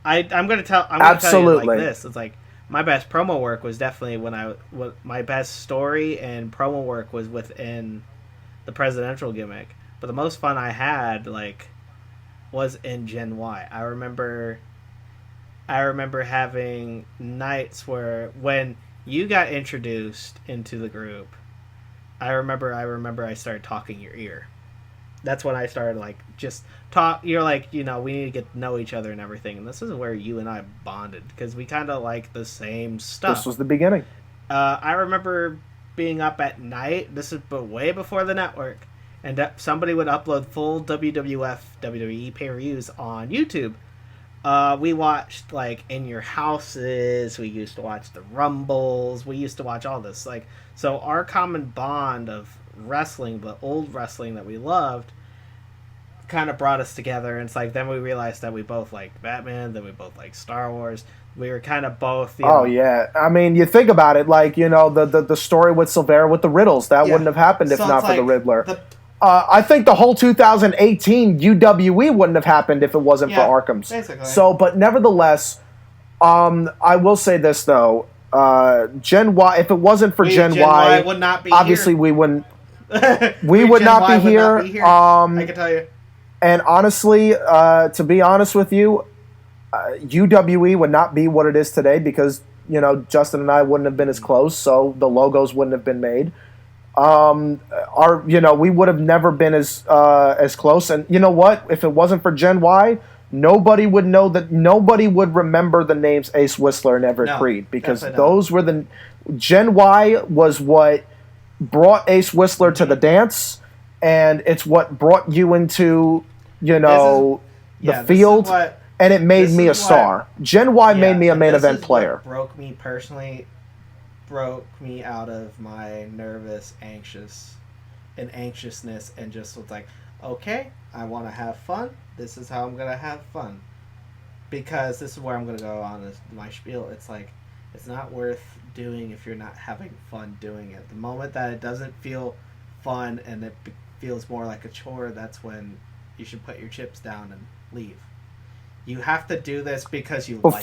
I'm gonna tell you like this. It's like my best promo work was definitely my best story and promo work was within the presidential gimmick. But the most fun I had was in Gen Y. I remember having nights where when you got introduced into the group, I remember I started talking your ear. That's when I started just talk. You're we need to get to know each other and everything. And this is where you and I bonded because we kind of like the same stuff. This was the beginning. I remember being up at night. This is way before the network, and somebody would upload full WWF WWE pay-per-views on YouTube. We watched in your houses. We used to watch the Rumbles. We used to watch all this. So our common bond of wrestling, but old wrestling that we loved, kind of brought us together. And it's like then we realized that we both liked Batman, then we both liked Star Wars. We were kind of both. Yeah. I mean, you think about it, like the story with Silveria with the riddles that wouldn't have happened if not for the Riddler. I think the whole 2018 UWE wouldn't have happened if it wasn't for Arkham's. Basically. So, but nevertheless, I will say this though, Gen Y. If it wasn't for Gen Y, would not be obviously here. we wouldn't. We would not be here. I can tell you. And honestly, to be honest with you, UWE would not be what it is today because Justin and I wouldn't have been as close, so the logos wouldn't have been made. We would have never been as close. And you know what? If it wasn't for Gen Y, nobody would know that. Nobody would remember the names Ace Whistler and Everett Crede because those were the Gen Y was what brought Ace Whistler to the dance, and it's what brought you into the field. And it made me a star. Gen Y made me a main event player. Broke me out of my anxiousness, and just was like, okay, I want to have fun. This is how I'm going to have fun. Because this is where I'm going to go on my spiel. It's like, it's not worth doing if you're not having fun doing it. The moment that it doesn't feel fun and it feels more like a chore, that's when you should put your chips down and leave. You have to do this because you like it.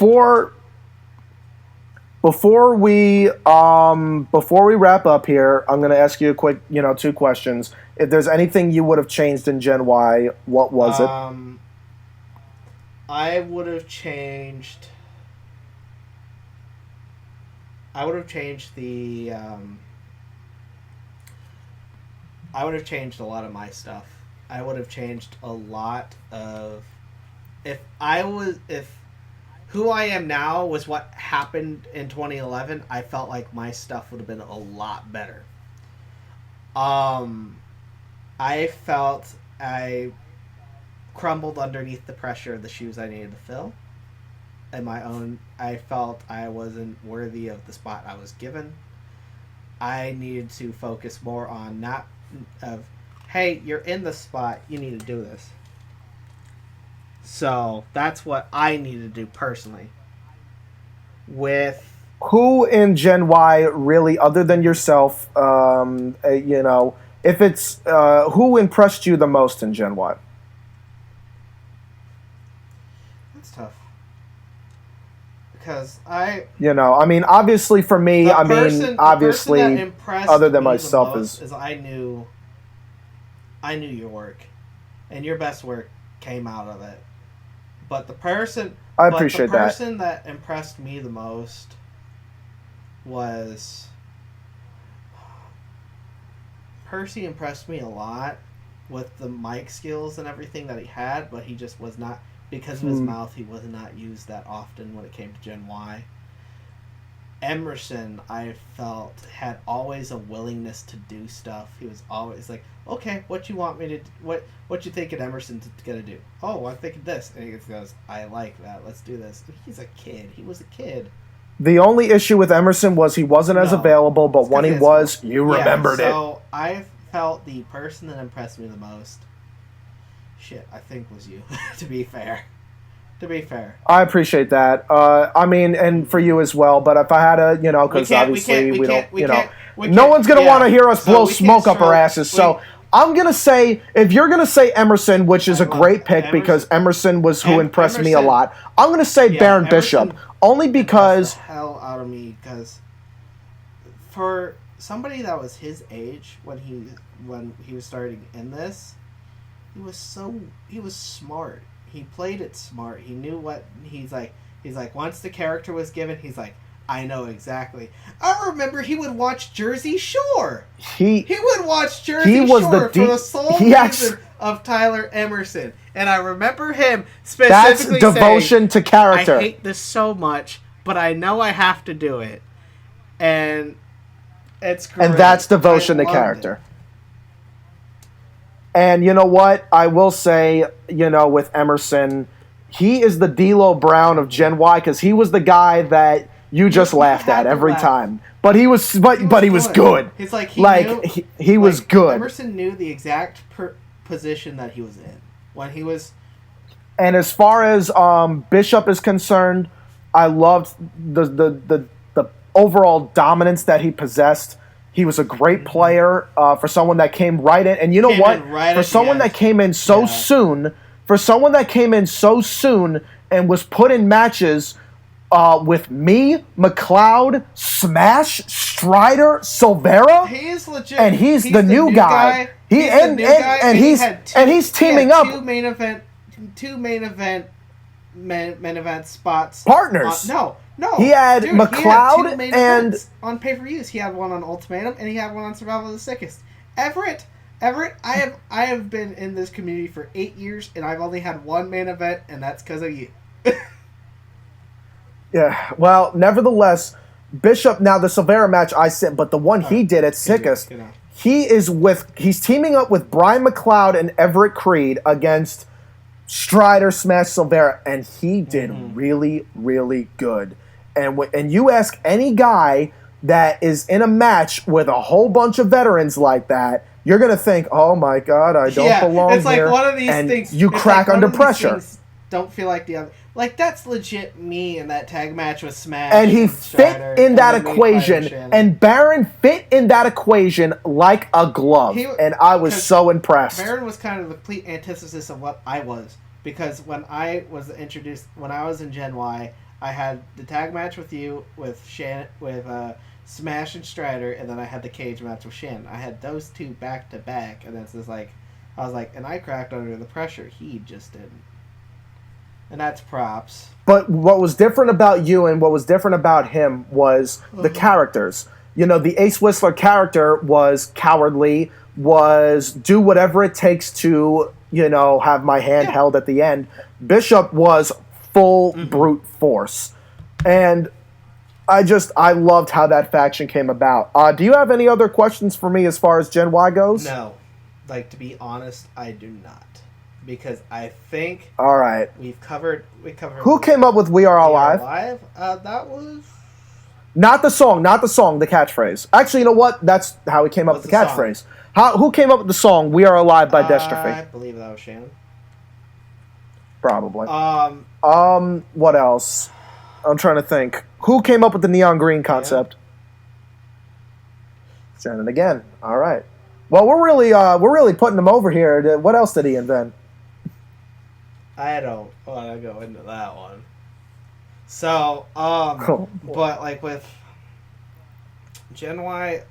Before we wrap up here, I'm going to ask you a quick, 2 questions. If there's anything you would have changed in Gen Y, what was it? I would have changed the. I would have changed a lot of my stuff. I would have changed a lot of. If who I am now was what happened in 2011, I felt like my stuff would have been a lot better. I felt I crumbled underneath the pressure of the shoes I needed to fill. I felt I wasn't worthy of the spot I was given. I needed to focus more on hey, you're in the spot, you need to do this. So that's what I need to do personally. With who in Gen Y really, other than yourself, if it's who impressed you the most in Gen Y? That's tough. Because obviously for me, obviously, other than myself is I knew your work, and your best work came out of it. But the person that impressed me the most was Percy. Impressed me a lot with the mic skills and everything that he had, but he just was not, because of his mouth, he was not used that often when it came to Gen Y. Emerson, I felt, had always a willingness to do stuff. He was always like, okay, what you want me to do? What you thinking Emerson's gonna do? Oh, I'm thinking this. And he goes, I like that. Let's do this. He's a kid. He was a kid. The only issue with Emerson was he wasn't as available, but when he was, you remembered it. So I felt the person that impressed me the most, I think was you, to be fair. I appreciate that. And for you as well. But if I had to, because obviously we don't, no one's going to want to hear us blow smoke up our asses. So I'm going to say, if you're going to say Emerson, which is a great pick because Emerson was who impressed me a lot, I'm going to say Baron Bishop. Only because... The hell out of me, because for somebody that was his age when he was starting in this, he was smart. He played it smart. He knew what he's like. Once the character was given, he's like, I know exactly. I remember he would watch Jersey Shore. He would watch Jersey Shore for the sole reason of Tyler Emerson. And I remember him specifically saying, devotion to character. I hate this so much, but I know I have to do it. And it's great. And that's devotion to character. It. And you know what? I will say, with Emerson, he is the D'Lo Brown of Gen Y because he was the guy that you just laughed at every time. But he was good. It's like he was good. Emerson knew the exact position that he was in. when he was. And as far as Bishop is concerned, I loved the overall dominance that he possessed. He was a great player for someone that came right in. And you know what? For someone that came in so soon, and was put in matches with me, McLeod, Smash, Strider, Silveria, he is legit, and he's the new guy. He's teaming up. Two main event spots. Partners. No. He had McLeod and on pay-per-views. He had one on Ultimatum and he had one on Survival of the Sickest. Everett, I have been in this community for 8 years and I've only had one main event, and that's because of you. Yeah, well, nevertheless, Bishop, now the Silveria match I sent, but the one he did at Sickest, he's teaming up with Brian McLeod and Everett Crede against Strider, Smash, Silveria, and he did really, really good. And you ask any guy that is in a match with a whole bunch of veterans like that, you're going to think, oh my God, I don't belong here. It's like one of these things. You crack under pressure. Don't feel like the other. Like, that's legit me in that tag match with Smash. And he fit in that equation. And Baron fit in that equation like a glove. And I was so impressed. Baron was kind of the complete antithesis of what I was. Because when I was in Gen Y, I had the tag match with you, with Smash and Strider, and then I had the cage match with Shannon. I had those two back to back, and it's just like, I was like, and I cracked under the pressure. He just didn't. And that's props. But what was different about you and what was different about him was the characters. You know, the Ace Whistler character was cowardly, was do whatever it takes to, you know, have my hand held at the end. Bishop was full brute force. And I loved how that faction came about. Do you have any other questions for me as far as Gen Y goes? No. Like, to be honest, I do not. Because I think all right, we covered. Who came up with "We Are Alive"? That was not the song, the catchphrase. Actually, you know what? That's how he came up with the catchphrase. Who came up with the song "We Are Alive" by Destrophy? I believe that was Shannon. Probably. What else? I'm trying to think. Who came up with the neon green concept? Yeah. Shannon again. All right. Well, we're really putting him over here. What else did he invent? I don't want to go into that one. So, but like with Gen Y,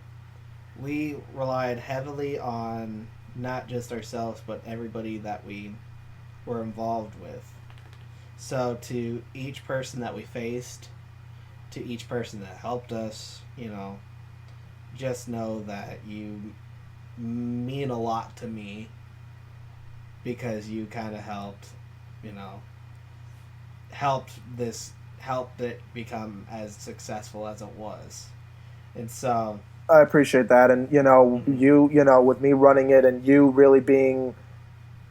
we relied heavily on not just ourselves, but everybody that we were involved with. So to each person that we faced, to each person that helped us, you know, just know that you mean a lot to me because you kind of helped, you know, helped it become as successful as it was. And so I appreciate that. And you know, you know, with me running it and you really being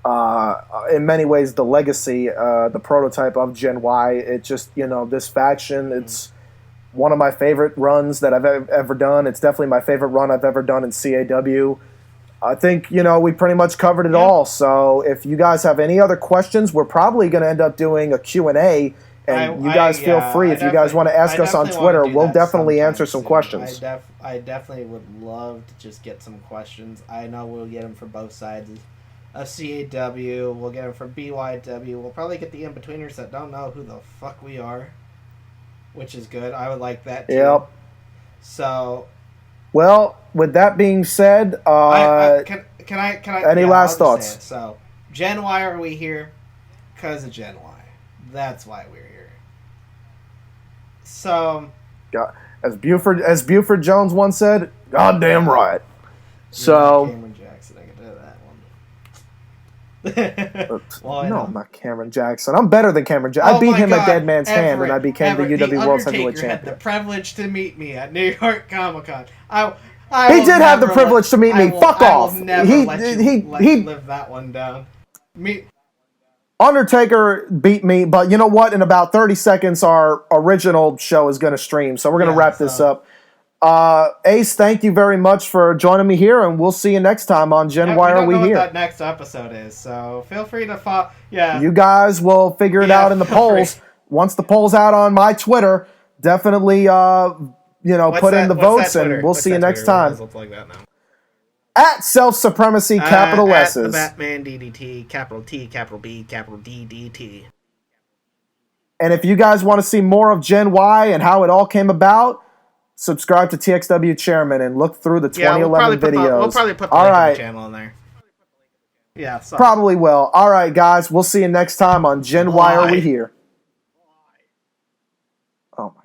in many ways the legacy, the prototype of Gen Y, it just, you know, this faction, it's one of my favorite runs that I've ever done. It's definitely my favorite run I've ever done in CAW. I think, you know, we pretty much covered it all. So if you guys have any other questions, we're probably going to end up doing a Q&A. And you guys feel free. If you guys want to ask us on Twitter, we'll definitely answer some questions. I definitely would love to just get some questions. I know we'll get them for both sides of CAW. We'll get them for BYW. We'll probably get the in-betweeners that don't know who the fuck we are, which is good. I would like that too. Yep. So... Well, with that being said, can I? Any last thoughts? So, Gen Y, are we here? Because of Gen Y. That's why we're here. So, as Buford Jones once said, "Goddamn right." So, Cameron Jackson, I can do that one. Well, no, I'm not Cameron Jackson. I'm better than Cameron Jackson. I beat him at Dead Man's Hand, and I became the UW World Heavyweight Champion. Had the privilege to meet me at New York Comic Con. He did have the privilege to meet me. Fuck off. He live that one down. Undertaker beat me, but you know what? In about 30 seconds, our original show is going to stream, so we're going to wrap this up. Ace, thank you very much for joining me here, and we'll see you next time on Gen Why Are We Here? We don't know what that next episode is, so feel free to follow. Yeah, you guys will figure it out in the polls. Once the poll's out on my Twitter, definitely put in the votes, and we'll see you next time. At Self Supremacy, capital S's. At the Batman DDT, capital T, capital B, capital DDT. And if you guys want to see more of Gen Y and how it all came about, subscribe to TXW Chairman and look through the 2011 videos. We'll probably put the link in the channel in there. Yeah, sorry. Probably will. All right, guys. We'll see you next time on Gen Why Are We Here? Oh, my